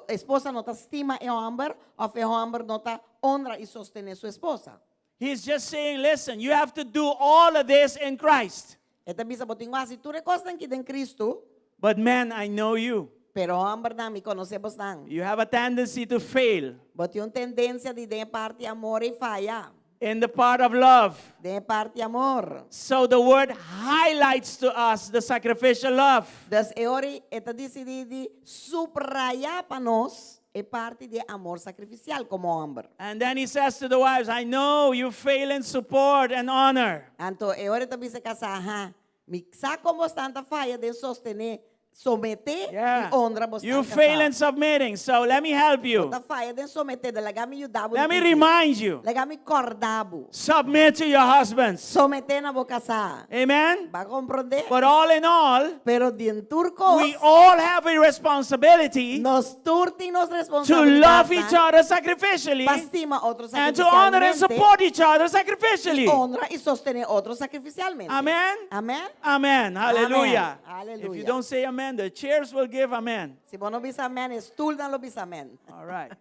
Speaker 7: Esposa não te estima e homem. Ou o homem não te honra e sostener sua esposa.
Speaker 6: He's just saying, listen, you have to do all of this in Christ.
Speaker 7: Esta bisa boting wasi. Tu recostan que em Cristo.
Speaker 6: But men, I know you.
Speaker 7: Pero homem não me conhecemos não.
Speaker 6: You have a tendency to fail
Speaker 7: Bote uma tendência de parte amor e falha.
Speaker 6: in the part of love.
Speaker 7: De parte amor.
Speaker 6: So the word highlights to us the sacrificial love.
Speaker 7: Dus ora esta decidi subrayar para nós é parte de amor sacrificial como homem.
Speaker 6: And then he says to the wives, I know you fail in support and honor.
Speaker 7: Então, ora também se casar, me sabe como tanta falha de sostener, someter
Speaker 6: Yeah.
Speaker 7: e honra você.
Speaker 6: You fail in submitting. So let me help you.
Speaker 7: Tanta falha de someter, de legar me ajudar.
Speaker 6: Let me remind you.
Speaker 7: Legar me cordabo.
Speaker 6: Submit to your husbands.
Speaker 7: Someter na boca sa.
Speaker 6: Amen?
Speaker 7: Va compreender?
Speaker 6: But all in all,
Speaker 7: Pero din turcos,
Speaker 6: we all have a responsibility
Speaker 7: nos turti nos
Speaker 6: to
Speaker 7: responsabilidad.
Speaker 6: love each other sacrificially
Speaker 7: Pastima otros
Speaker 6: and to honor and
Speaker 7: sacrificialmente.
Speaker 6: support each other sacrificially.
Speaker 7: Honra y sostener otros sacrificialmente.
Speaker 6: Amen?
Speaker 7: Amén.
Speaker 6: Amen. Hallelujah.
Speaker 7: Amen.
Speaker 6: If you
Speaker 7: Hallelujah.
Speaker 6: don't say amen, the chairs will give amen.
Speaker 7: Si vos no vis amén, estul no lo vis amén.
Speaker 6: All right.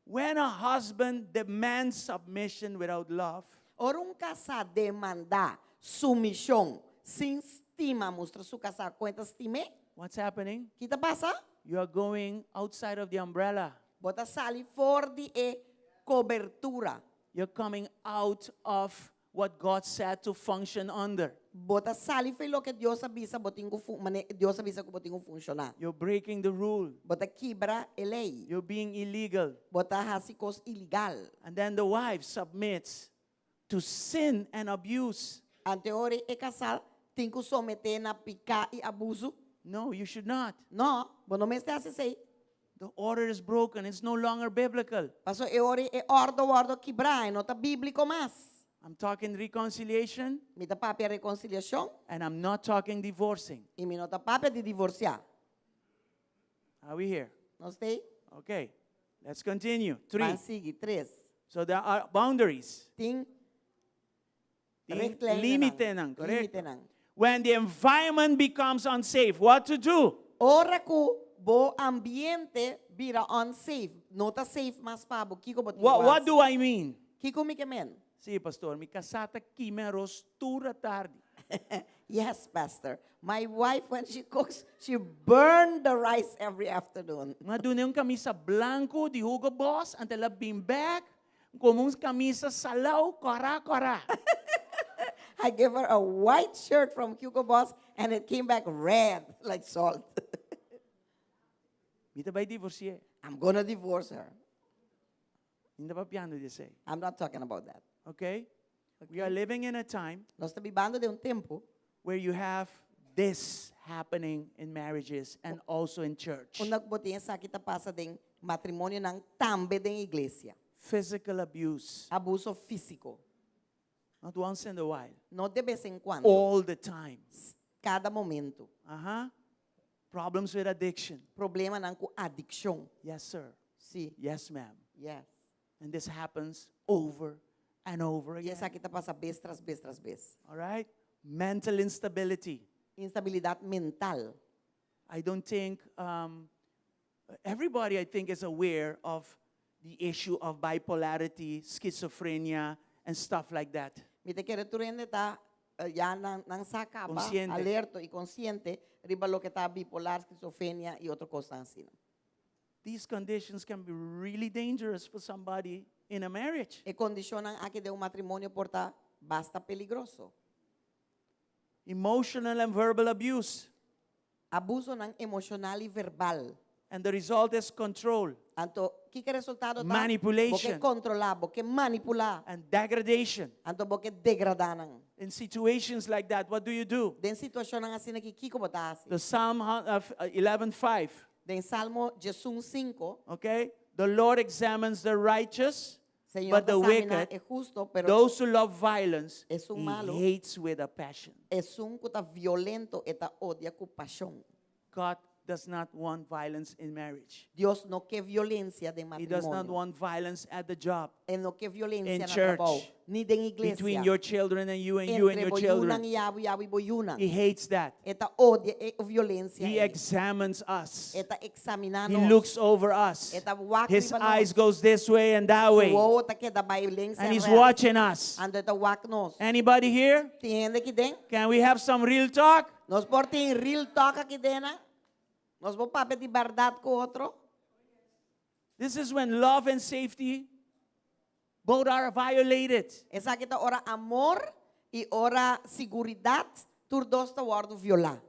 Speaker 6: When a husband demands submission without love,
Speaker 7: Ora casar demanda sumisión sin estima, mostra su casa cuenta estime.
Speaker 6: what's happening?
Speaker 7: ¿Qué te pasa?
Speaker 6: You are going outside of the umbrella.
Speaker 7: Bota sali for di cobertura.
Speaker 6: You're coming out of what God said to function under.
Speaker 7: Bota sali foi lo que Dios avisa, Dios avisa que botingo funcionar.
Speaker 6: You're breaking the rule.
Speaker 7: Bota quebra a lei.
Speaker 6: You're being illegal.
Speaker 7: Bota hasicos ilegal.
Speaker 6: And then the wife submits to sin and abuse.
Speaker 7: Ante ora casal, tem que someter na picar e abuso.
Speaker 6: No, you should not.
Speaker 7: No, vos no me estás así.
Speaker 6: The order is broken. It's no longer biblical.
Speaker 7: Paso e ori e ordo quebrar, não tá bíblico mais.
Speaker 6: I'm talking reconciliation,
Speaker 7: Mi tá papi a reconciliação
Speaker 6: and I'm not talking divorcing.
Speaker 7: e mi não tá papi de divorciar.
Speaker 6: Are we here?
Speaker 7: Não sei?
Speaker 6: Okay. Let's continue. 3.
Speaker 7: Van sigue, 3.
Speaker 6: So there are boundaries.
Speaker 7: Ting
Speaker 6: Ting
Speaker 7: rechtlijnen
Speaker 6: limite
Speaker 7: nang,
Speaker 6: nang, correct?
Speaker 7: limite nang.
Speaker 6: When the environment becomes unsafe, what to do?
Speaker 7: Ora ku bo ambiente vira unsafe. Não tá safe mas pabo. Kiko bot
Speaker 6: What do I mean?
Speaker 7: Kiko mi kemen.
Speaker 6: Sí, pastor, mi casata kimeros tura tarde.
Speaker 7: Yes, pastor. My wife, when she cooks, she burn the rice every afternoon.
Speaker 6: Nga doon yung camisa blanco di Hugo Boss, ante la beanbag, como camisa salaw, kora.
Speaker 7: I gave her a white shirt from Hugo Boss, and it came back red like salt.
Speaker 6: Mita ba divorcie?
Speaker 7: I'm gonna divorce her.
Speaker 6: Hindi ba piano di say?
Speaker 7: I'm not talking about that.
Speaker 6: Okay? We are living in a time
Speaker 7: Nós estamos vivendo de tempo
Speaker 6: where you have this happening in marriages and also in church.
Speaker 7: onde nagbotinha sa kita pasa ding matrimônio ng tambe ding iglesia.
Speaker 6: Physical abuse.
Speaker 7: Abuso físico.
Speaker 6: Not once in a while.
Speaker 7: No de vez em quando.
Speaker 6: All the time.
Speaker 7: Cada momento.
Speaker 6: Uh-huh. Problems with addiction.
Speaker 7: Problema ng addiction.
Speaker 6: Yes, sir.
Speaker 7: Sí.
Speaker 6: Yes, ma'am.
Speaker 7: Yes.
Speaker 6: And this happens over and over
Speaker 7: E
Speaker 6: again.
Speaker 7: essa kita pasa vez tras vez tras vez.
Speaker 6: All right? Mental instability.
Speaker 7: Instabilidade mental.
Speaker 6: I don't think everybody, I think, is aware of the issue of bipolarity, schizophrenia, and stuff like that.
Speaker 7: Mite que returende ta ya nang sakaba,
Speaker 6: Consciente.
Speaker 7: alerto y consciente riba lo que está bipolar, esquizofrenia y otra cosa así.
Speaker 6: These conditions can be really dangerous for somebody in a marriage.
Speaker 7: E condicionan a que de un matrimonio porta basta peligroso.
Speaker 6: Emotional and verbal abuse.
Speaker 7: Abuso ng emocional y verbal.
Speaker 6: And the result is control
Speaker 7: Anto, kike resultado ta?
Speaker 6: Manipulation.
Speaker 7: Boke controlar, boke manipular.
Speaker 6: and degradation.
Speaker 7: Anto boke degradanan.
Speaker 6: In situations like that, what do you do?
Speaker 7: Den sitwasyon ng asina kikiko bata asi.
Speaker 6: The Psalm 11:5.
Speaker 7: Den Salmo Jesús 5,
Speaker 6: Okay? The Lord examines the righteous,
Speaker 7: Señor
Speaker 6: but the
Speaker 7: examina
Speaker 6: wicked,
Speaker 7: es justo, pero
Speaker 6: those who love violence,
Speaker 7: Es un
Speaker 6: he
Speaker 7: malo.
Speaker 6: hates with a passion.
Speaker 7: es un kuta violento eta odia ku pasión.
Speaker 6: God does not want violence in marriage.
Speaker 7: Dios no que violencia de
Speaker 6: He does not
Speaker 7: matrimonio.
Speaker 6: want violence at the job,
Speaker 7: Él no que violencia
Speaker 6: in
Speaker 7: na
Speaker 6: church,
Speaker 7: trabajo, ni den iglesia.
Speaker 6: between your children and you and you and
Speaker 7: Entre
Speaker 6: your
Speaker 7: boyunan
Speaker 6: children.
Speaker 7: y yabu boyunan.
Speaker 6: He hates that.
Speaker 7: Eta odia violencia.
Speaker 6: He examines us.
Speaker 7: Eta examinanos.
Speaker 6: He looks over us.
Speaker 7: Eta wak
Speaker 6: His
Speaker 7: riba
Speaker 6: eyes
Speaker 7: nos.
Speaker 6: goes this way and that way.
Speaker 7: Suo ta que da violencia
Speaker 6: And he's
Speaker 7: real.
Speaker 6: watching us.
Speaker 7: Ando eta wak nos.
Speaker 6: Anybody here?
Speaker 7: Tiende que den.
Speaker 6: Can we have some real talk?
Speaker 7: Nos portin real talk aqui dena. Nos vou pape de verdade com outro.
Speaker 6: This is when love and safety both are violated.
Speaker 7: Essa aqui tá ora amor e ora seguridade. Tur dos ta wardo violar.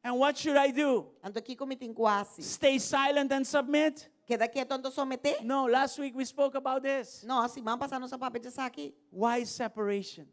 Speaker 6: And what should I do?
Speaker 7: Ando aqui comitim quase.
Speaker 6: Stay silent and submit?
Speaker 7: Queda quieto ando someter?
Speaker 6: No, last week we spoke about this.
Speaker 7: Não, semana passada nós pape de aqui.
Speaker 6: Wise separation.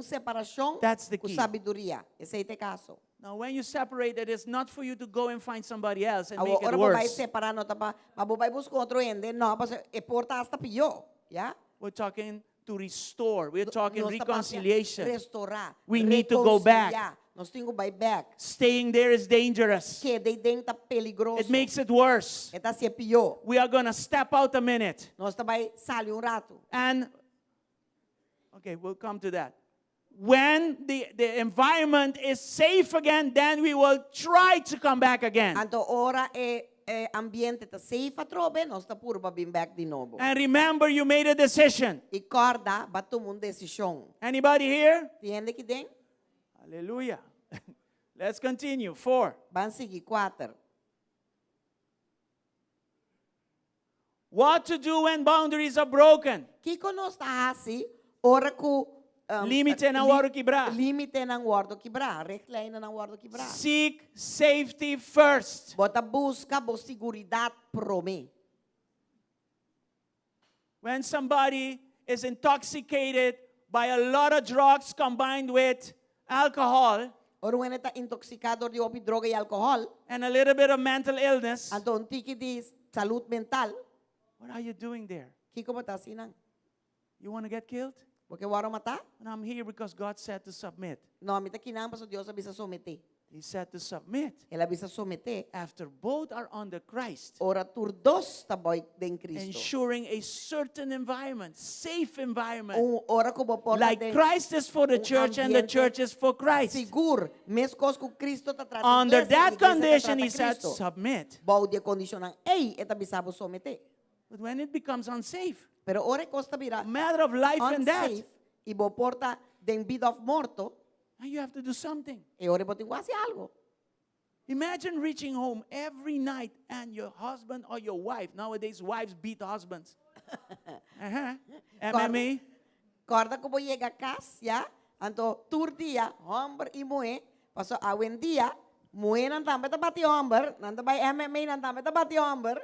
Speaker 7: Separação
Speaker 6: That's the
Speaker 7: com
Speaker 6: key.
Speaker 7: sabedoria. Esse aí te caso.
Speaker 6: Now, when you separate, it is not for you to go and find somebody else and make it
Speaker 7: Ora vai
Speaker 6: worse.
Speaker 7: separar, não tá pa, vai buscar outro ende. Não, mas é porta hasta pior. Yeah?
Speaker 6: We're talking to restore. We're talking
Speaker 7: Nós tá pa-
Speaker 6: reconciliation.
Speaker 7: Restaurar.
Speaker 6: We need to go back.
Speaker 7: reconciliar. Nós temos que ir back.
Speaker 6: Staying there is dangerous.
Speaker 7: Que de dentro tá peligroso.
Speaker 6: It makes it worse.
Speaker 7: Eta se pior.
Speaker 6: We are going to step out a minute.
Speaker 7: Nós tá vai sair rato.
Speaker 6: And, okay, we'll come to that. When the environment is safe again, then we will try to come back again.
Speaker 7: Anto ora ambiente tá safe a trobe, nós tá puro para vir back de novo.
Speaker 6: And remember, you made a decision.
Speaker 7: E corda, batum decisão.
Speaker 6: Anybody here?
Speaker 7: Tiende que den?
Speaker 6: Hallelujah. Let's continue. 4.
Speaker 7: Van seguir 4.
Speaker 6: What to do when boundaries are broken?
Speaker 7: Kiko nós tá assim, ora ku
Speaker 6: Limite ng waro quebrar.
Speaker 7: Limite ng wardo quebrar, rechtlijnen ng wardo quebrar.
Speaker 6: Seek safety first.
Speaker 7: Bota busca bo seguridad pro mí.
Speaker 6: When somebody is intoxicated by a lot of drugs combined with alcohol
Speaker 7: Ora está intoxicado de opi droga e alcohol,
Speaker 6: and a little bit of mental illness,
Speaker 7: então tiki dis salud mental,
Speaker 6: What are you doing there?
Speaker 7: kiko ba ta sinang?
Speaker 6: You want to get killed?
Speaker 7: Porque waro mata?
Speaker 6: And I'm here because God said to submit.
Speaker 7: No, mita kinang pa so Dios bisa somete.
Speaker 6: He said to submit.
Speaker 7: Ela bisa somete.
Speaker 6: After both are under Christ,
Speaker 7: Ora turdos taboy den Cristo.
Speaker 6: ensuring a certain environment, safe environment.
Speaker 7: Ora ko bo porta
Speaker 6: Like
Speaker 7: den
Speaker 6: Christ is for the
Speaker 7: un
Speaker 6: church and the
Speaker 7: ambiente
Speaker 6: church is for Christ.
Speaker 7: sigur. Mes kos ku Cristo ta trata.
Speaker 6: Under
Speaker 7: iglesia,
Speaker 6: that
Speaker 7: iglesia ta
Speaker 6: condition,
Speaker 7: trata
Speaker 6: he said,
Speaker 7: Cristo.
Speaker 6: submit.
Speaker 7: Bau dia condicionan ei eta bisa bo somete.
Speaker 6: But when it becomes unsafe,
Speaker 7: Pero ora costa vira
Speaker 6: a matter of life and death,
Speaker 7: unsafe y bo porta den vida of morto
Speaker 6: now you have to do something.
Speaker 7: e ora bo tingo hacer algo.
Speaker 6: Imagine reaching home every night and your husband or your wife, nowadays wives beat husbands. MMA,
Speaker 7: Corda ko bo llega a casa, ya, anto tur dia, hombre y mujer, paso awen dia, mujer nan tambe ta bati hombre, nan ta bay MMA nan tambe ta bati hombre.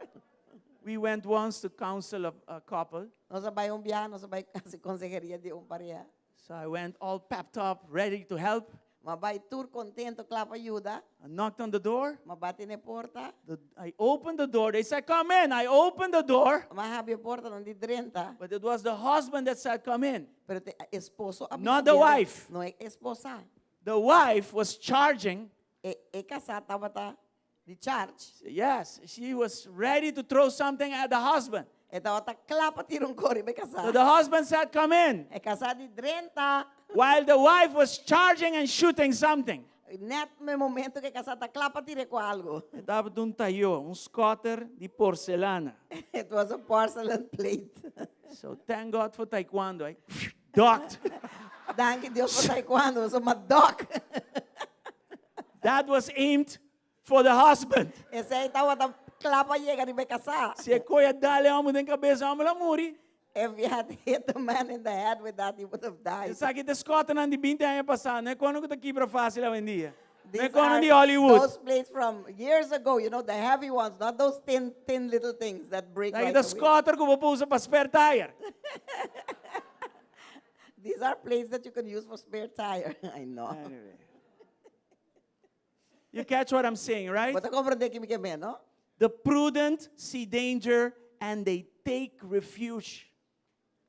Speaker 6: we went once to counsel a couple.
Speaker 7: No sabay un biya, no sabay kasi consejería de un pareja.
Speaker 6: So I went all pepped up, ready to help.
Speaker 7: Mabay tur contento, clapa ayuda,
Speaker 6: I knocked on the door.
Speaker 7: mabati ne porta,
Speaker 6: I opened the door. They said, come in. I opened the door.
Speaker 7: mahabi porta nan di 30,
Speaker 6: But it was the husband that said, come in.
Speaker 7: pero te esposo abis
Speaker 6: Not the
Speaker 7: sabihin,
Speaker 6: wife.
Speaker 7: No es esposa.
Speaker 6: The wife was charging.
Speaker 7: E casata bata di charge.
Speaker 6: Yes, she was ready to throw something at the husband.
Speaker 7: Eta bata clapa tirong kori be
Speaker 6: So
Speaker 7: casada.
Speaker 6: the husband said, come in.
Speaker 7: E casada di 30,
Speaker 6: While the wife was charging and shooting something.
Speaker 7: net me momento que casata clapa tire ko algo.
Speaker 6: Estava de tayo, scooter de porcelana.
Speaker 7: It was a porcelain plate.
Speaker 6: So thank God for taekwondo. I ducked.
Speaker 7: Danke Dios por taekwondo, so madok.
Speaker 6: That was aimed for the husband.
Speaker 7: Ese aí tava ta clapa llega ni be casar.
Speaker 6: Se coia dale amo den cabeça, amo la muri.
Speaker 7: If he had hit the man in the head with that, he would have died.
Speaker 6: Sa que te scooter nan di 20 anos passado, né? Quando que te quebra fácil hoje em dia.
Speaker 7: These
Speaker 6: Né? Quando
Speaker 7: are
Speaker 6: de Hollywood.
Speaker 7: those plates from years ago, you know, the heavy ones, not those thin little things that break
Speaker 6: Sa que
Speaker 7: right
Speaker 6: te
Speaker 7: away.
Speaker 6: scooter que vou usar para spare tire.
Speaker 7: These are plates that you can use for spare tire. I know.
Speaker 6: Anyway. You catch what I'm saying, right?
Speaker 7: Bota comprende que me quemé, no?
Speaker 6: The prudent see danger and they take refuge.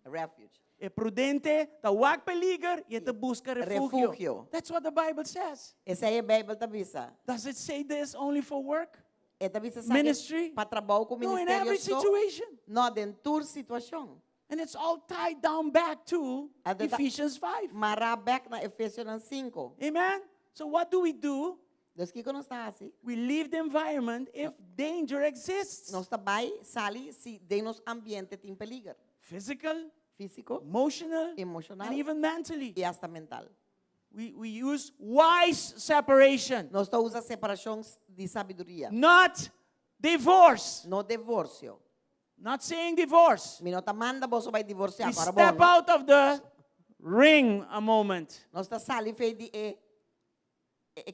Speaker 7: Refuge.
Speaker 6: E prudente, tawag peligar, e te busca refugio.
Speaker 7: Refugio.
Speaker 6: That's what the Bible says.
Speaker 7: Esse aí é Bible tabisa.
Speaker 6: Does it say this only for work?
Speaker 7: É tabisa
Speaker 6: Ministry?
Speaker 7: para trabalho com
Speaker 6: No, in
Speaker 7: ministério
Speaker 6: every
Speaker 7: só.
Speaker 6: situation.
Speaker 7: No, den tur situação.
Speaker 6: And it's all tied down back to
Speaker 7: At the
Speaker 6: Ephesians 5.
Speaker 7: Mara back na Efesios 5.
Speaker 6: Amen? So what do?
Speaker 7: Deus que não está assim.
Speaker 6: We leave the environment if danger exists.
Speaker 7: Nós trabalha sali se de nos ambiente tem perigo.
Speaker 6: Physical,
Speaker 7: Físico,
Speaker 6: emotional,
Speaker 7: emocional
Speaker 6: and even mentally.
Speaker 7: e hasta mental.
Speaker 6: We use wise separation,
Speaker 7: Nós está usa separação de sabedoria.
Speaker 6: not divorce.
Speaker 7: No divórcio.
Speaker 6: Not saying divorce.
Speaker 7: Mi não tá manda você vai divorciar
Speaker 6: We
Speaker 7: para
Speaker 6: step
Speaker 7: bom.
Speaker 6: out of the ring a moment.
Speaker 7: Nós está sali fei de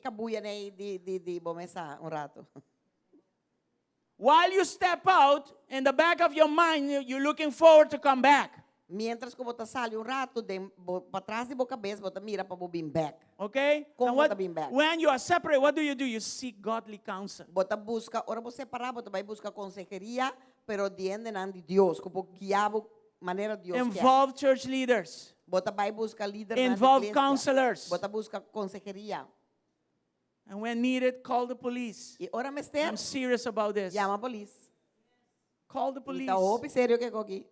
Speaker 7: cabuia né de bomesa rato.
Speaker 6: While you step out, in the back of your mind, you're looking forward to come back.
Speaker 7: Mientras que você sali rato de para trás de boca cabeça, você mira para o back.
Speaker 6: Okay?
Speaker 7: Como
Speaker 6: And what-
Speaker 7: tá bem back?
Speaker 6: when you are separate, what do? You seek godly counsel.
Speaker 7: Você busca, ora você parar, você vai buscar consejeria, pero diante de Deus, como guiado maneira de Deus quer.
Speaker 6: Involve church leaders.
Speaker 7: Você vai buscar líder na
Speaker 6: Involve
Speaker 7: igreja.
Speaker 6: counselors.
Speaker 7: Você busca consejeria.
Speaker 6: And when needed, call the police.
Speaker 7: E ora mester,
Speaker 6: I'm serious about this.
Speaker 7: chama a polícia.
Speaker 6: Call the police.
Speaker 7: Tá opi sério que aqui.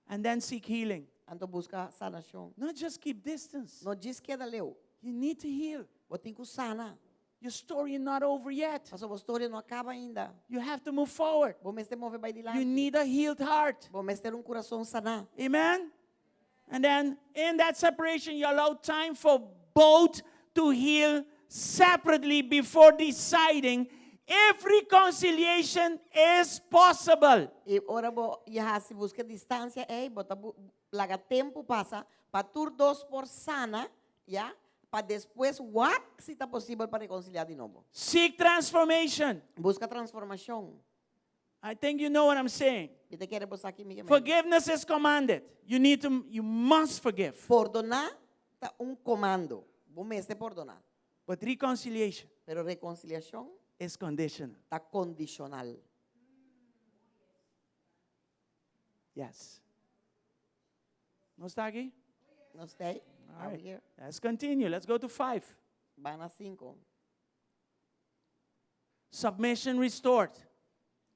Speaker 6: And then seek healing.
Speaker 7: Então busca sanação.
Speaker 6: Not just keep distance.
Speaker 7: Não diz que é da leu.
Speaker 6: You need to heal.
Speaker 7: Você tem que sanar.
Speaker 6: Your story is not over yet.
Speaker 7: A sua história não acaba ainda.
Speaker 6: You have to move forward.
Speaker 7: Vou mester mover vai de lá.
Speaker 6: You need a healed heart.
Speaker 7: Vou mester coração sanar.
Speaker 6: Amen? And then in that separation, you allow time for both to heal separately before deciding if reconciliation is possible.
Speaker 7: E ora bo ia se busca distância ei, bota laga tempo passa para tur dos por sana, ya? Para depois what se está possível para reconciliar de novo.
Speaker 6: Seek transformation.
Speaker 7: Busca transformação.
Speaker 6: I think you know what I'm saying.
Speaker 7: E te quero buscar aqui Miguel.
Speaker 6: Forgiveness is commanded. You must forgive.
Speaker 7: Perdonar tá comando. Vou mestre perdonar.
Speaker 6: But reconciliation
Speaker 7: Pero reconciliação
Speaker 6: is conditional.
Speaker 7: está condicional.
Speaker 6: Yes. ¿No está aquí?
Speaker 7: ¿No stay?
Speaker 6: All right.
Speaker 7: Here.
Speaker 6: Let's continue. Let's go to 5.
Speaker 7: Van a 5.
Speaker 6: Submission restored.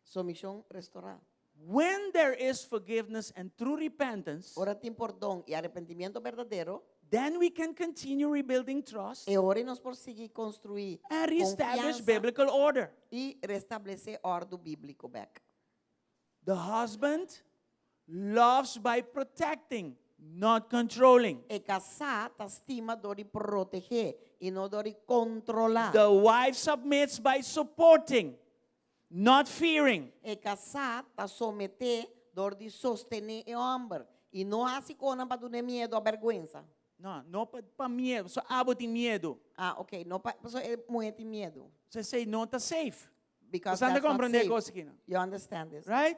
Speaker 7: Sumisión restaurada.
Speaker 6: When there is forgiveness and true repentance,
Speaker 7: Ora tem perdão e arrependimento verdadeiro.
Speaker 6: then we can continue rebuilding trust
Speaker 7: E ora nós prosseguir construir
Speaker 6: and reestablish
Speaker 7: confiança
Speaker 6: biblical order.
Speaker 7: e restabelecer ordem bíblico back.
Speaker 6: The husband loves by protecting, not controlling.
Speaker 7: E casar tá estima dori proteger e não dori controlar.
Speaker 6: The wife submits by supporting, not fearing.
Speaker 7: E casar tá someter dori sostener o homem e não assim com para do medo ou vergonha.
Speaker 6: No, no pa miedo. So abo tem medo.
Speaker 7: Ah, ok. Não pa so é muito medo.
Speaker 6: Você say no tá safe.
Speaker 7: Because
Speaker 6: Você anda
Speaker 7: that's not
Speaker 6: compreender
Speaker 7: safe.
Speaker 6: coisa aqui, não?
Speaker 7: You understand this?
Speaker 6: Right?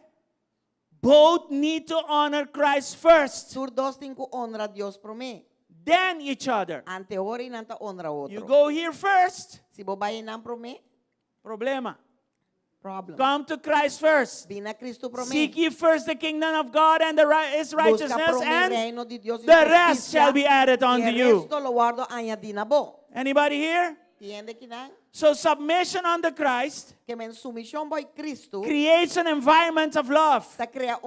Speaker 6: Both need to honor Christ first,
Speaker 7: Sur dos têm que honrar Deus por mim.
Speaker 6: then each other.
Speaker 7: Ante ora e nanta honra outro.
Speaker 6: You go here first,
Speaker 7: Se bobai não por mim,
Speaker 6: problema.
Speaker 7: problem.
Speaker 6: Come to Christ first.
Speaker 7: Vina Cristo por mim.
Speaker 6: Seek ye first the kingdom of God and His
Speaker 7: Busca
Speaker 6: righteousness,
Speaker 7: por mim
Speaker 6: and
Speaker 7: reino de Deus e
Speaker 6: the rest
Speaker 7: justiça,
Speaker 6: shall be added
Speaker 7: e
Speaker 6: unto
Speaker 7: el
Speaker 6: you.
Speaker 7: resto lo guardo añadina bo.
Speaker 6: Anybody here?
Speaker 7: Tiende que não?
Speaker 6: So submission under Christ
Speaker 7: Que men sumisión boy Cristo
Speaker 6: creates an environment of love.
Speaker 7: está crea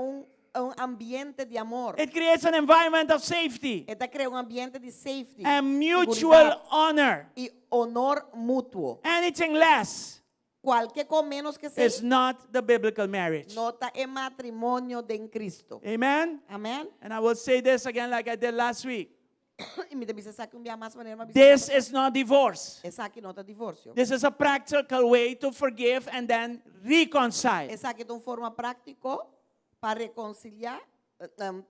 Speaker 7: ambiente de amor.
Speaker 6: It creates an environment of safety
Speaker 7: Esta crea ambiente de safety.
Speaker 6: and mutual
Speaker 7: seguridad
Speaker 6: honor.
Speaker 7: y honor mutuo.
Speaker 6: Anything less
Speaker 7: Cualquier con menos que sea,
Speaker 6: is not the biblical marriage.
Speaker 7: no está en matrimonio de en Cristo.
Speaker 6: Amen?
Speaker 7: Amén.
Speaker 6: And I will say this again like I did last week.
Speaker 7: Y me dice saque un día más maneira, mas
Speaker 6: This is not divorce.
Speaker 7: esa que no está divorcio.
Speaker 6: This is a practical way to forgive and then reconcile.
Speaker 7: Esa que es una forma práctico para reconciliar,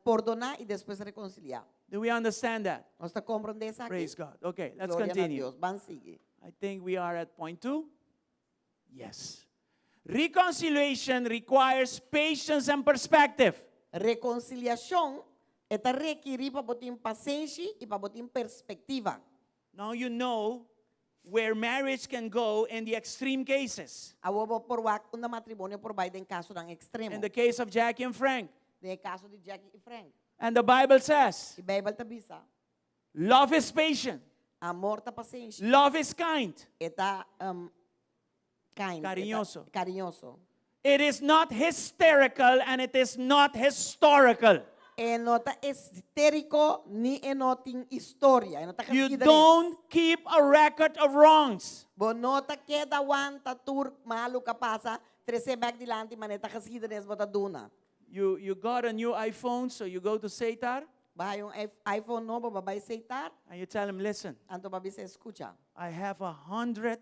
Speaker 7: perdonar y después reconciliar.
Speaker 6: Do we understand that?
Speaker 7: ¿No está comprende esa aquí?
Speaker 6: Praise God. Okay, let's
Speaker 7: Gloria a
Speaker 6: continue.
Speaker 7: Dios. Van sigue.
Speaker 6: I think we are at point 2. Yes. Reconciliation requires patience and perspective.
Speaker 7: Reconciliación está requerir para botar paciencia y para botar perspectiva.
Speaker 6: Now you know where marriage can go in the extreme cases.
Speaker 7: Agora por un matrimonio por vai em caso dan extremo.
Speaker 6: In the case of Jackie and Frank.
Speaker 7: No caso de Jackie e Frank.
Speaker 6: And the Bible says,
Speaker 7: E Bíblia está bisa.
Speaker 6: love is patient,
Speaker 7: Amor está paciência.
Speaker 6: love is kind.
Speaker 7: Está kind.
Speaker 6: Cariñoso.
Speaker 7: Está carinhoso.
Speaker 6: It is not hysterical and it is not historical.
Speaker 7: E não está histérico ni não tem história. E não está
Speaker 6: You don't keep a record of wrongs.
Speaker 7: Bo não está queda aguanta tur malo que passa. Trece back dilante mas está geschiedenis bota duna.
Speaker 6: You got a new iPhone, so you go to Seitar
Speaker 7: Vai iPhone novo, vai aceitar.
Speaker 6: and you tell him, listen,
Speaker 7: Anto babi se escucha.
Speaker 6: I have 100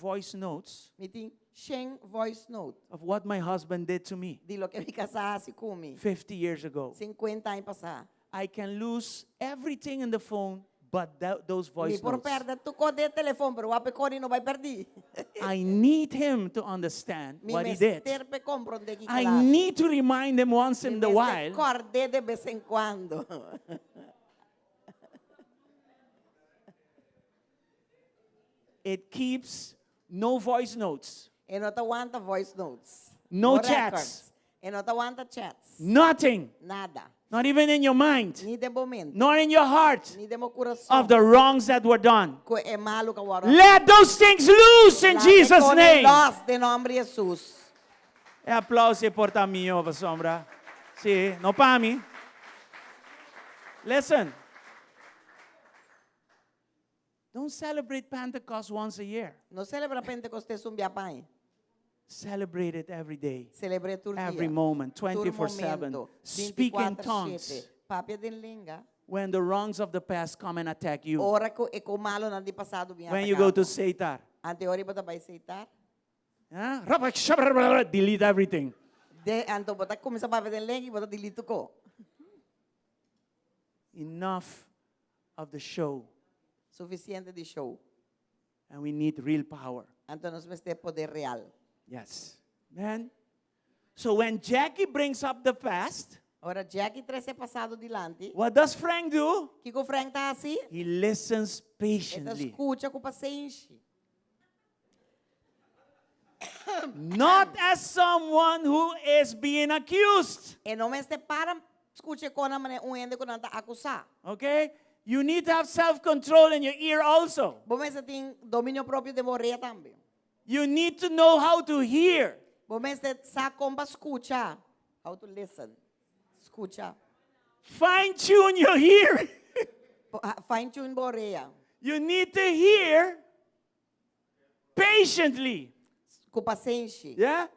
Speaker 6: voice notes
Speaker 7: Me tem 100 voice note.
Speaker 6: of what my husband did to me
Speaker 7: De lo que me casasse comigo.
Speaker 6: 50 years ago.
Speaker 7: 50 anos passar.
Speaker 6: I can lose everything in the phone but those
Speaker 7: Me
Speaker 6: voice
Speaker 7: por
Speaker 6: notes.
Speaker 7: perder tu code telefone, pero o apecone não vai perder.
Speaker 6: I need him to understand
Speaker 7: Me
Speaker 6: what he did.
Speaker 7: terpe comprende que
Speaker 6: I need to remind him once in a while.
Speaker 7: Acordé de vez em quando.
Speaker 6: It keeps no voice notes,
Speaker 7: E não te aguanta voice notes.
Speaker 6: No chats.
Speaker 7: records. E não te aguanta chats.
Speaker 6: nothing,
Speaker 7: Nada.
Speaker 6: not even in your mind,
Speaker 7: Ni de momento.
Speaker 6: nor in your heart,
Speaker 7: Ni de meu coração.
Speaker 6: of the wrongs that were done.
Speaker 7: Que é malo que agora.
Speaker 6: Let those things loose in Jesus' name.
Speaker 7: Nós, de nome de Jesus.
Speaker 6: E applausi porta mio, pa sombra. Sì, no pa mi. Listen. Don't celebrate Pentecost once a year.
Speaker 7: Não celebra Pentecostes dia pai.
Speaker 6: Celebrate it every day,
Speaker 7: Celebre tur
Speaker 6: every
Speaker 7: dia.
Speaker 6: moment,
Speaker 7: Tur
Speaker 6: 24/7.
Speaker 7: momento,
Speaker 6: Speak in
Speaker 7: 24/7.
Speaker 6: tongues
Speaker 7: Papia de língua.
Speaker 6: when the wrongs of the past come and attack you.
Speaker 7: Ora que é com malo na de passado vinha.
Speaker 6: When you go to Seitar.
Speaker 7: Ante ora bota vai aceitar.
Speaker 6: Huh? Delete everything.
Speaker 7: De anto bota começa papia de língua e bota delito ko.
Speaker 6: Enough of the show.
Speaker 7: Suficiente de show.
Speaker 6: And we need real power.
Speaker 7: Anto nós vamos ter poder real.
Speaker 6: Yes. Man. So when Jackie brings up the past,
Speaker 7: Ora Jackie 13 passado dilante.
Speaker 6: what does Frank do?
Speaker 7: Que o Frank tá assim?
Speaker 6: He listens
Speaker 7: Ele
Speaker 6: patiently.
Speaker 7: escuta com paciência.
Speaker 6: not as someone who is being accused.
Speaker 7: E não este para escute quando mané ende quando tá acusar.
Speaker 6: Okay? You need to have self-control in your ear also.
Speaker 7: Bom este tem domínio próprio de morrer também.
Speaker 6: You need to know how to hear.
Speaker 7: Bom este sabe como escuchar. How to listen. Escuchar.
Speaker 6: Fine-tune your hearing.
Speaker 7: Fine tune boreia.
Speaker 6: You need to hear patiently.
Speaker 7: Com paciência.
Speaker 6: Yeah?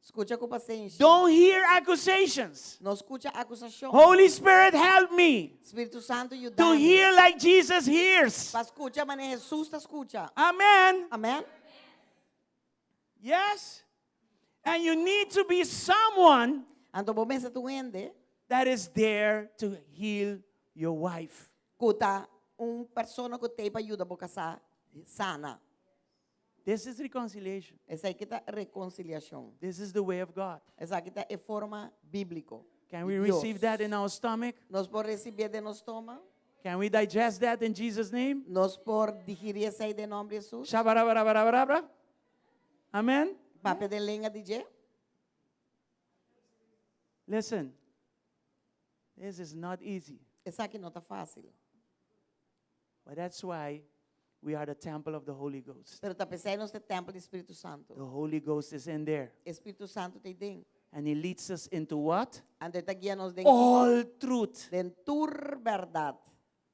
Speaker 7: Escuta com paciência.
Speaker 6: Don't hear accusations.
Speaker 7: Não escuta acusação.
Speaker 6: Holy Spirit, help me
Speaker 7: Espírito Santo
Speaker 6: to
Speaker 7: ajuda.
Speaker 6: hear like Jesus hears.
Speaker 7: Para escutar, mas Jesus está escuta.
Speaker 6: Amen.
Speaker 7: Amém?
Speaker 6: Yes? And you need to be someone
Speaker 7: Então, bom mês tu ende,
Speaker 6: that is there to heal your wife.
Speaker 7: cuta persona que te para ajudar a casar sana.
Speaker 6: This is reconciliation.
Speaker 7: Essa aqui tá reconciliação.
Speaker 6: This is the way of God.
Speaker 7: Essa aqui tá é forma bíblico.
Speaker 6: Can we
Speaker 7: Dios.
Speaker 6: receive that in our stomach?
Speaker 7: Nós por receber de nosso estômago,
Speaker 6: Can we digest that in Jesus' name?
Speaker 7: nós por digerir essa aí de nome de Jesus.
Speaker 6: Shabarabarabarabara. Amen.
Speaker 7: Pape de lenha DJ.
Speaker 6: Listen, this is not easy,
Speaker 7: Essa aqui não tá fácil.
Speaker 6: but that's why we are the temple of the Holy Ghost.
Speaker 7: Pero tá pensando nesse templo do Espírito Santo.
Speaker 6: The Holy Ghost is in there,
Speaker 7: Espírito Santo te dentro.
Speaker 6: and He leads us into what?
Speaker 7: Ande tá guiando-nos dentro.
Speaker 6: All truth.
Speaker 7: Dentro verdade.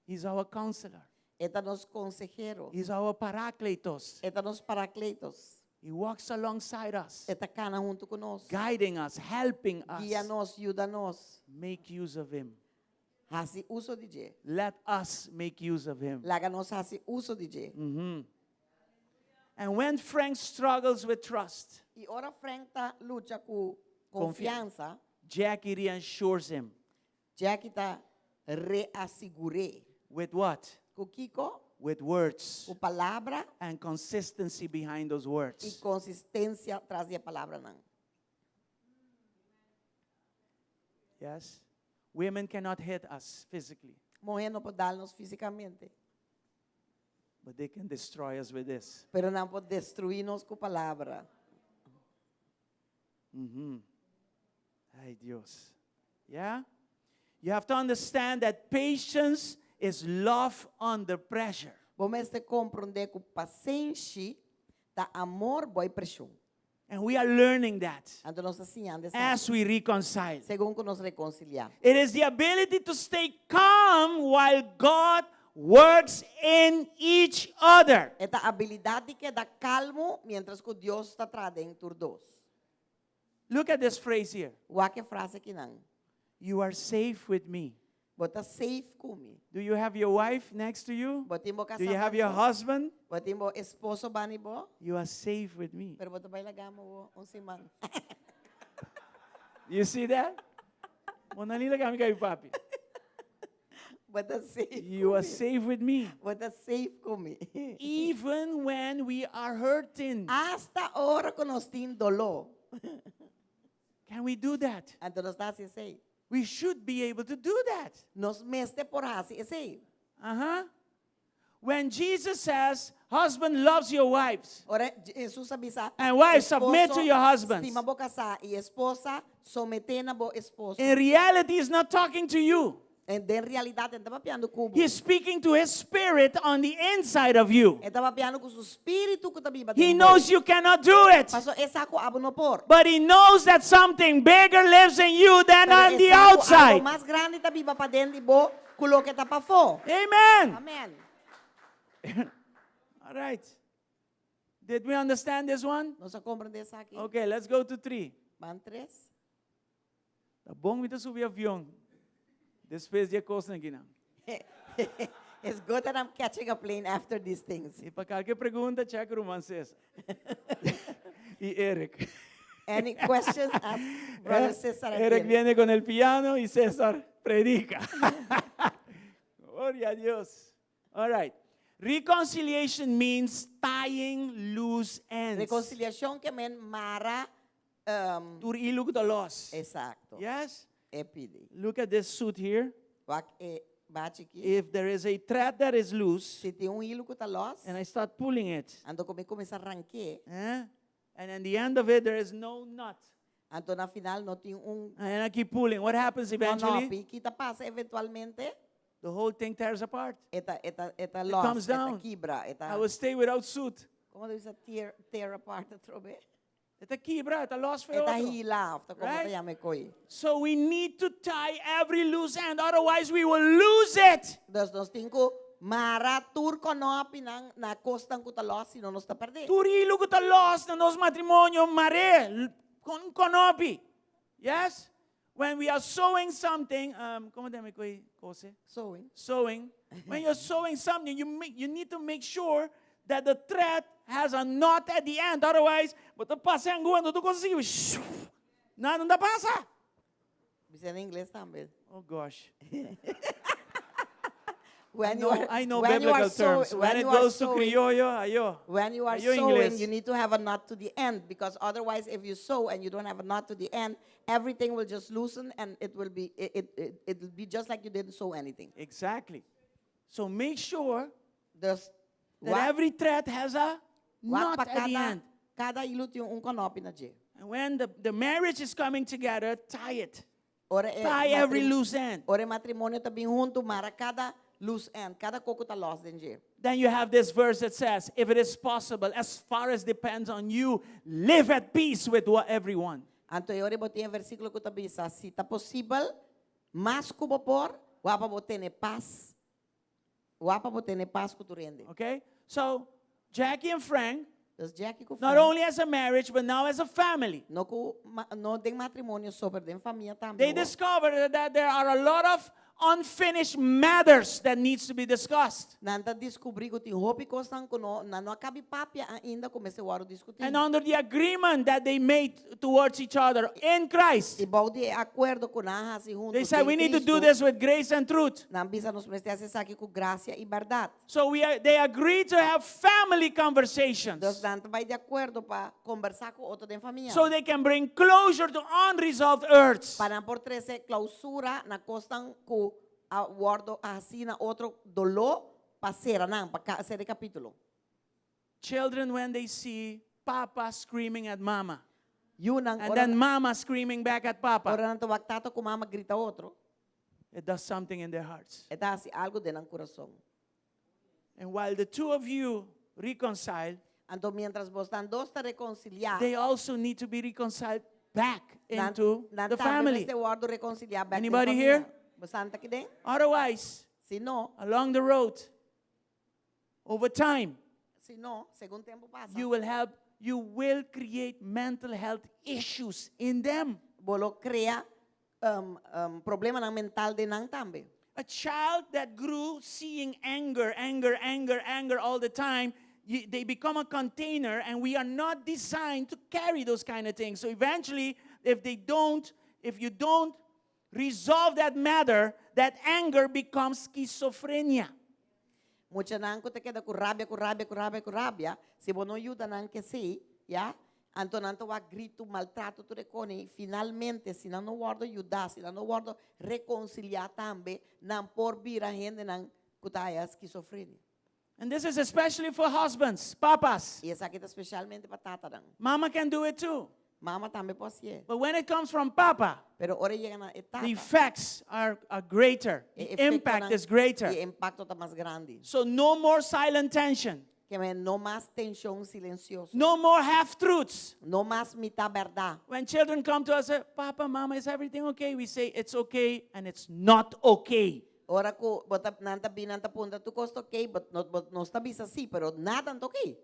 Speaker 6: He's our counselor.
Speaker 7: Eta nos consejero.
Speaker 6: He's our parakletos.
Speaker 7: Eta nos paracletos.
Speaker 6: He walks alongside us,
Speaker 7: Eta cana junto conosco.
Speaker 6: guiding us, helping us.
Speaker 7: Guia-nos, ajuda-nos.
Speaker 6: Make use of Him.
Speaker 7: Hace uso de je.
Speaker 6: Let us make use of Him.
Speaker 7: Laga-nos hace uso de je.
Speaker 6: And when Frank struggles with trust,
Speaker 7: E ora frente luta com confiança,
Speaker 6: Jackie reassures him.
Speaker 7: já que tá reasseguré.
Speaker 6: With what?
Speaker 7: Com Kiko,
Speaker 6: With words
Speaker 7: com palavra
Speaker 6: and consistency behind those
Speaker 7: e
Speaker 6: words.
Speaker 7: consistência atrás da palavra não.
Speaker 6: Yes? Women cannot hit us physically,
Speaker 7: Morrer não pode dar-nos fisicamente,
Speaker 6: but they can destroy us with this.
Speaker 7: pero não pode destruir-nos com palavra.
Speaker 6: Ay, Dios. Yeah? You have to understand that patience is love under pressure.
Speaker 7: Vamos te compreender que paciência tá amor boa pressão.
Speaker 6: And we are learning that
Speaker 7: Então nós ensinando
Speaker 6: as we reconcile.
Speaker 7: segundo que nos reconciliar.
Speaker 6: It is the ability to stay calm while God works in each other.
Speaker 7: Esta habilidade que dá calmo mientras que Deus está atrás dentro dos.
Speaker 6: Look at this phrase here.
Speaker 7: O que frase aqui não.
Speaker 6: You are safe with me.
Speaker 7: Bota safe comigo.
Speaker 6: Do you have your wife next to you?
Speaker 7: Botimos
Speaker 6: Do you have your husband?
Speaker 7: Botimos esposo bani bo.
Speaker 6: You are safe with me.
Speaker 7: Pero bota vai lagamo simang.
Speaker 6: You see that? Monalila kami kayo, papi.
Speaker 7: Bota safe.
Speaker 6: You are safe with me.
Speaker 7: Bota safe comigo.
Speaker 6: Even when we are hurting.
Speaker 7: Hasta hora que nós tem dolor.
Speaker 6: Can we do that?
Speaker 7: Então nós está assim sei.
Speaker 6: We should be able to do that.
Speaker 7: Nós meste por assim sei.
Speaker 6: Uh-huh. When Jesus says, husband loves your wives,
Speaker 7: Ora Jesus avisa.
Speaker 6: and wives submit to your husbands.
Speaker 7: Estima bo casar e esposa someter na bo esposo.
Speaker 6: In reality, he's not talking to you.
Speaker 7: De realidade estava piando cubo.
Speaker 6: He's speaking to his spirit on the inside of you.
Speaker 7: Estava piando com seu espírito que também
Speaker 6: He knows you cannot do it,
Speaker 7: Pastor, essa ko abo no por.
Speaker 6: but he knows that something bigger lives in you than
Speaker 7: Pero
Speaker 6: on the
Speaker 7: essa ko abo
Speaker 6: outside.
Speaker 7: mais grande também para dentro de bo, kulo que tá para fora.
Speaker 6: Amen.
Speaker 7: Amen.
Speaker 6: All right. Did we understand this one?
Speaker 7: Nós compreender essa aqui.
Speaker 6: Okay, let's go to 3.
Speaker 7: Van 3.
Speaker 6: Tá bom me subir avião. Depois de coisa aqui não.
Speaker 7: It's good that I'm catching a plane after these things.
Speaker 6: E para qualquer pergunta, check o Roman César. E Eric.
Speaker 7: Any questions? Ask Brother Cesar.
Speaker 6: Eric viene con el piano y César predica. Gloria a Dios. All right. Reconciliation means tying loose ends.
Speaker 7: Reconciliação que men mara
Speaker 6: Tur ilog the loss.
Speaker 7: exacto.
Speaker 6: Yes?
Speaker 7: Epide.
Speaker 6: Look at this suit here.
Speaker 7: Wak bate aqui.
Speaker 6: If there is a thread that is loose,
Speaker 7: Se tem hilo que tá loss,
Speaker 6: and I start pulling it,
Speaker 7: ando começa a arrancar,
Speaker 6: eh, And at the end of it, there is no nut.
Speaker 7: Anto na final no ting
Speaker 6: And I keep pulling. What happens eventually?
Speaker 7: nonopi, kita pasa eventualmente
Speaker 6: The whole thing tears apart.
Speaker 7: eta
Speaker 6: comes
Speaker 7: loss,
Speaker 6: down.
Speaker 7: eta quibra,
Speaker 6: I will stay without suit.
Speaker 7: como dice tear apart trobe.
Speaker 6: Ita quibra, ita loss for
Speaker 7: Eta
Speaker 6: otro.
Speaker 7: hila, after como
Speaker 6: Right?
Speaker 7: te llame koi.
Speaker 6: So we need to tie every loose end, otherwise we will lose it.
Speaker 7: Dos nos tinko mara turco no pinang na costan kuta loss sino nos ta perder.
Speaker 6: Turilo ko ta loss na nos matrimonio mare con konopi. Yes? When we are sowing something, ¿cómo te llama koi kose?
Speaker 7: Sewing.
Speaker 6: Sowing. When you're sowing something, you need to make sure that the thread has a knot at the end. Otherwise, bota pasa ang guwan, tu consigo. Nada não pasa.
Speaker 7: Bisa en inglés también.
Speaker 6: Oh gosh.
Speaker 7: When
Speaker 6: I know
Speaker 7: when you are
Speaker 6: biblical terms.
Speaker 7: sow-
Speaker 6: When it
Speaker 7: you are
Speaker 6: goes to
Speaker 7: sowing-
Speaker 6: criollo, ayo.
Speaker 7: When you are
Speaker 6: Ayo
Speaker 7: sowing,
Speaker 6: Ingles.
Speaker 7: you need to have a knot to the end because otherwise, if you sow and you don't have a knot to the end, everything will just loosen and it will be it'll be just like you didn't sow anything.
Speaker 6: Exactly. So make sure
Speaker 7: There's
Speaker 6: that every thread has a knot
Speaker 7: pa
Speaker 6: at the end.
Speaker 7: kada ilut yung konopi na je.
Speaker 6: And when the marriage is coming together, tie it.
Speaker 7: Ore
Speaker 6: Tie every loose end.
Speaker 7: Ore matrimonio tabing junto mara kada loose end, kada kokuta loss din je.
Speaker 6: Then you have this verse that says, if it is possible, as far as depends on you, live at peace with everyone.
Speaker 7: Anto ore botin versículo ko tabisa, si ta possible, mas kubo por, wapa botene paz. Wapa botene paz kuturende.
Speaker 6: Okay? So, Jackie and Frank,
Speaker 7: Dus Jackie ko
Speaker 6: not only as a marriage, but now as a family,
Speaker 7: no ding matrimonio sobre den familia también.
Speaker 6: they discovered that there are a lot of unfinished matters that needs to be discussed.
Speaker 7: Nanta descobri ko ting hopi ko sang kuno na no akabi papia ainda comece waro discutir.
Speaker 6: And under the agreement that they made towards each other in Christ,
Speaker 7: Ibao di acuerdo ko na si junto.
Speaker 6: they said we need to do this with grace and truth.
Speaker 7: Nambisa nos meste ase saki ko gracia y verdad.
Speaker 6: So they agreed to have family conversations
Speaker 7: Dos nanta vai de acuerdo pa conversar com outro den familia.
Speaker 6: so they can bring closure to unresolved hurts.
Speaker 7: Para por trece clausura na costan ko aguardo así na outro dolor pa sera nang pa ser capítulo.
Speaker 6: Children, when they see Papa screaming at Mama,
Speaker 7: Yun ang
Speaker 6: and then Mama screaming back at Papa,
Speaker 7: ora nang tawag ko mama grita outro.
Speaker 6: it does something in their hearts.
Speaker 7: Eta si algo din ang corazón.
Speaker 6: And while the two of you reconcile,
Speaker 7: Anto mientras vos están dos te reconciliar.
Speaker 6: they also need to be reconciled back into the family.
Speaker 7: Este guardo reconciliar back
Speaker 6: Anybody
Speaker 7: din
Speaker 6: here?
Speaker 7: familia. Bastante que den.
Speaker 6: Otherwise,
Speaker 7: Si no,
Speaker 6: along the road, over time,
Speaker 7: según tiempo pasa,
Speaker 6: you will create mental health issues in them.
Speaker 7: bolo crea problema ng mental din nang tambe.
Speaker 6: A child that grew seeing anger all the time, they become a container, and we are not designed to carry those kind of things. So eventually, if you don't resolve that matter, that anger becomes schizophrenia.
Speaker 7: Mucha nang ko te queda con rabia, si bono ayuda nang que sí, ya, anto nanto wa grito, maltrato tu reconi, finalmente, si no guardo ayuda, si no guardo reconciliar tambe, nan por vira gente nang kutaya schizophrenia.
Speaker 6: And this is especially for husbands, papas.
Speaker 7: Y esa kita especialmente para tata nang.
Speaker 6: Mama can do it too.
Speaker 7: Mama tambe po siya.
Speaker 6: But when it comes from papa,
Speaker 7: Pero ora llega na etapa.
Speaker 6: the effects are greater.
Speaker 7: e
Speaker 6: The impact is greater.
Speaker 7: Y impacto ta más grande.
Speaker 6: So no more silent tension.
Speaker 7: Que no más tensión silenciosa.
Speaker 6: No more half-truths.
Speaker 7: No más mitad verdad.
Speaker 6: When children come to us and say, Papa, Mama, is everything okay? We say, it's okay and it's not okay.
Speaker 7: Ora ko bota nanta binanta punta tu costo okay, but no está bisa sí, pero nada tanto okay.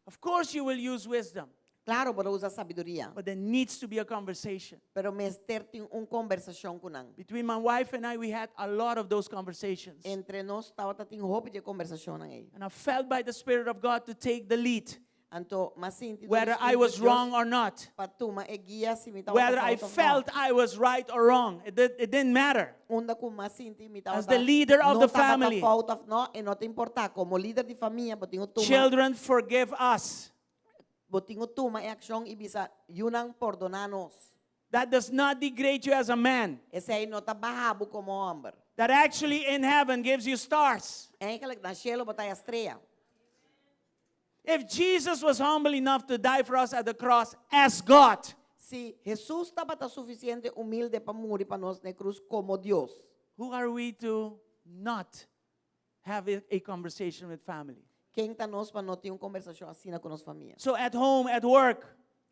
Speaker 6: Of course you will use wisdom,
Speaker 7: Claro, pero usa sabiduría.
Speaker 6: but there needs to be a conversation.
Speaker 7: Pero mester ting conversación kunang.
Speaker 6: Between my wife and I, we had a lot of those conversations.
Speaker 7: Entre nos tawa ta ting hope de conversación nang ay.
Speaker 6: And I felt by the Spirit of God to take the lead,
Speaker 7: Anto masinti
Speaker 6: whether I was wrong or not.
Speaker 7: patuma e guía si mi tawa
Speaker 6: Whether I felt I was right or wrong. It didn't matter.
Speaker 7: Unda ko masinti mi tawa
Speaker 6: As the leader of the family.
Speaker 7: fault of no e no te importa como líder de familia botingo tuma.
Speaker 6: Children, forgive us.
Speaker 7: Botingo tuma e aksyon ibisa yunang perdonanos.
Speaker 6: That does not degrade you as a man.
Speaker 7: Ese ay no tabahabo como hombre.
Speaker 6: That actually in heaven gives you stars.
Speaker 7: E kalag na cielo botay estrella.
Speaker 6: If Jesus was humble enough to die for us at the cross as God,
Speaker 7: Si Jesús estaba tan suficiente humilde para morir para nós na cruz como Deus,
Speaker 6: who are we to not have a conversation with family?
Speaker 7: quem está nós para não ter uma conversação assim com nossa família?
Speaker 6: So at home, at work,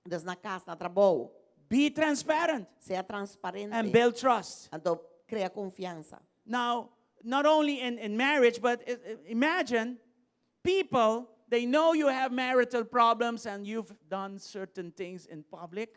Speaker 7: Des na casa, na trabalho,
Speaker 6: be transparent
Speaker 7: seja transparente.
Speaker 6: and build trust.
Speaker 7: Então, cria confiança.
Speaker 6: Now, not only in marriage, but imagine people, they know you have marital problems and you've done certain things in public.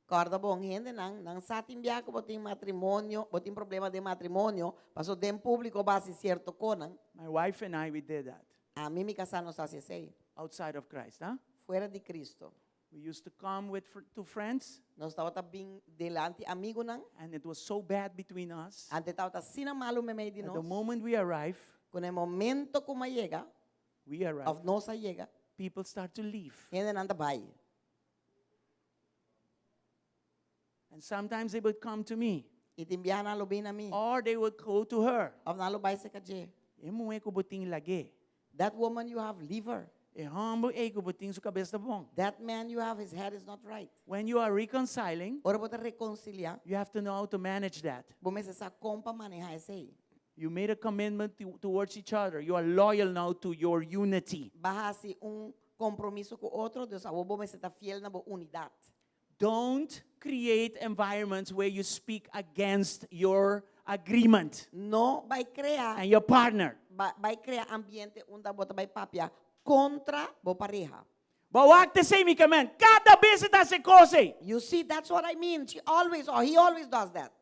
Speaker 7: Corda bom, gente, não sa timbiar que botem matrimônio, botem problema de matrimônio, passou dem público base certo conan.
Speaker 6: My wife and I, we did that
Speaker 7: A mim me casar não sabe se
Speaker 6: outside of Christ. Huh?
Speaker 7: fora de Cristo.
Speaker 6: We used to come with two friends,
Speaker 7: Nós estava bem delante amigo nan,
Speaker 6: and it was so bad between us.
Speaker 7: ante estava sina malo me meio de
Speaker 6: At
Speaker 7: nós.
Speaker 6: the moment we arrive,
Speaker 7: Com o momento como chega,
Speaker 6: we arrive,
Speaker 7: of nossa chega,
Speaker 6: people start to leave.
Speaker 7: gente não vai.
Speaker 6: And sometimes they would come to me,
Speaker 7: E timbiar na lobby na mim.
Speaker 6: or they would go to her.
Speaker 7: Of na lobby se kaje.
Speaker 6: Emo e ko buting lagi.
Speaker 7: That woman you have liver.
Speaker 6: E humble e ko buting su cabeça bong.
Speaker 7: That man you have his head is not right.
Speaker 6: When you are reconciling,
Speaker 7: Ora bota reconciliar.
Speaker 6: you have to know how to manage that.
Speaker 7: Bom se sa compa manejar esse aí.
Speaker 6: You made a commitment towards each other. You are loyal now to your unity.
Speaker 7: Baja-se compromisso com o outro, Deus sabe, bom se está fiel na boa unidade.
Speaker 6: Don't create environments where you speak against your agreement
Speaker 7: Não vai criar,
Speaker 6: and your partner.
Speaker 7: vai criar ambiente onde bota vai papia contra boa pareja.
Speaker 6: But wag te say, Mikaman, cada visita se kose.
Speaker 7: You see, that's what I mean. She always, or he always does that.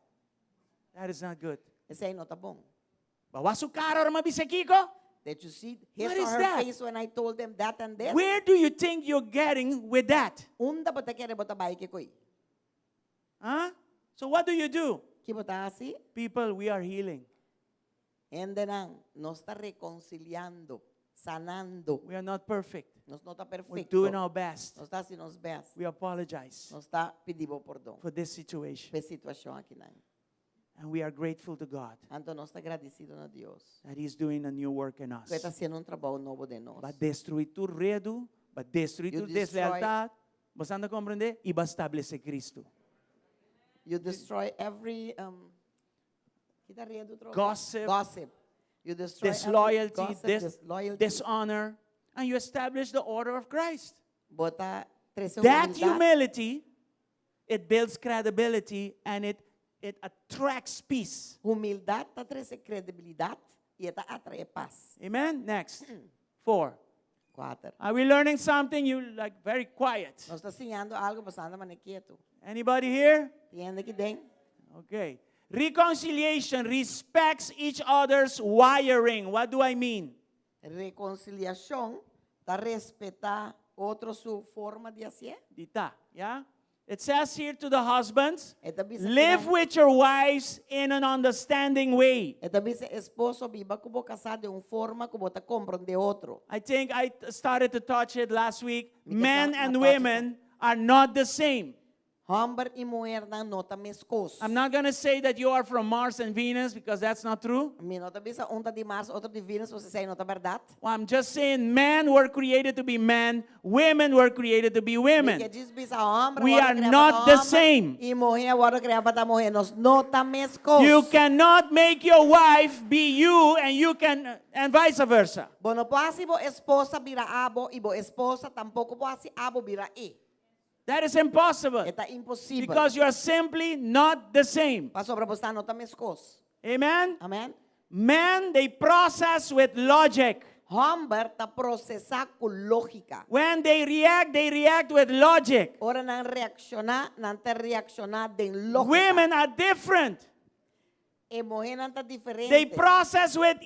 Speaker 6: That is not good.
Speaker 7: Esse aí não tá bom.
Speaker 6: Bawasu karo or mabisakiko?
Speaker 7: Did you see his
Speaker 6: What
Speaker 7: or
Speaker 6: is
Speaker 7: her
Speaker 6: that?
Speaker 7: face when I told them that and this?
Speaker 6: Where do you think you're getting with that?
Speaker 7: Unda bota kere bota bai que koi.
Speaker 6: Huh? So what do?
Speaker 7: Que bota assim?
Speaker 6: People, we are healing.
Speaker 7: Ende nang, nos está reconciliando, sanando.
Speaker 6: We are not perfect.
Speaker 7: Nos não está
Speaker 6: We're
Speaker 7: perfeito.
Speaker 6: doing our best.
Speaker 7: Nos está assim nos best.
Speaker 6: We apologize
Speaker 7: Nos está pedindo perdão.
Speaker 6: for this situation.
Speaker 7: Pe situação aqui nang.
Speaker 6: And we are grateful to God
Speaker 7: Então nós está agradecido a Deus.
Speaker 6: that He's doing a new work in us.
Speaker 7: Que está sendo trabalho novo de nós.
Speaker 6: Va destruir tu redo, va destruir
Speaker 7: You
Speaker 6: tu deslealtad. Você anda a compreender? E va estabelecer Cristo.
Speaker 7: You destroy every kita redo outro?
Speaker 6: Gossip,
Speaker 7: Gossip. You destroy every
Speaker 6: Disloyalty,
Speaker 7: gossip, disloyalty.
Speaker 6: dishonor, and you establish the order of Christ.
Speaker 7: Bota trece
Speaker 6: That
Speaker 7: humildade.
Speaker 6: humility, it builds credibility and it attracts peace.
Speaker 7: Humildade tá trece credibilidade e tá atrai paz.
Speaker 6: Amen? Next. 4.
Speaker 7: 4.
Speaker 6: Are we learning something? You like very quiet.
Speaker 7: Nós está ensinando algo para anda mane quieto.
Speaker 6: Anybody here?
Speaker 7: Tiende que den.
Speaker 6: Okay. Reconciliation respects each other's wiring. What do I mean?
Speaker 7: Reconciliação tá respeitar outro su forma de ser.
Speaker 6: Dita, yeah? It says here to the husbands,
Speaker 7: Eta bisa
Speaker 6: live with your wives in an understanding way.
Speaker 7: Eta bisa esposo biba kubo casado de forma kubo ta comprende outro.
Speaker 6: I think I started to touch it last week.
Speaker 7: Because
Speaker 6: Men
Speaker 7: not
Speaker 6: and
Speaker 7: touch
Speaker 6: women are not the same.
Speaker 7: Homem e mulher não nota mescos.
Speaker 6: I'm not going to say that you are from Mars and Venus because that's not true.
Speaker 7: Mi nota bisa unta de Mars, outro de Venus, você sei nota verdade.
Speaker 6: Well, I'm just saying men were created to be men, women were created to be women.
Speaker 7: Que diz bisa homem,
Speaker 6: We
Speaker 7: outro
Speaker 6: are
Speaker 7: criado
Speaker 6: not
Speaker 7: para
Speaker 6: the
Speaker 7: homem,
Speaker 6: same.
Speaker 7: E mulher, outro criado para mulher. Nós nota mescos.
Speaker 6: You cannot make your wife be you and vice versa.
Speaker 7: Bom, não pode bo esposa vira abo e bo esposa tampouco pode abo vira e.
Speaker 6: That is impossible
Speaker 7: Está impossível.
Speaker 6: because you are simply not the same.
Speaker 7: Para sobrepostar nota mescos.
Speaker 6: Amen?
Speaker 7: Amém?
Speaker 6: Men, they process with logic.
Speaker 7: Homem está processar com lógica.
Speaker 6: When they react with logic.
Speaker 7: Ora não reaccionar, não te reaccionar de lógica.
Speaker 6: Women are different.
Speaker 7: E mulher não está diferente.
Speaker 6: They process with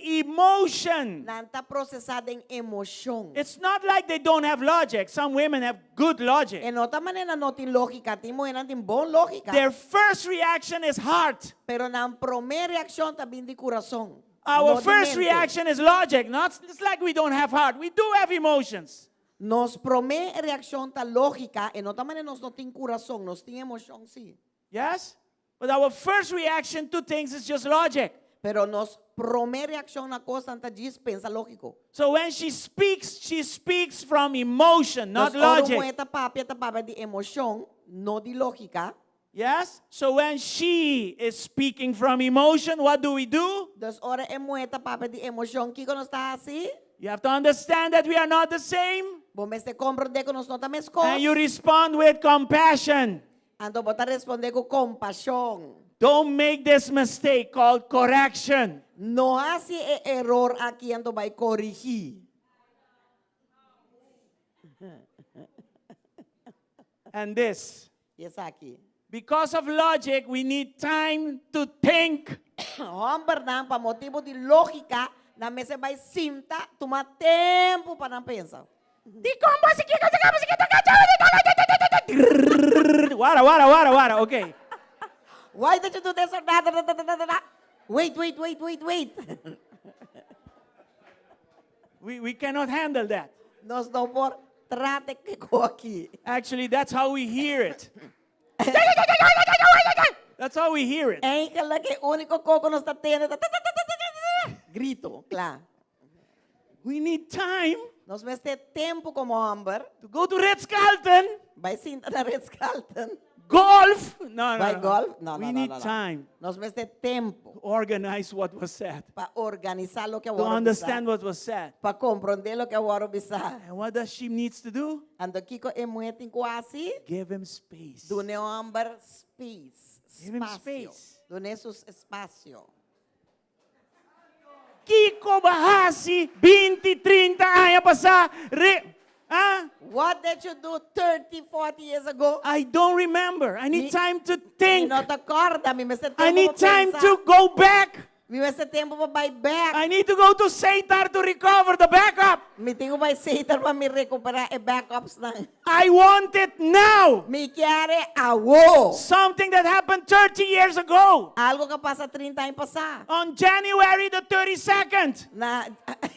Speaker 6: emotion.
Speaker 7: Não está processada em emoção.
Speaker 6: It's not like they don't have logic. Some women have good logic.
Speaker 7: En otra manera no tiene lógica, tem mulher não tem boa lógica.
Speaker 6: Their first reaction is heart.
Speaker 7: Pero na primeira reação também de coração.
Speaker 6: Our
Speaker 7: no de
Speaker 6: first
Speaker 7: mente.
Speaker 6: reaction is logic. Not it's like we don't have heart. We do have emotions.
Speaker 7: Nos primeira reação tá lógica, en otra manera nós não tem coração, nós tem emoção sim.
Speaker 6: Yes? But our first reaction to things is just logic.
Speaker 7: Pero nos prome reação na coisa anta diz pensa lógico.
Speaker 6: So when she speaks from emotion, not
Speaker 7: Nos oro
Speaker 6: logic.
Speaker 7: moeta papa de emoção, não de lógica.
Speaker 6: Yes? So when she is speaking from emotion, what do?
Speaker 7: Dus ora é moeta papa de emoção que nós está assim.
Speaker 6: You have to understand that we are not the same.
Speaker 7: Bom, mas te compreender que nós não estamos
Speaker 6: And you respond with compassion.
Speaker 7: Então, bota responder com compaixão.
Speaker 6: Don't make this mistake called correction.
Speaker 7: Não há esse erro aqui, então vai corrigir.
Speaker 6: And this.
Speaker 7: Isso aqui.
Speaker 6: Because of logic, we need time to think.
Speaker 7: Homem, não, para motivo de lógica, na mesa vai sinta, toma tempo para não pensar.
Speaker 6: Wara. Okay.
Speaker 7: Why did you do this or that? Wait.
Speaker 6: We cannot handle that.
Speaker 7: Nós não por trate que com aqui.
Speaker 6: Actually, that's how we hear it. That's how we hear it.
Speaker 7: É aquela que o único coco nós está tendo. Grito, claro.
Speaker 6: We need time
Speaker 7: Nós vamos ter tempo como homem.
Speaker 6: to go to Ritz-Carlton,
Speaker 7: Vai sinta na Ritz-Carlton.
Speaker 6: golf. No.
Speaker 7: Vai golf? Não,
Speaker 6: We
Speaker 7: não,
Speaker 6: need
Speaker 7: não.
Speaker 6: time
Speaker 7: Nós vamos ter tempo
Speaker 6: to organize what was said,
Speaker 7: para organizar o que eu
Speaker 6: to
Speaker 7: vou
Speaker 6: understand what was said.
Speaker 7: para compreender o que eu vou pensar.
Speaker 6: And what does she needs to do?
Speaker 7: Ando aqui com é muito quase.
Speaker 6: Give him space.
Speaker 7: Do ne homem space.
Speaker 6: Give him
Speaker 7: Espaço.
Speaker 6: space.
Speaker 7: Do nesses espaço.
Speaker 6: Kiko Bahasi, 20, 30 anos passar.
Speaker 7: What did you do 30, 40 years ago?
Speaker 6: I don't remember. I need
Speaker 7: Mi-
Speaker 6: time to
Speaker 7: Mi
Speaker 6: think.
Speaker 7: não te acorda, mi mese tempo
Speaker 6: I need
Speaker 7: para
Speaker 6: time
Speaker 7: pensar.
Speaker 6: to go back.
Speaker 7: Mi mese tempo para buy back.
Speaker 6: I need to go to Seitar to recover the backup.
Speaker 7: Mi tengo para sair para me recuperar e backups na.
Speaker 6: I want it now.
Speaker 7: Mi quer awo.
Speaker 6: Something that happened 30 years ago.
Speaker 7: Algo que passa 30 anos passar.
Speaker 6: On January the 32nd,
Speaker 7: Na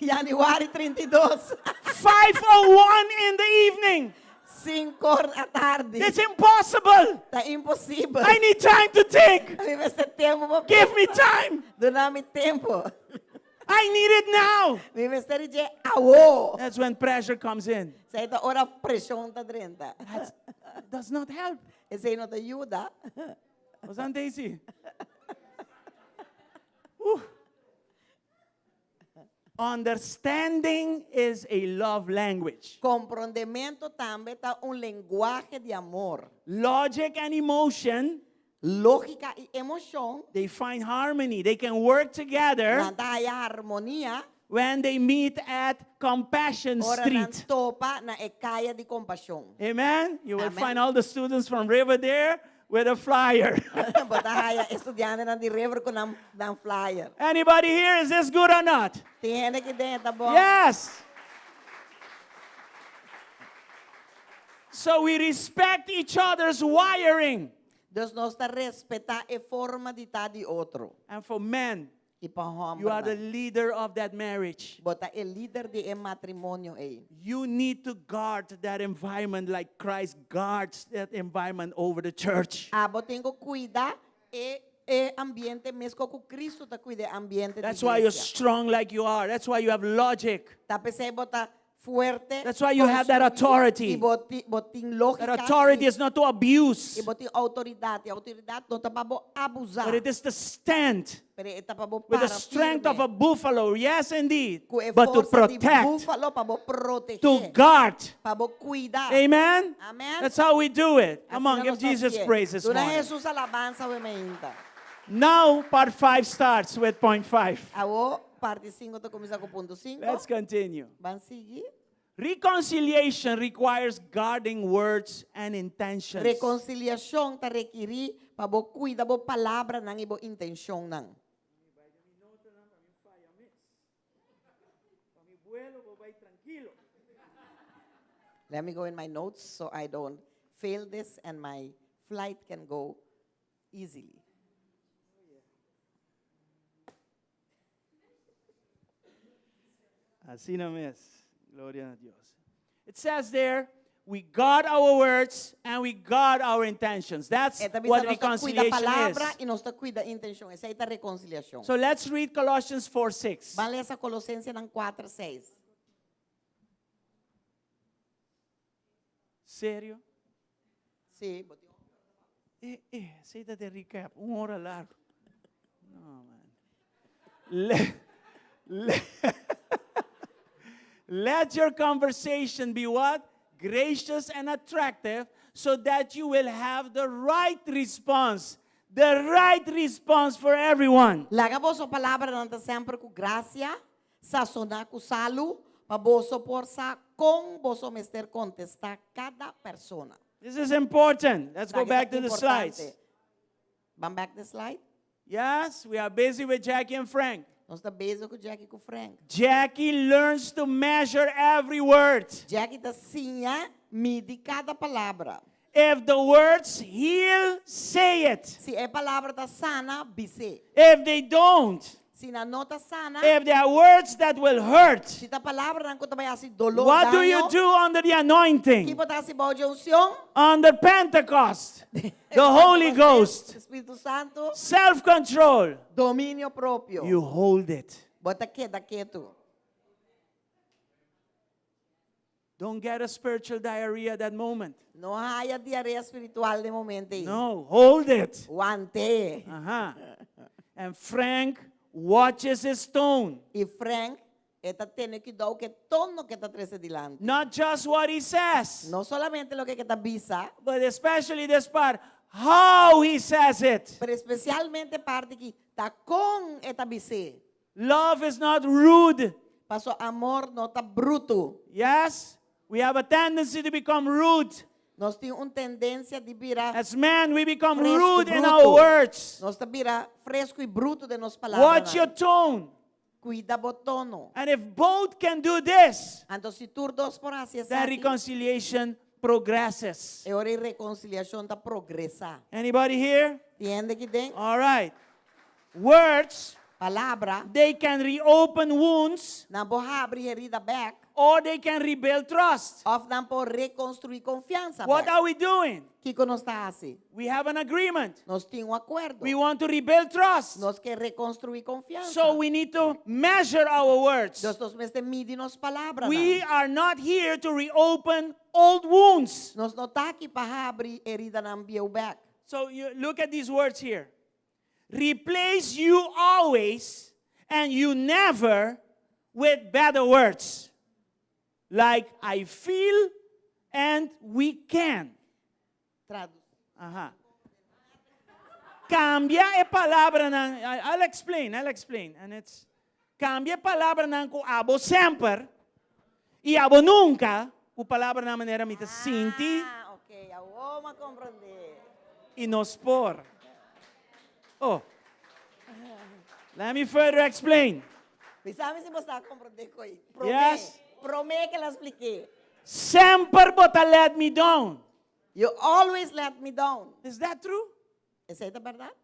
Speaker 7: Januário 32,
Speaker 6: 5:01 in the evening.
Speaker 7: 5 horas da tarde.
Speaker 6: It's impossible.
Speaker 7: Tá impossível.
Speaker 6: I need time to think.
Speaker 7: Mi mese tempo para
Speaker 6: Give me time.
Speaker 7: Dona-me tempo.
Speaker 6: I need it now.
Speaker 7: Mi mese dizer awo.
Speaker 6: That's when pressure comes in.
Speaker 7: Sa ito ora pressão tá 30.
Speaker 6: It does not help.
Speaker 7: Esse aí não te ajuda.
Speaker 6: Was on Daisy? Whew. Understanding is a love language.
Speaker 7: Compreendimento também tá linguagem de amor.
Speaker 6: Logic and emotion,
Speaker 7: Lógica e emoção.
Speaker 6: they find harmony. They can work together
Speaker 7: Nanta haya harmonia.
Speaker 6: when they meet at Compassion
Speaker 7: Ora nan
Speaker 6: Street.
Speaker 7: topa na ekaya de compaixão.
Speaker 6: Amen? You will
Speaker 7: Amen.
Speaker 6: find all the students from River there with a flyer.
Speaker 7: Bota haya estudiante na di river ko ng flyer.
Speaker 6: Anybody here, is this good or not?
Speaker 7: Tiene que dentro bom.
Speaker 6: Yes. So we respect each other's wiring.
Speaker 7: Deus nós está respeitar a forma de estar de outro.
Speaker 6: And for men,
Speaker 7: E para homem.
Speaker 6: you are the leader of that marriage.
Speaker 7: Bota é líder de matrimônio aí.
Speaker 6: You need to guard that environment like Christ guards that environment over the church.
Speaker 7: Abo tenho cuidar e ambiente mesmo que Cristo tá cuida ambiente.
Speaker 6: That's why you're strong like you are. That's why you have logic.
Speaker 7: Tá pensei bota fuerte.
Speaker 6: That's why you have that authority.
Speaker 7: E botin lógica.
Speaker 6: That authority is not to abuse,
Speaker 7: E botin autoridade. Autoridade não tá para abusar.
Speaker 6: but it is to stand
Speaker 7: Pero está para
Speaker 6: with the strength of a buffalo, yes indeed,
Speaker 7: Com a
Speaker 6: but to
Speaker 7: força de
Speaker 6: protect,
Speaker 7: búfalo para proteger.
Speaker 6: to guard.
Speaker 7: Para cuidar.
Speaker 6: Amen?
Speaker 7: Amen.
Speaker 6: That's how we do it. Come on,
Speaker 7: Assim
Speaker 6: give
Speaker 7: nós
Speaker 6: Jesus
Speaker 7: fazemos.
Speaker 6: praise this
Speaker 7: Dona
Speaker 6: morning.
Speaker 7: Jesus alabanza o emenda.
Speaker 6: Now, part 5 starts with point 5.
Speaker 7: Awo, parte 5 to começa com ponto 5.
Speaker 6: Let's continue.
Speaker 7: Van seguir.
Speaker 6: Reconciliation requires guarding words and intentions.
Speaker 7: Reconciliação tá requerir para cuidar bo palavra nang ibo intenção nang. Let me go in my notes so I don't fail this and my flight can go easily.
Speaker 6: Así no es. Gloria a Dios. It says there, we guard our words and we guard our intentions. That's
Speaker 7: Esta bisa
Speaker 6: what
Speaker 7: nós tá cuida a
Speaker 6: reconciliation
Speaker 7: palavra
Speaker 6: is.
Speaker 7: e nós tá cuida a intenção. Essa é a reconciliação.
Speaker 6: So let's read Colossians 4:6.
Speaker 7: Vale essa Colossenses ng 4:6.
Speaker 6: Sério?
Speaker 7: Sim.
Speaker 6: Say that the recap. Hora largo. No, man. Let your conversation be what? Gracious and attractive, so that you will have the right response. The right response for everyone.
Speaker 7: Laga boso palavra nanta sempre com graça, sazonar com salo, para boso porsa com boso mester contestar cada persona.
Speaker 6: This is important. Let's go
Speaker 7: Lagi
Speaker 6: back
Speaker 7: tá
Speaker 6: to the
Speaker 7: importante.
Speaker 6: slides.
Speaker 7: Vamos back the slide?
Speaker 6: Yes, we are busy with Jackie and Frank.
Speaker 7: Nós está busy com Jackie e com Frank.
Speaker 6: Jackie learns to measure every word.
Speaker 7: Jackie está sinha, mide cada palavra.
Speaker 6: If the words heal, say it.
Speaker 7: Se a palavra está sana, bise.
Speaker 6: If they don't,
Speaker 7: Se na nota sana,
Speaker 6: if there are words that will hurt,
Speaker 7: se a palavra não conta vai assim dolor,
Speaker 6: what do
Speaker 7: daño,
Speaker 6: you do under the anointing?
Speaker 7: que botar se balde unção,
Speaker 6: Under Pentecost, the Holy Ghost,
Speaker 7: Espírito Santo,
Speaker 6: self-control,
Speaker 7: domínio próprio.
Speaker 6: you hold it.
Speaker 7: Bota quieto.
Speaker 6: Don't get a spiritual diarrhea at that moment.
Speaker 7: Não há diarreia espiritual de momento aí.
Speaker 6: No, hold it.
Speaker 7: Guante.
Speaker 6: Uh-huh. And Frank watches his tone,
Speaker 7: E Frank, está tendo que dar o que tono que está trece dilante.
Speaker 6: not just what he says,
Speaker 7: Não solamente lo que está bisa,
Speaker 6: but especially this part, how he says it.
Speaker 7: pero especialmente parte que está com esta bise.
Speaker 6: Love is not rude.
Speaker 7: Paso amor não está bruto.
Speaker 6: Yes, we have a tendency to become rude.
Speaker 7: Nós temos tendência de virar,
Speaker 6: As men, we become
Speaker 7: Fresco,
Speaker 6: rude in
Speaker 7: bruto.
Speaker 6: our words.
Speaker 7: nós está virar fresco e bruto de nos palavras.
Speaker 6: Watch your tone.
Speaker 7: Cuida botono.
Speaker 6: And if both can do this,
Speaker 7: Então se tu dos por assim,
Speaker 6: then reconciliation progresses.
Speaker 7: é hora de reconciliação está progressar.
Speaker 6: Anybody here?
Speaker 7: Entende que tem?
Speaker 6: All right. Words,
Speaker 7: Palavra,
Speaker 6: they can reopen wounds
Speaker 7: não pode abrir herida back,
Speaker 6: or they can rebuild trust.
Speaker 7: ou não pode reconstruir confiança
Speaker 6: What
Speaker 7: back.
Speaker 6: are we doing?
Speaker 7: O que nós está assim?
Speaker 6: We have an agreement.
Speaker 7: Nós temos acordo.
Speaker 6: We want to rebuild trust.
Speaker 7: Nós queremos reconstruir confiança.
Speaker 6: So we need to measure our words.
Speaker 7: Nós temos que medir nas palavras.
Speaker 6: We are not here to reopen old wounds.
Speaker 7: Nós não está aqui para abrir herida na bio back.
Speaker 6: So you look at these words here. Replace you always and you never with better words. Like I feel and we can.
Speaker 7: Traduz.
Speaker 6: Aha. Cambia a palavra ng I'll explain. And it's cambia a palavra ng ko abo sempre e abo nunca, o palavra na maneira mita sinti
Speaker 7: Ah, ok. Eu vou compreender.
Speaker 6: e nos por. Oh. Let me further explain.
Speaker 7: Sabe se você está compreendendo com isso?
Speaker 6: Yes.
Speaker 7: Promete que ela expliquei.
Speaker 6: Sempre bota let me down.
Speaker 7: You always let me down.
Speaker 6: Is that true?
Speaker 7: Essa é a verdade?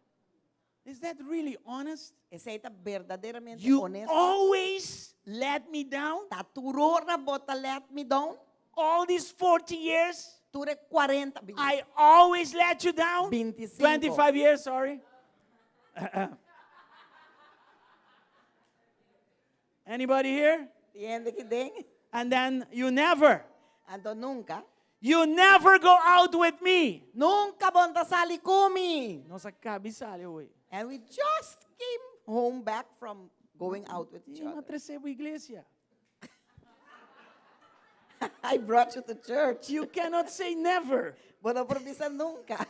Speaker 6: Is that really honest?
Speaker 7: Essa é verdadeiramente
Speaker 6: You
Speaker 7: honesta.
Speaker 6: always let me down?
Speaker 7: Tá turora bota let me down.
Speaker 6: All these 40 years?
Speaker 7: Ture 40.
Speaker 6: I always let you down?
Speaker 7: 25.
Speaker 6: 25 years, sorry. Anybody here?
Speaker 7: Entende que tem?
Speaker 6: And then you never
Speaker 7: Então nunca.
Speaker 6: go out with me.
Speaker 7: Nunca bonta sali kumi.
Speaker 6: Nossa cabeça, uy.
Speaker 7: And we just came home back from going out with each
Speaker 6: Hindi
Speaker 7: other.
Speaker 6: matresebo iglesia.
Speaker 7: I brought you to church.
Speaker 6: You cannot say never.
Speaker 7: Bueno, promesa nunca.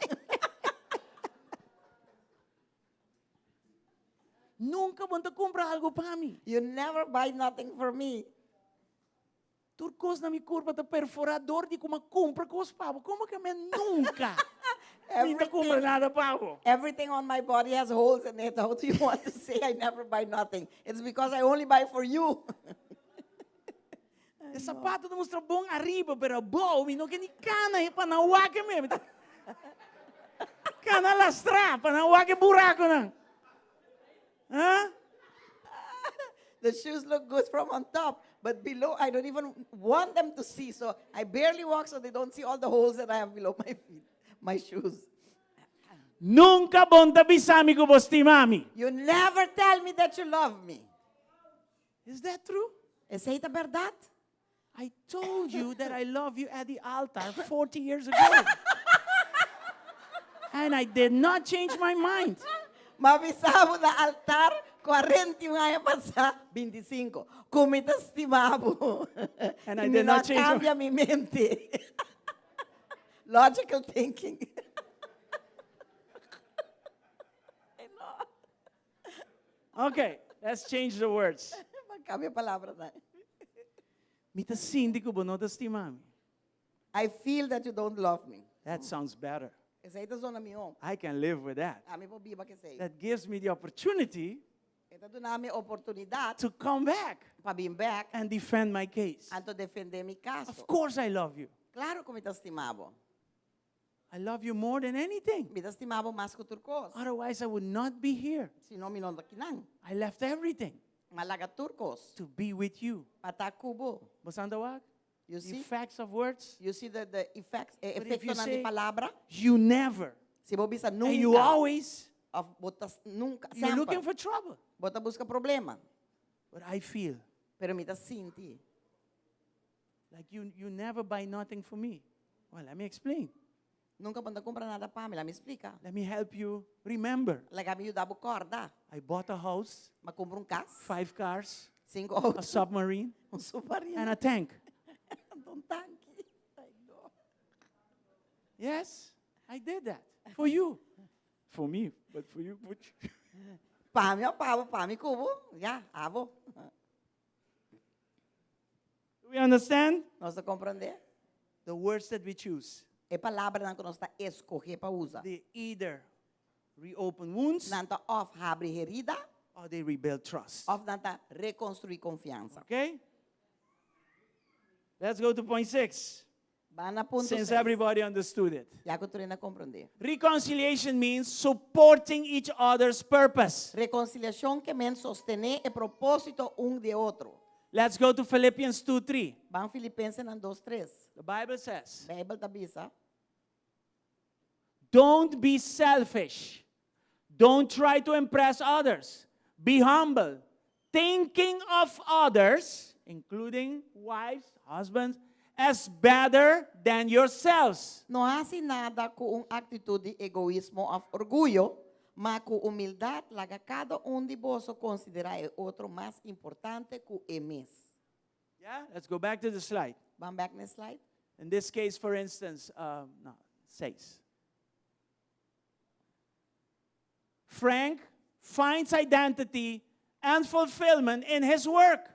Speaker 6: Nunca vão te comprar algo para mim.
Speaker 7: You never buy nothing for me.
Speaker 6: Turcos na minha curva te perforador de como compra com os pavos. Como que me nunca? Nem te compra nada pavo.
Speaker 7: Everything on my body has holes in it. How do you want to say I never buy nothing? It's because I only buy for you.
Speaker 6: O sapato não mostra bom arriba, pero bom, e não que ni cana é para não que mesmo. Cana lastra, para não que buraco não. Hã?
Speaker 7: The shoes look good from on top, but below I don't even want them to see. So I barely walk so they don't see all the holes that I have below my feet, my shoes.
Speaker 6: Nunca bonta bisami ko mami.
Speaker 7: You never tell me that you love me.
Speaker 6: Is that true?
Speaker 7: ¿Es esta verdad?
Speaker 6: I told you that I love you at the altar 40 years ago. And I did not change my mind.
Speaker 7: Mavisabo na altar 41 años pasa 25. Como te estimabo.
Speaker 6: And I
Speaker 7: Y
Speaker 6: did not
Speaker 7: no
Speaker 6: change my-
Speaker 7: cambia mi mente. Logical thinking.
Speaker 6: Okay, let's change the words.
Speaker 7: Cambia palabras na.
Speaker 6: Mita sindi ko bono mami.
Speaker 7: I feel that you don't love me.
Speaker 6: That sounds better.
Speaker 7: Esa ita zona mi om.
Speaker 6: I can live with that.
Speaker 7: Ami po biba que sei.
Speaker 6: That gives me the opportunity
Speaker 7: Ita do nami oportunidad
Speaker 6: to come back
Speaker 7: pa bim back
Speaker 6: and defend my case.
Speaker 7: anto defender mi caso.
Speaker 6: Of course I love you.
Speaker 7: Claro como te estimabo.
Speaker 6: I love you more than anything.
Speaker 7: Me te estimabo más que turcos.
Speaker 6: Otherwise I would not be here.
Speaker 7: Si no mi non kinang.
Speaker 6: I left everything
Speaker 7: Malaga turcos.
Speaker 6: to be with you.
Speaker 7: Pata kubo.
Speaker 6: Basandawag?
Speaker 7: You
Speaker 6: The
Speaker 7: see?
Speaker 6: effects of words.
Speaker 7: You see the effects,
Speaker 6: if
Speaker 7: efecto
Speaker 6: you
Speaker 7: na
Speaker 6: say-
Speaker 7: di palabra?
Speaker 6: You never.
Speaker 7: Si mo bisa
Speaker 6: And you
Speaker 7: nunca.
Speaker 6: always,
Speaker 7: Of botas nunca.
Speaker 6: you're looking
Speaker 7: Sempre.
Speaker 6: for trouble.
Speaker 7: Bota busca problema.
Speaker 6: But I feel
Speaker 7: Pero me ta sinti.
Speaker 6: like you never buy nothing for me. Well, let me explain.
Speaker 7: Nunca panda compra nada pa me. La me explica.
Speaker 6: Let me help you remember.
Speaker 7: Laga me dabo corda.
Speaker 6: I bought a house,
Speaker 7: Ma compra un cas.
Speaker 6: 5 cars,
Speaker 7: 5
Speaker 6: a
Speaker 7: autos.
Speaker 6: submarine,
Speaker 7: Un submarino.
Speaker 6: and a tank.
Speaker 7: Un tanque. Ay, no.
Speaker 6: Yes, I did that for you. For me, but for you.
Speaker 7: Pa mi pavo, pa mi kubo. Ya, abo.
Speaker 6: Do we understand?
Speaker 7: Nós está compreender?
Speaker 6: The words that we choose,
Speaker 7: É palavra não que nós está escorrer para usar.
Speaker 6: they either reopen wounds
Speaker 7: Não está off abre herida,
Speaker 6: or they rebuild trust.
Speaker 7: off não está reconstruir confiança.
Speaker 6: Okay? Let's go to point 6,
Speaker 7: Vai na ponto
Speaker 6: since
Speaker 7: 6.
Speaker 6: everybody understood it.
Speaker 7: Já que eu estou a compreender.
Speaker 6: Reconciliation means supporting each other's purpose.
Speaker 7: Reconciliação que men sostener o propósito de outro.
Speaker 6: Let's go to Philippians 2:3.
Speaker 7: Vão Filipenses 2:3.
Speaker 6: The Bible says,
Speaker 7: Bíblia da bisa.
Speaker 6: don't be selfish. Don't try to impress others. Be humble, thinking of others, including wives, husbands, as better than yourselves.
Speaker 7: Não há assim nada com atitude de egoísmo ou orgulho, mas com humildade, laga cada de vós considerar o outro mais importante que o mesmo.
Speaker 6: Yeah, let's go back to the slide.
Speaker 7: Vamos back next slide.
Speaker 6: In this case, for instance, no, 6. Frank finds identity and fulfillment in his work.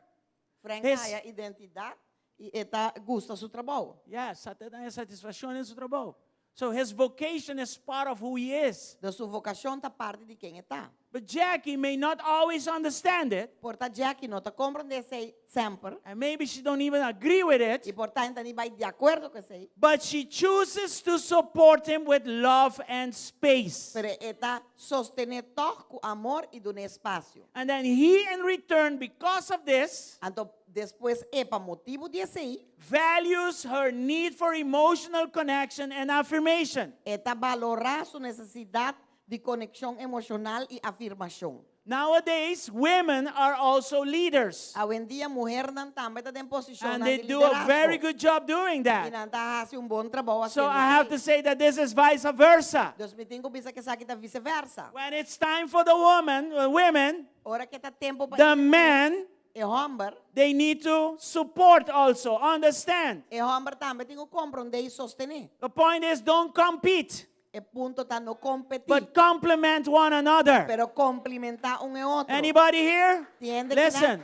Speaker 7: Frank
Speaker 6: His-
Speaker 7: há identidade e está gosta do trabalho.
Speaker 6: Yes, tem satisfação em seu trabalho. So his vocation is part of who he is.
Speaker 7: Da sua vocação está parte de quem está.
Speaker 6: But Jackie may not always understand it,
Speaker 7: Portanto, Jackie não está compreendendo sempre.
Speaker 6: and maybe she don't even agree with
Speaker 7: E
Speaker 6: it,
Speaker 7: portanto, não vai de acordo com isso.
Speaker 6: but she chooses to support him with love and space.
Speaker 7: Pero está sostener todo com amor e dando espaço.
Speaker 6: And then he, in return, because of this,
Speaker 7: Então, depois, é para motivo de aí,
Speaker 6: values her need for emotional connection and affirmation.
Speaker 7: está valorar sua necessidade de conexão emocional e afirmação.
Speaker 6: Nowadays, women are also leaders,
Speaker 7: Hoje em dia, a mulher não também está em posição
Speaker 6: and
Speaker 7: de
Speaker 6: they do a
Speaker 7: liderazgo.
Speaker 6: very good job doing
Speaker 7: E
Speaker 6: that.
Speaker 7: não está fazendo bom trabalho.
Speaker 6: So I have to say that this is vice versa.
Speaker 7: 2005 bisa que sabe que está vice-versa.
Speaker 6: When it's time for the women,
Speaker 7: Ora que está tempo
Speaker 6: the
Speaker 7: para
Speaker 6: men,
Speaker 7: o homem,
Speaker 6: they need to support also, understand.
Speaker 7: o homem também tem que compreender e sostener.
Speaker 6: The point is, don't compete,
Speaker 7: O ponto está no competir,
Speaker 6: but complement one another.
Speaker 7: pero complementar e outro.
Speaker 6: Anybody here?
Speaker 7: Entiende que
Speaker 6: Listen,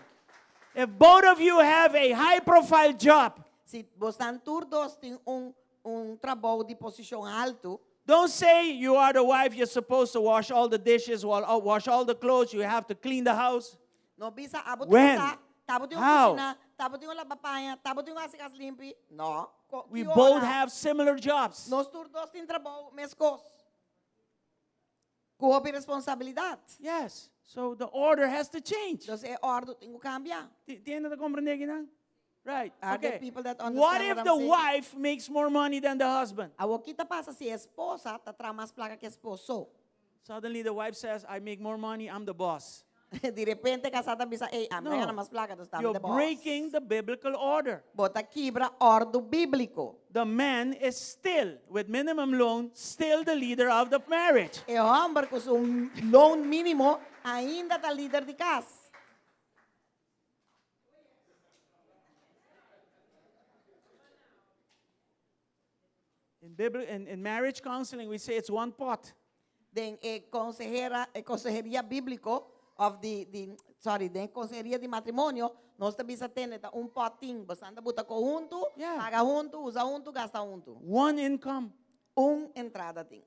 Speaker 6: if both of you have a high-profile job,
Speaker 7: Se vocês todos têm trabalho de posição alto,
Speaker 6: don't say you are the wife, you're supposed to wash all the dishes, wash all the clothes, you have to clean the house.
Speaker 7: não bisa abo de
Speaker 6: When?
Speaker 7: casa, tabo de
Speaker 6: How?
Speaker 7: cozinha, tabo de lapapanha, tabo de casa limpa. Não.
Speaker 6: We both have similar jobs.
Speaker 7: Nós todos têm trabalho, mescos. Com responsabilidade.
Speaker 6: Yes. So the order has to change.
Speaker 7: Dus é ordo tem que cambiar.
Speaker 6: Tiene que comprender que não? Right.
Speaker 7: Are there
Speaker 6: Okay.
Speaker 7: people that understand
Speaker 6: What
Speaker 7: what
Speaker 6: if
Speaker 7: I'm
Speaker 6: the
Speaker 7: saying?
Speaker 6: wife makes more money than the husband?
Speaker 7: A o que passa se a esposa tá traz mais placa que esposo?
Speaker 6: Suddenly the wife says, I make more money, I'm the boss.
Speaker 7: De repente casada bisa, ei, a mulher
Speaker 6: No.
Speaker 7: mais placa do estado
Speaker 6: You're
Speaker 7: de boss.
Speaker 6: breaking the biblical order.
Speaker 7: Bota quebra ordo bíblico.
Speaker 6: The man is still, with minimum loan, still the leader of the marriage.
Speaker 7: E o homem com seu loan mínimo ainda tá líder de casa.
Speaker 6: In marriage counseling, we say it's one pot.
Speaker 7: Den consejería bíblico of the consejería de matrimonio, nós também temos potinho, você anda bota junto,
Speaker 6: Yeah.
Speaker 7: paga junto, usa junto, gasta junto.
Speaker 6: One income.
Speaker 7: Entrada tem.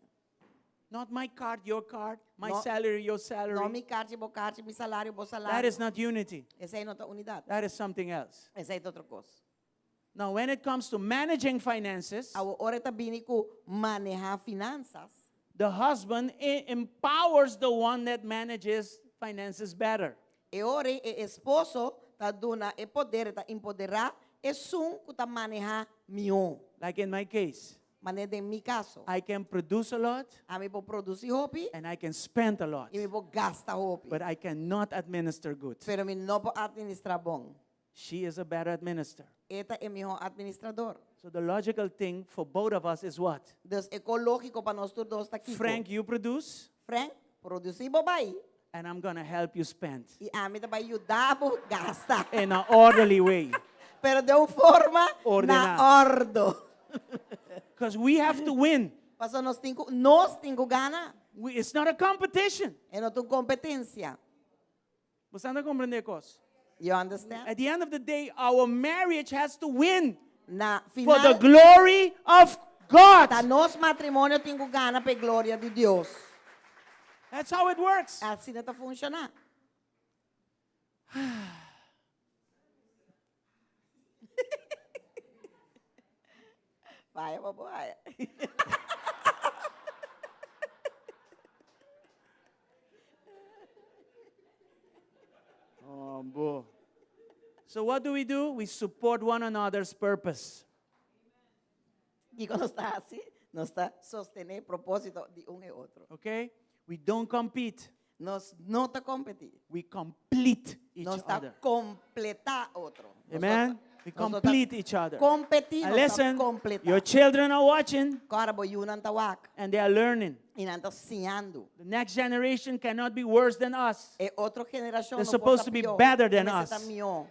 Speaker 6: Not my card, your card, my
Speaker 7: No.
Speaker 6: salary, your
Speaker 7: Não
Speaker 6: salary.
Speaker 7: mi carte, bo carte, mi salário, bo
Speaker 6: That
Speaker 7: salário.
Speaker 6: is not unity.
Speaker 7: Essa é outra unidade.
Speaker 6: That is something else.
Speaker 7: Essa é outra coisa.
Speaker 6: Now, when it comes to managing finances,
Speaker 7: A hora também com manejar finanças,
Speaker 6: the husband empowers the one that manages finances better.
Speaker 7: e hora o esposo tá dando o poder, tá empoderar, e sum que tá manejar mion.
Speaker 6: Like in my case,
Speaker 7: Maneira em mi caso,
Speaker 6: I can produce a lot
Speaker 7: a mim vou produzir hobby
Speaker 6: and I can spend a lot,
Speaker 7: e me vou gastar hobby.
Speaker 6: but I cannot administer good.
Speaker 7: Pero me não vou administrar bom.
Speaker 6: She is a better administrator.
Speaker 7: Eta é meu administrador.
Speaker 6: So the logical thing for both of us is what?
Speaker 7: Dus ecológico para nós todos está aqui.
Speaker 6: Frank, you produce,
Speaker 7: Frank, produzir bobai.
Speaker 6: and I'm going to help you spend
Speaker 7: E a mim vai ajudar a gastar.
Speaker 6: in an orderly way.
Speaker 7: Pero de uma forma
Speaker 6: Ordenar.
Speaker 7: na ordo.
Speaker 6: Because we have to win.
Speaker 7: Passou nós temos gana.
Speaker 6: It's not a competition.
Speaker 7: É não tem competência.
Speaker 6: Você anda compreender coisas?
Speaker 7: You understand?
Speaker 6: At the end of the day, our marriage has to win
Speaker 7: Na
Speaker 6: for the
Speaker 7: final,
Speaker 6: glory of God.
Speaker 7: tá nosso matrimônio tem que ganhar para a glória de Deus.
Speaker 6: That's how it works.
Speaker 7: Assim não está funcionando. Vai, baboia.
Speaker 6: Oh, boy. So what do? We support one another's purpose.
Speaker 7: E quando está assim, nós está sostener o propósito de um e outro.
Speaker 6: Okay? We don't compete.
Speaker 7: Nós não está competir.
Speaker 6: We complete each
Speaker 7: Nós está
Speaker 6: other.
Speaker 7: completar outro.
Speaker 6: Amen? We complete each other.
Speaker 7: Competir,
Speaker 6: And
Speaker 7: nós
Speaker 6: listen,
Speaker 7: está completar.
Speaker 6: your children are watching
Speaker 7: Agora, boi, não está wak.
Speaker 6: and they are learning.
Speaker 7: E não está ensinando.
Speaker 6: The next generation cannot be worse than us.
Speaker 7: É outra geração.
Speaker 6: They're supposed to be better than us.
Speaker 7: And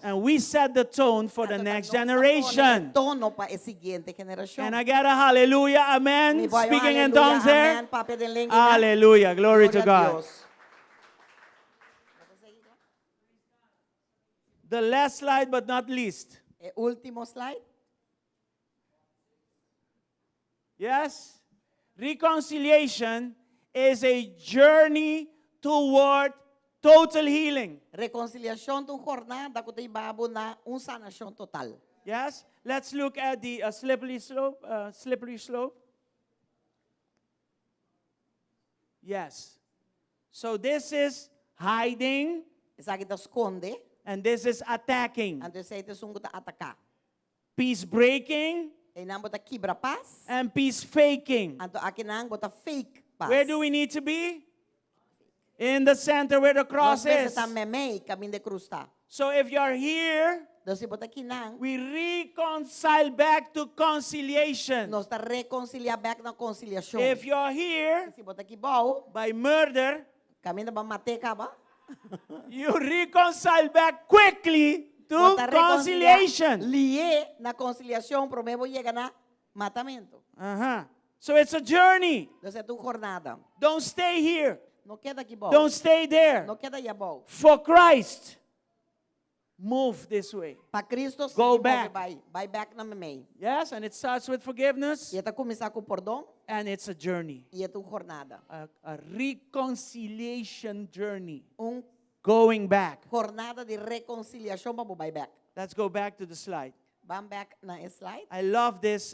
Speaker 6: And we set the tone for the next generation.
Speaker 7: Tono para a seguinte geração.
Speaker 6: Can I get a hallelujah, amen?
Speaker 7: Mi voy a
Speaker 6: Speaking in
Speaker 7: aleluya,
Speaker 6: tongues there?
Speaker 7: amén, papi de lengua.
Speaker 6: Hallelujah, glory to
Speaker 7: Gloria a
Speaker 6: God.
Speaker 7: Dios.
Speaker 6: The last slide but not least.
Speaker 7: Último slide.
Speaker 6: Yes? Reconciliation is a journey toward total healing.
Speaker 7: Reconciliação de uma jornada que tem babo na sanação total.
Speaker 6: Yes? Let's look at the slippery slope. Yes. So this is hiding
Speaker 7: Essa aqui está esconde.
Speaker 6: and this is attacking.
Speaker 7: Então, esse aí é um que está atacar.
Speaker 6: Peace breaking
Speaker 7: E não bota quebra paz.
Speaker 6: and peace faking.
Speaker 7: Então, aqui não bota fake paz.
Speaker 6: Where do we need to be? In the center where the cross
Speaker 7: Nós
Speaker 6: is.
Speaker 7: está memei, caminho de cruz está.
Speaker 6: So if you're here,
Speaker 7: Então, se bota aqui não,
Speaker 6: we reconcile back to conciliation.
Speaker 7: nós está reconciliar back na conciliação.
Speaker 6: If you're here
Speaker 7: Se bota aqui bom,
Speaker 6: by murder,
Speaker 7: caminho para matar acaba.
Speaker 6: you reconcile back quickly to
Speaker 7: Bota
Speaker 6: conciliation.
Speaker 7: Lié na conciliação, para mim vou chegar na matamento.
Speaker 6: Uh-huh. So it's a journey.
Speaker 7: Então, é tua jornada.
Speaker 6: Don't stay here.
Speaker 7: Não queda aqui bom.
Speaker 6: Don't stay there.
Speaker 7: Não queda aí bom.
Speaker 6: For Christ, move this way.
Speaker 7: Para Cristo,
Speaker 6: Go
Speaker 7: sim,
Speaker 6: back.
Speaker 7: Vai back na memei.
Speaker 6: Yes, and it starts with forgiveness,
Speaker 7: E está começar com o perdão
Speaker 6: and it's a journey,
Speaker 7: e é tua jornada.
Speaker 6: a reconciliation journey,
Speaker 7: Um
Speaker 6: going back.
Speaker 7: jornada de reconciliação para vai back.
Speaker 6: Let's go back to the slide.
Speaker 7: Vamos back na slide.
Speaker 6: I love this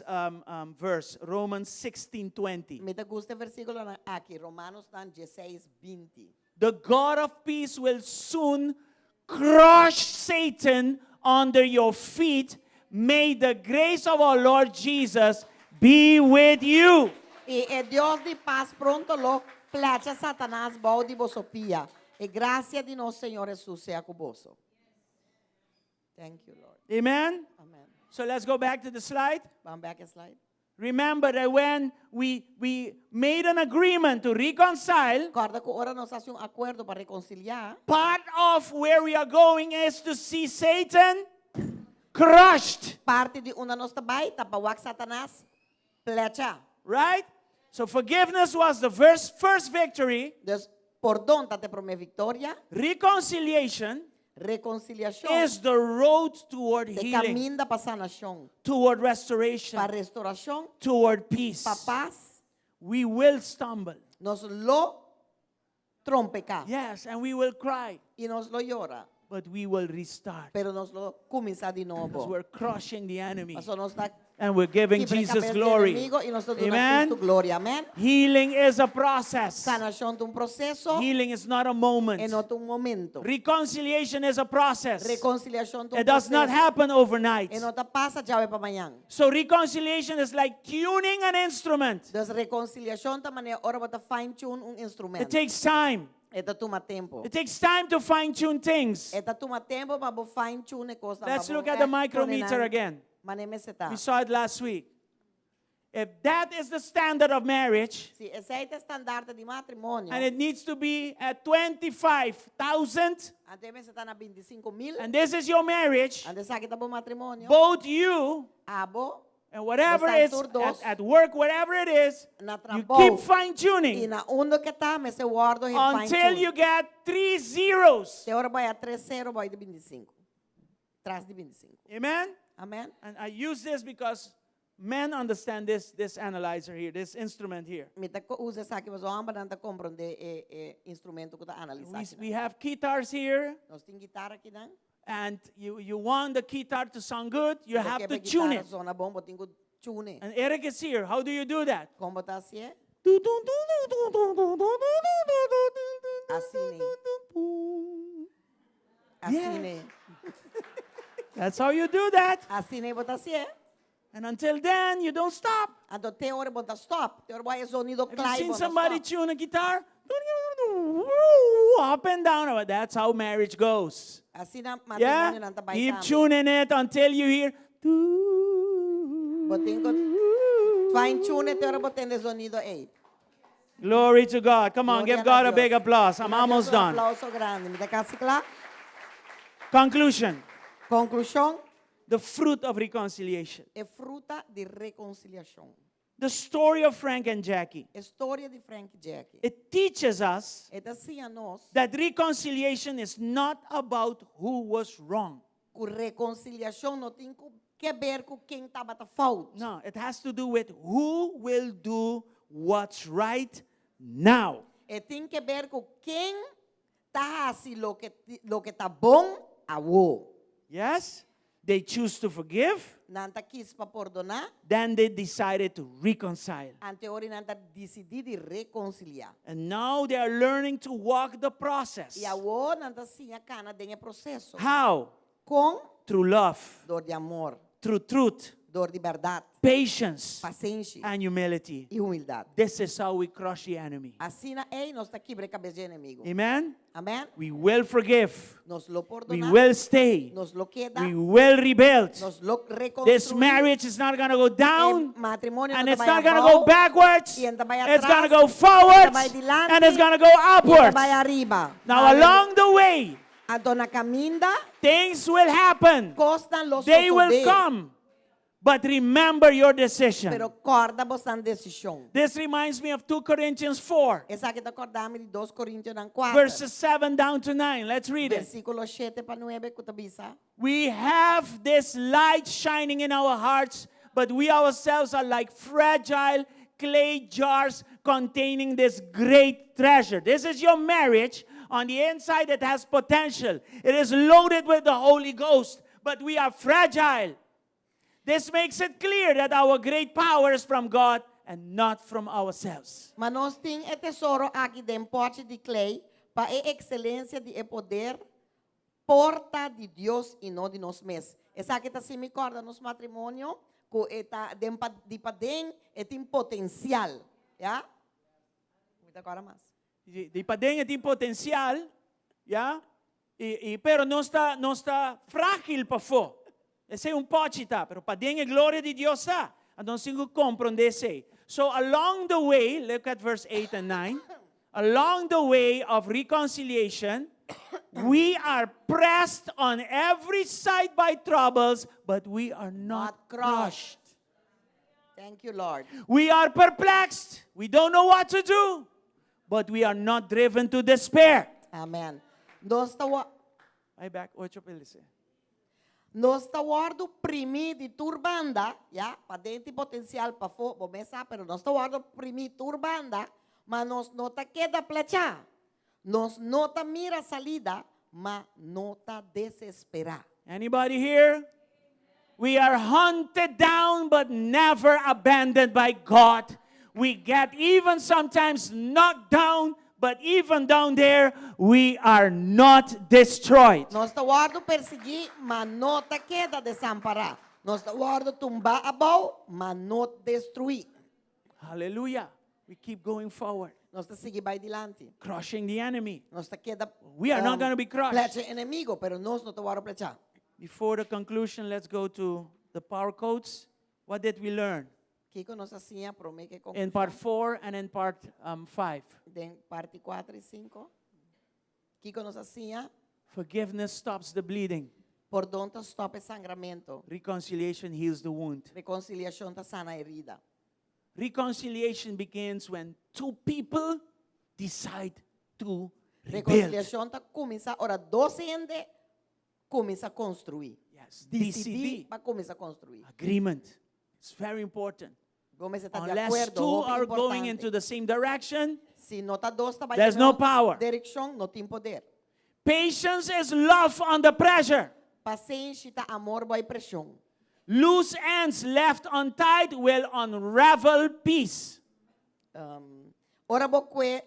Speaker 6: verse, Romans 16:20.
Speaker 7: Me gusta o versículo aqui, Romanos 16:20.
Speaker 6: the God of peace will soon crush Satan under your feet. May the grace of our Lord Jesus be with you.
Speaker 7: E Deus de paz pronto lo placa Satanás bom de vosso pia. E graça de nosso Senhor Jesus seja com vosso. Thank you, Lord.
Speaker 6: Amen?
Speaker 7: Amen.
Speaker 6: So let's go back to the slide.
Speaker 7: Vamos back a slide.
Speaker 6: Remember that when we made an agreement to reconcile,
Speaker 7: Recorda que ora nós fazemos acordo para reconciliar.
Speaker 6: part of where we are going is to see Satan crushed,
Speaker 7: Parte de uma nossa baita para o Satanás placa.
Speaker 6: right? So forgiveness was the first victory.
Speaker 7: Deus, perdão tá te promete vitória.
Speaker 6: Reconciliation
Speaker 7: Reconciliação
Speaker 6: is the road toward
Speaker 7: de
Speaker 6: healing,
Speaker 7: caminho para sanação,
Speaker 6: toward restoration,
Speaker 7: para restauração,
Speaker 6: toward peace.
Speaker 7: para paz.
Speaker 6: We will stumble.
Speaker 7: Nós lo trompecar
Speaker 6: Yes, and we will cry,
Speaker 7: e nós lo llora,
Speaker 6: but we will restart.
Speaker 7: pero nós lo começar de
Speaker 6: Because
Speaker 7: novo.
Speaker 6: we're crushing the enemy
Speaker 7: Mas nós está
Speaker 6: and we're giving
Speaker 7: quebra
Speaker 6: Jesus
Speaker 7: cabeça do
Speaker 6: glory.
Speaker 7: inimigo e nós estamos dando
Speaker 6: Amen.
Speaker 7: Cristo glória. Amém.
Speaker 6: Healing is a process.
Speaker 7: Sanação é processo,
Speaker 6: Healing is not a moment.
Speaker 7: é não momento.
Speaker 6: Reconciliation is a process.
Speaker 7: Reconciliação é
Speaker 6: It does not happen overnight.
Speaker 7: E não tá passa já é para amanhã.
Speaker 6: So reconciliation is like tuning an instrument.
Speaker 7: Das reconciliação também é hora para fine tune instrumento.
Speaker 6: It takes time.
Speaker 7: É toma tempo.
Speaker 6: It takes time to fine tune things.
Speaker 7: É toma tempo para fine tune coisa.
Speaker 6: Let's look at the micrometer again.
Speaker 7: Mané se tá.
Speaker 6: We saw it last week. If that is the standard of marriage,
Speaker 7: Se esse é o estandarte de matrimônio,
Speaker 6: and it needs to be at 25,000,
Speaker 7: até me se tá na 25,000,
Speaker 6: and this is your marriage,
Speaker 7: ande sabe que tá bom matrimônio.
Speaker 6: both you
Speaker 7: Abo
Speaker 6: and whatever
Speaker 7: Vocês
Speaker 6: is
Speaker 7: todos,
Speaker 6: at work, whatever it is,
Speaker 7: na
Speaker 6: you
Speaker 7: trabalho.
Speaker 6: keep fine
Speaker 7: E
Speaker 6: tuning
Speaker 7: na onde que tá, me se guardo e fine
Speaker 6: until
Speaker 7: tune.
Speaker 6: you get 3 zeros.
Speaker 7: Se hora vai a 3-0, vai de 25. Traz de 25.
Speaker 6: Amen?
Speaker 7: Amém?
Speaker 6: And I use this because men understand this analyzer here, this instrument here.
Speaker 7: Me tá usa essa que você amba não tá compreender instrumento que tá analisar.
Speaker 6: We have guitars here,
Speaker 7: Nós tem guitarra aqui, não?
Speaker 6: and you want the guitar to sound good, you have to tune it.
Speaker 7: Zona bom, botem que tune.
Speaker 6: And Eric is here. How do you do that?
Speaker 7: Como tá assim? Assim,
Speaker 6: Yeah.
Speaker 7: né?
Speaker 6: That's how you do that.
Speaker 7: Assim, né? Bota assim.
Speaker 6: And until then, you don't stop.
Speaker 7: Ando te hora bota stop. Te hora vai sonido
Speaker 6: Have you
Speaker 7: claro.
Speaker 6: seen somebody tune a guitar? Up and down. Oh, that's how marriage goes.
Speaker 7: Assim na
Speaker 6: Yeah?
Speaker 7: matrimônio não tá
Speaker 6: Keep
Speaker 7: baitando.
Speaker 6: tuning it until you hear.
Speaker 7: Botem fine tune, te hora botando sonido aí.
Speaker 6: Glory to God. Come on,
Speaker 7: Gloria
Speaker 6: give
Speaker 7: a
Speaker 6: God a
Speaker 7: Dios.
Speaker 6: big applause. I'm almost done.
Speaker 7: Aplauso grande. Me dá casi claro.
Speaker 6: Conclusion.
Speaker 7: Conclusão
Speaker 6: The fruit of reconciliation.
Speaker 7: é fruta de reconciliação.
Speaker 6: The story of Frank and Jackie.
Speaker 7: História de Frank Jackie.
Speaker 6: It teaches us
Speaker 7: É assim a nós,
Speaker 6: that reconciliation is not about who was wrong.
Speaker 7: que reconciliação não tem que ver com quem estava a fault.
Speaker 6: No, it has to do with who will do what's right now.
Speaker 7: Tem que ver com quem está assim lo que tá bom a wo.
Speaker 6: Yes? They choose to forgive,
Speaker 7: Não tá quis para perdonar,
Speaker 6: then they decided to reconcile.
Speaker 7: anteori não tá decidido de reconciliar.
Speaker 6: And now they are learning to walk the process.
Speaker 7: E a wo não tá assim a cana dentro processo.
Speaker 6: How?
Speaker 7: Com
Speaker 6: Through love,
Speaker 7: dor de amor,
Speaker 6: through truth,
Speaker 7: dor de verdade,
Speaker 6: patience,
Speaker 7: paciência
Speaker 6: and humility.
Speaker 7: e humildade.
Speaker 6: This is how we crush the enemy.
Speaker 7: Assim é nós tá quebra cabeça de inimigo.
Speaker 6: Amen?
Speaker 7: Amém?
Speaker 6: We will forgive.
Speaker 7: Nos lo
Speaker 6: We
Speaker 7: perdonar,
Speaker 6: will stay.
Speaker 7: nos lo queda,
Speaker 6: We will rebuild.
Speaker 7: nos lo
Speaker 6: This
Speaker 7: reconstruir.
Speaker 6: marriage is not going to go down,
Speaker 7: Matrimonio
Speaker 6: and
Speaker 7: não
Speaker 6: it's
Speaker 7: vai
Speaker 6: not going to go
Speaker 7: abaixo,
Speaker 6: backwards.
Speaker 7: y anda vai
Speaker 6: It's going to
Speaker 7: atrás,
Speaker 6: go forwards,
Speaker 7: vai dilante,
Speaker 6: and it's going to go
Speaker 7: y anda
Speaker 6: upwards.
Speaker 7: vai arriba.
Speaker 6: Now, along the way,
Speaker 7: A dona caminda,
Speaker 6: things will happen.
Speaker 7: costan los
Speaker 6: They will
Speaker 7: suceder,
Speaker 6: come. But remember your decision.
Speaker 7: pero corda bastante decisão.
Speaker 6: This reminds me of 2 Corinthians 4,
Speaker 7: Essa que te acordamos de 2 Coríntios 4,
Speaker 6: verses 7 down to 9. Let's read it.
Speaker 7: versículo 7 para 9, que bisa.
Speaker 6: We have this light shining in our hearts, but we ourselves are like fragile clay jars containing this great treasure. This is your marriage. On the inside, it has potential. It is loaded with the Holy Ghost, but we are fragile. This makes it clear that our great power is from God and not from ourselves.
Speaker 7: Mas nós temos tesouro aqui dentro pote de clay, pa é excelência de poder porta de Deus e não de nós mesmos. Essa que está se me acorda nos matrimônio, que está de padem e tem potencial, já? Me dá agora mais.
Speaker 6: De padeng tem potencial, yeah? Pero não está frágil para fo. Esse é pochita, pero padeng é glória de Deus sa. Então singo compreender sei. So along the way, look at verse 8 and 9. Along the way of reconciliation, we are pressed on every side by troubles, but we are not crushed.
Speaker 7: Thank you, Lord.
Speaker 6: We are perplexed. We don't know what to do, but we are not driven to despair.
Speaker 7: Amen. Nós
Speaker 6: Back 8 pelise.
Speaker 7: Nós guardo primi di turbanda, ya, pa dentro potencial pa fo, bomesa, pero nós guardo primi turbanda, mas nós nota queda plecha. Nós nota mira salida, mas nota desesperar.
Speaker 6: Anybody here? We are hunted down but never abandoned by God. We get even sometimes knocked down, but even down there, we are not destroyed.
Speaker 7: Nós guardo perseguir, mas nota queda desamparar. Nós guardo tumbar abau, mas not destruir.
Speaker 6: Hallelujah. We keep going forward,
Speaker 7: Nós seguir vai dilante.
Speaker 6: crushing the enemy.
Speaker 7: Nós queda
Speaker 6: We are not going to be crushed.
Speaker 7: plecha inimigo, pero nós não guardo plecha.
Speaker 6: Before the conclusion, let's go to the power codes. What did we learn
Speaker 7: Kiko nos hacía promete con
Speaker 6: in part 4 and in part 5?
Speaker 7: de parte 4 y 5. Kiko nos hacía
Speaker 6: Forgiveness stops the bleeding.
Speaker 7: por donde stop el sangramento.
Speaker 6: Reconciliation heals the wound.
Speaker 7: Reconciliación ta sana herida.
Speaker 6: Reconciliation begins when two people decide to rebuild.
Speaker 7: Reconciliación ta comienza ora 12 gente comienza a construir.
Speaker 6: Yes,
Speaker 7: Decidir
Speaker 6: DCD,
Speaker 7: para começar a construir.
Speaker 6: agreement. It's very important.
Speaker 7: Vamos estar de
Speaker 6: Unless
Speaker 7: acuerdo.
Speaker 6: two
Speaker 7: muito
Speaker 6: are going
Speaker 7: importante.
Speaker 6: into the same direction,
Speaker 7: Se nota dos está
Speaker 6: there's no power.
Speaker 7: Direcção não tem poder.
Speaker 6: patience is love under pressure.
Speaker 7: Paciência tá amor vai pressão.
Speaker 6: Loose ends left untied will unravel peace.
Speaker 7: Ora boque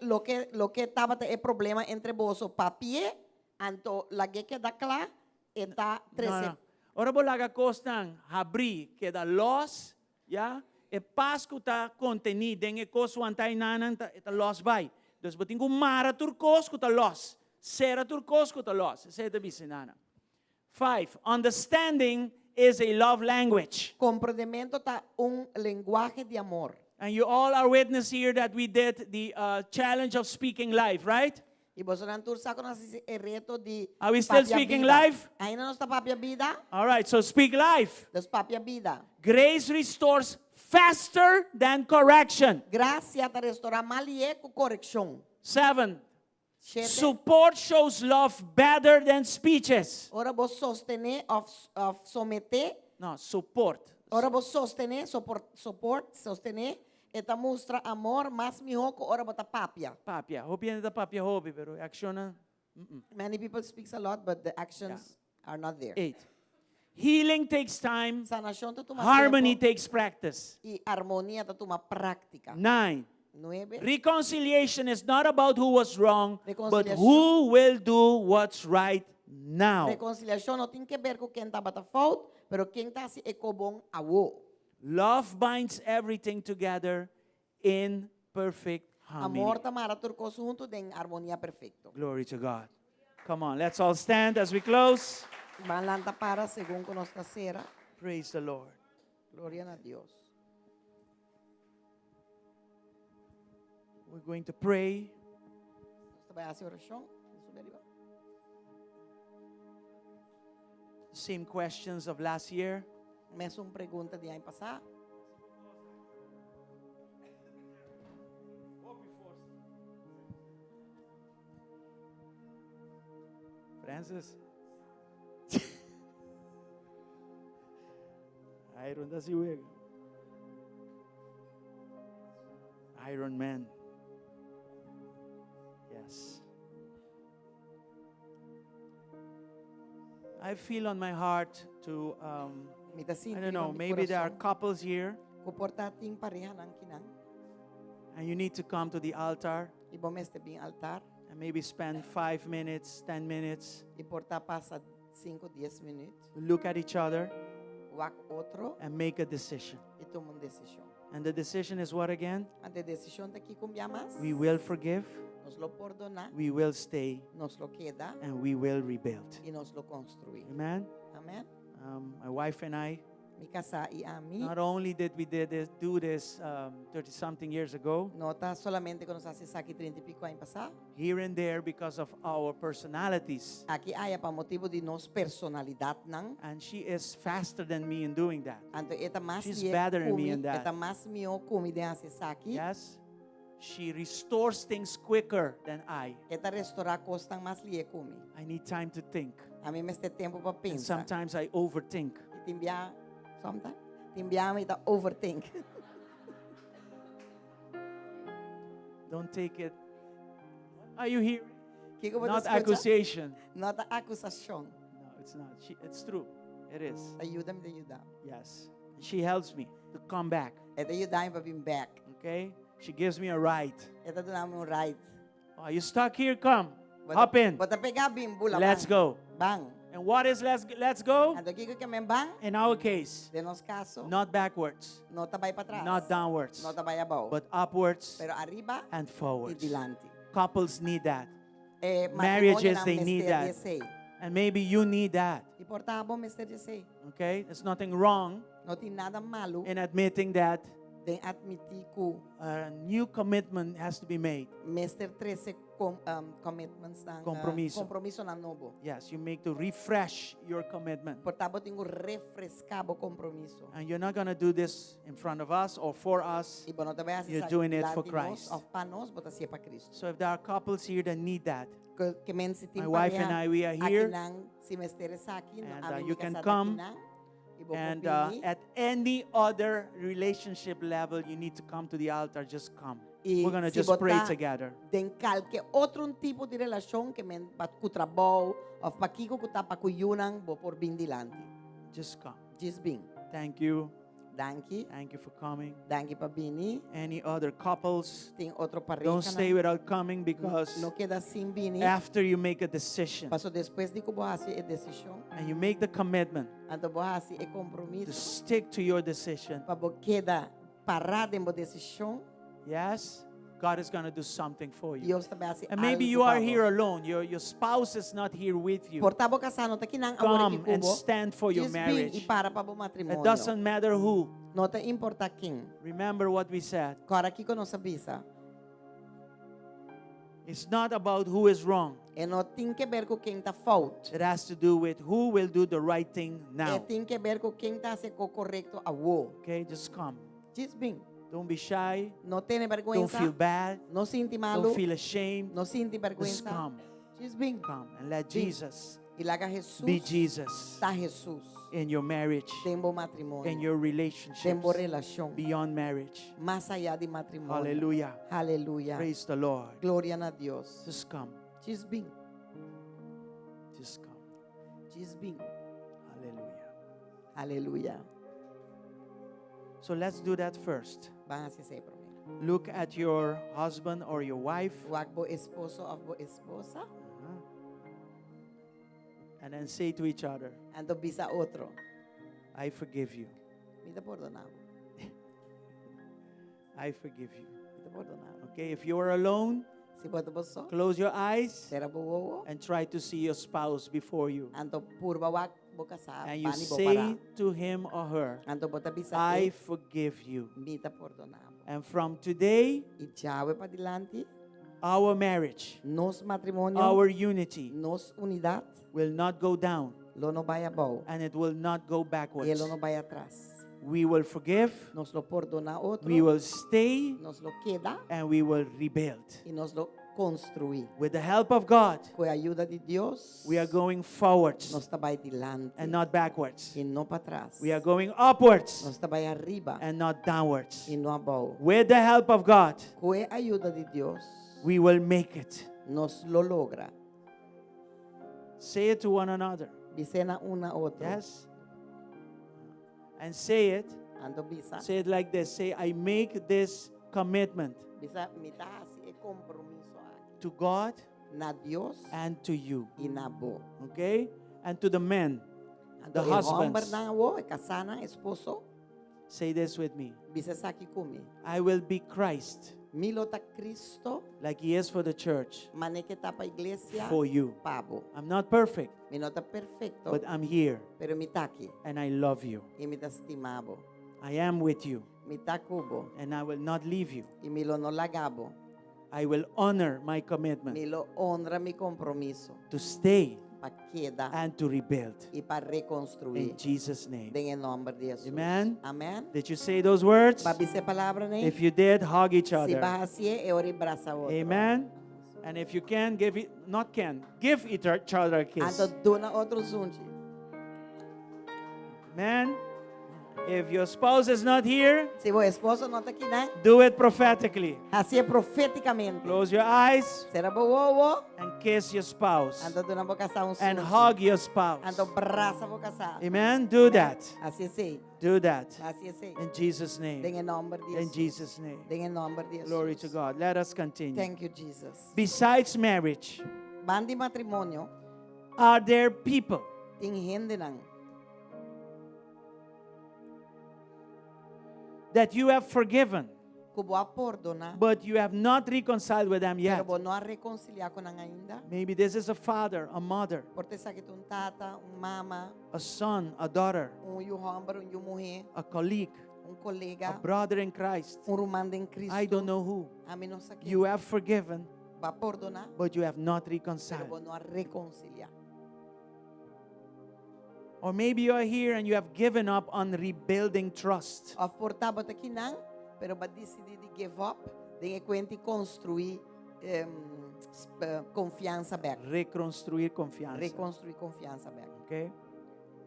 Speaker 7: lo que tava é problema entre vos o papier anto la que da cla eta 13.
Speaker 6: No. Ora bolaga costan habri que da loss, ya, e pasco ta contenido en e coso antay nanan ta loss by. Dus beting mara turcos ko ta loss. Sera turcos ko ta loss. Seta bisinana. 5. Understanding is a love language.
Speaker 7: Compreendimento tá lenguaje de amor.
Speaker 6: And you all are witness here that we did the challenge of speaking life, right?
Speaker 7: E você não tursa com esse reto de
Speaker 6: Are we still
Speaker 7: papia
Speaker 6: speaking
Speaker 7: vida.
Speaker 6: life?
Speaker 7: Ainda não está papia vida?
Speaker 6: All right, so speak life.
Speaker 7: Dos papia vida.
Speaker 6: Grace restores faster than correction.
Speaker 7: Graça ta restaurar malie com correção.
Speaker 6: 7.
Speaker 7: Sete.
Speaker 6: Support shows love better than speeches.
Speaker 7: Ora vos sostener of someter.
Speaker 6: No, support.
Speaker 7: Ora vos sostener, sostener. Eta mostra amor mais melhor que ora bota papia.
Speaker 6: Papia. Hope yan da papia hobby, pero action na.
Speaker 7: Many people speaks a lot, but the actions are not there.
Speaker 6: 8. Healing takes time.
Speaker 7: Sanación ta toma
Speaker 6: Harmony
Speaker 7: tempo,
Speaker 6: takes practice.
Speaker 7: y armonía ta toma práctica.
Speaker 6: 9.
Speaker 7: 9.
Speaker 6: Reconciliation is not about who was wrong, but
Speaker 7: Reconciliación.
Speaker 6: who will do what's right now.
Speaker 7: Reconciliação não tem que ver com quem tá bata fault, pero quem tá se ecobon awo.
Speaker 6: Love binds everything together in perfect harmony.
Speaker 7: Amor ta mara turco junto en armonía perfecto.
Speaker 6: Glory to God. Come on, let's all stand as we close.
Speaker 7: Balanta para según con nuestra cera.
Speaker 6: Praise the Lord.
Speaker 7: Gloria a Dios.
Speaker 6: We're going to pray.
Speaker 7: Você vai fazer oração?
Speaker 6: Same questions of last year.
Speaker 7: Mesma pergunta de ano passado.
Speaker 6: Francis. Iron da si wega. Iron Man. Yes. I feel on my heart to, I don't know, maybe there are couples here
Speaker 7: Comportar-te em pareja ng kinang.
Speaker 6: and you need to come to the altar
Speaker 7: Ibo meste bing altar.
Speaker 6: and maybe spend 5 minutes, 10 minutes,
Speaker 7: e portar passa 5, 10 minutos,
Speaker 6: look at each other
Speaker 7: o outro
Speaker 6: and make a decision.
Speaker 7: e toma uma decisão.
Speaker 6: And the decision is what again?
Speaker 7: A decisão daqui com mais,
Speaker 6: We will forgive,
Speaker 7: nos lo perdonar,
Speaker 6: we will stay,
Speaker 7: nos lo queda
Speaker 6: and we will rebuild.
Speaker 7: e nos lo construir.
Speaker 6: Amen?
Speaker 7: Amém?
Speaker 6: My wife and I,
Speaker 7: Mi casa e a mim,
Speaker 6: not only did we do this 30-something years ago,
Speaker 7: não está solamente quando nós estamos aqui 30 e pico anos passado.
Speaker 6: here and there because of our personalities.
Speaker 7: Aqui há para motivo de nos personalidade não.
Speaker 6: And she is faster than me in doing that.
Speaker 7: Anto eta mais
Speaker 6: She's
Speaker 7: lie
Speaker 6: better than me
Speaker 7: kumi,
Speaker 6: in that.
Speaker 7: eta mais mio kumi de acessar aqui.
Speaker 6: Yes? She restores things quicker than I.
Speaker 7: Eta restaurar costan mais lie kumi.
Speaker 6: I need time to think.
Speaker 7: A mim este tempo para
Speaker 6: And
Speaker 7: pensar.
Speaker 6: sometimes I overthink.
Speaker 7: E timbia, sometimes timbia me ta overthink.
Speaker 6: Don't take it. Are you here?
Speaker 7: Kiko mo
Speaker 6: Not
Speaker 7: escucha?
Speaker 6: accusation.
Speaker 7: Nota acusação.
Speaker 6: No, it's not. It's true. It is.
Speaker 7: Ajuda-me de ajudar.
Speaker 6: Yes. She helps me to come back.
Speaker 7: Eta ajudar-me para vir back.
Speaker 6: Okay? She gives me a ride.
Speaker 7: Eta dá-me right.
Speaker 6: Oh, you stuck here? Come. Hop in.
Speaker 7: Bota pegar bim bula.
Speaker 6: Let's go.
Speaker 7: Bang.
Speaker 6: And what is let's go?
Speaker 7: Anto kiko que men bang.
Speaker 6: In our case,
Speaker 7: De nos caso.
Speaker 6: not backwards,
Speaker 7: Não tá vai para trás.
Speaker 6: not downwards,
Speaker 7: Não tá vai abaixo.
Speaker 6: but upwards
Speaker 7: Pero arriba
Speaker 6: and
Speaker 7: e
Speaker 6: forwards.
Speaker 7: dilante.
Speaker 6: Couples need that.
Speaker 7: Marriages,
Speaker 6: they need that. And maybe you need that.
Speaker 7: E portava Mr. Jesse.
Speaker 6: Okay? There's nothing wrong
Speaker 7: Não tem nada malo
Speaker 6: in admitting that
Speaker 7: de admitir que
Speaker 6: a new commitment has to be made.
Speaker 7: Mr. 13 commitments ng
Speaker 6: Compromiso.
Speaker 7: compromiso na novo.
Speaker 6: Yes, you make to refresh your commitment.
Speaker 7: Portava tengo refrescabo compromiso.
Speaker 6: And you're not going to do this in front of us or for us.
Speaker 7: E bueno, te veas
Speaker 6: You're doing it for Christ.
Speaker 7: Of panos, bota siya pa Cristo.
Speaker 6: So if there are couples here that need that,
Speaker 7: Que men si
Speaker 6: my wife and I, we are here.
Speaker 7: Si Mr. sa akin,
Speaker 6: And, you can come. And at any other relationship level, you need to come to the altar. Just come. We're going to
Speaker 7: si
Speaker 6: just pray
Speaker 7: bota
Speaker 6: together.
Speaker 7: Den calque outro tipo de relasyon que men pat ku trabaho of pakiko ku tapa ku yunang bo por bindilante.
Speaker 6: Just come.
Speaker 7: Just bing.
Speaker 6: Thank you.
Speaker 7: Danki.
Speaker 6: Thank you for coming.
Speaker 7: Danki pa bini.
Speaker 6: Any other couples,
Speaker 7: Ting otro pareja
Speaker 6: don't stay
Speaker 7: na.
Speaker 6: without coming because
Speaker 7: No queda sin bini.
Speaker 6: after you make a decision
Speaker 7: Paso después de que bohasi e desisyon.
Speaker 6: and you make the commitment
Speaker 7: Anto bohasi e
Speaker 6: to
Speaker 7: compromiso.
Speaker 6: stick to your decision,
Speaker 7: Pa bo queda parada em bo desisyon.
Speaker 6: yes, God is going to do something for you.
Speaker 7: Dios tabi asi
Speaker 6: And maybe you are here alone. Your spouse is not here with you.
Speaker 7: Portabo kasano ta kinang
Speaker 6: Come
Speaker 7: awari
Speaker 6: and
Speaker 7: kikubo.
Speaker 6: stand for your
Speaker 7: Just bing
Speaker 6: marriage.
Speaker 7: i para pa bo matrimonio.
Speaker 6: It doesn't matter who.
Speaker 7: No te importa king.
Speaker 6: Remember what we said.
Speaker 7: Kora kiko no sabisa.
Speaker 6: It's not about who is wrong.
Speaker 7: E no tem que ver com quem está fault.
Speaker 6: It has to do with who will do the right thing
Speaker 7: E
Speaker 6: now.
Speaker 7: tem que ver com quem está se correto a wo.
Speaker 6: Okay, just come.
Speaker 7: Just bem.
Speaker 6: Don't be shy.
Speaker 7: Não tem
Speaker 6: Don't
Speaker 7: vergonha.
Speaker 6: feel bad.
Speaker 7: Não sinta
Speaker 6: Don't
Speaker 7: malo.
Speaker 6: feel ashamed.
Speaker 7: Não sinta
Speaker 6: Just
Speaker 7: vergonha.
Speaker 6: come.
Speaker 7: Just bem.
Speaker 6: Come and let
Speaker 7: Bing.
Speaker 6: Jesus
Speaker 7: E laga Jesus.
Speaker 6: be Jesus
Speaker 7: Está Jesus.
Speaker 6: in your marriage,
Speaker 7: Tembo matrimônio.
Speaker 6: in your relationships,
Speaker 7: Tembo relação.
Speaker 6: beyond marriage.
Speaker 7: Mais allá de matrimônio.
Speaker 6: Hallelujah.
Speaker 7: Aleluia.
Speaker 6: Praise the Lord.
Speaker 7: Glória a Deus.
Speaker 6: Just come.
Speaker 7: Just bem.
Speaker 6: Just come.
Speaker 7: Just bem.
Speaker 6: Hallelujah.
Speaker 7: Aleluia.
Speaker 6: So let's do that first.
Speaker 7: Van a ser primeiro.
Speaker 6: Look at your husband or your wife
Speaker 7: Wag bo esposo of bo esposa.
Speaker 6: and then say to each other,
Speaker 7: Ando bisa outro.
Speaker 6: I forgive you.
Speaker 7: Mita perdonado.
Speaker 6: I forgive you.
Speaker 7: Mita perdonado.
Speaker 6: Okay, if you're alone,
Speaker 7: Si bota boso.
Speaker 6: close your eyes
Speaker 7: Sera bo
Speaker 6: and try to see your spouse before you.
Speaker 7: Anto purba wak boka sa
Speaker 6: And you
Speaker 7: pani bo
Speaker 6: say
Speaker 7: para.
Speaker 6: to him or her,
Speaker 7: Anto bota bisa
Speaker 6: I
Speaker 7: ke
Speaker 6: forgive you.
Speaker 7: mita perdonado.
Speaker 6: And from today,
Speaker 7: I chave pa dilante.
Speaker 6: our marriage,
Speaker 7: Nos matrimonio.
Speaker 6: our unity
Speaker 7: Nos unidad.
Speaker 6: will not go down
Speaker 7: Lo no vaya bau.
Speaker 6: and it will not go
Speaker 7: Y
Speaker 6: backwards.
Speaker 7: lo no vaya atrás.
Speaker 6: We will forgive,
Speaker 7: Nos lo perdona otro.
Speaker 6: we will stay,
Speaker 7: Nos lo queda.
Speaker 6: and we will rebuild.
Speaker 7: Y nos lo construir.
Speaker 6: With the help of God,
Speaker 7: Con ayuda de Dios.
Speaker 6: we are going forwards
Speaker 7: Nos tabay dilante.
Speaker 6: and not backwards.
Speaker 7: Y no para atrás.
Speaker 6: We are going upwards
Speaker 7: Nos tabay arriba.
Speaker 6: and not downwards.
Speaker 7: Y no abau.
Speaker 6: With the help of God,
Speaker 7: Con ayuda de Dios.
Speaker 6: we will make it.
Speaker 7: Nos lo logra.
Speaker 6: Say it to one another.
Speaker 7: Vicena una otra.
Speaker 6: Yes? And say it.
Speaker 7: Ando bisa.
Speaker 6: Say it like this. Say, I make this commitment
Speaker 7: Bisa mitasi e compromiso a
Speaker 6: to God
Speaker 7: na Dios
Speaker 6: and to you.
Speaker 7: y na bo.
Speaker 6: Okay? And to the men,
Speaker 7: Ando
Speaker 6: the
Speaker 7: hombre
Speaker 6: husbands,
Speaker 7: na wo, kasana, esposo,
Speaker 6: say this with me.
Speaker 7: bisa saki kumi.
Speaker 6: I will be Christ
Speaker 7: Milo ta Cristo,
Speaker 6: like He is for the church,
Speaker 7: maneke ta pa iglesia,
Speaker 6: for you.
Speaker 7: pabo.
Speaker 6: I'm not perfect,
Speaker 7: Minota perfecto,
Speaker 6: but I'm here
Speaker 7: pero mitaki,
Speaker 6: and I love you.
Speaker 7: y mita stimabo.
Speaker 6: I am with you
Speaker 7: Mita kubo,
Speaker 6: and I will not leave you.
Speaker 7: y milo no lagabo.
Speaker 6: I will honor my commitment
Speaker 7: Milo honra mi compromiso,
Speaker 6: to stay
Speaker 7: pa queda
Speaker 6: and to rebuild.
Speaker 7: y pa reconstruir.
Speaker 6: In Jesus' name.
Speaker 7: En el nombre de Jesús.
Speaker 6: Amen.
Speaker 7: Amén.
Speaker 6: Did you say those words?
Speaker 7: Babise palabra ne.
Speaker 6: If you did, hug each
Speaker 7: Si
Speaker 6: other.
Speaker 7: vas así, e ori braza otro.
Speaker 6: Amen. And if you can, give it, not can, give each other a kiss.
Speaker 7: Anto dona otro zunchi.
Speaker 6: Amen. If your spouse is not here,
Speaker 7: Si vos esposo no está aquí, ¿no?
Speaker 6: do it prophetically.
Speaker 7: Así es proféticamente.
Speaker 6: Close your eyes
Speaker 7: Será bobo.
Speaker 6: and kiss your spouse
Speaker 7: Anto dona boca sa un
Speaker 6: and
Speaker 7: zunchi.
Speaker 6: hug your spouse.
Speaker 7: Anto braza boca sa.
Speaker 6: Amen. Do that.
Speaker 7: Así es.
Speaker 6: Do that.
Speaker 7: Así es.
Speaker 6: In Jesus' name.
Speaker 7: En el nombre de
Speaker 6: In
Speaker 7: Jesús.
Speaker 6: Jesus' name.
Speaker 7: En el nombre de Jesús.
Speaker 6: Glory to God. Let us continue.
Speaker 7: Thank you, Jesus.
Speaker 6: Besides marriage,
Speaker 7: Bandi matrimonio,
Speaker 6: are there people
Speaker 7: ting hindi nang
Speaker 6: that you have forgiven,
Speaker 7: kubo a perdona,
Speaker 6: but you have not reconciled with them
Speaker 7: pero
Speaker 6: yet?
Speaker 7: bo no a reconciliar con ang ainda.
Speaker 6: Maybe this is a father, a mother,
Speaker 7: Porte sakit un tata, un mama,
Speaker 6: a son, a daughter,
Speaker 7: un yu hombre, un yu mujer,
Speaker 6: a colleague,
Speaker 7: un
Speaker 6: a
Speaker 7: colega,
Speaker 6: brother in Christ.
Speaker 7: un rumande en Cristo.
Speaker 6: I don't know who.
Speaker 7: A mí no sé qué.
Speaker 6: You have forgiven,
Speaker 7: Va a perdonar,
Speaker 6: but you have not
Speaker 7: pero
Speaker 6: reconciled.
Speaker 7: bo no a reconciliar.
Speaker 6: Or maybe you are here and you have given up on rebuilding trust.
Speaker 7: Of porta bota aqui não, pero ba decidir de give up, de kwenti construir confiança back.
Speaker 6: Reconstruir confianza.
Speaker 7: Reconstruir confiança back.
Speaker 6: Okay?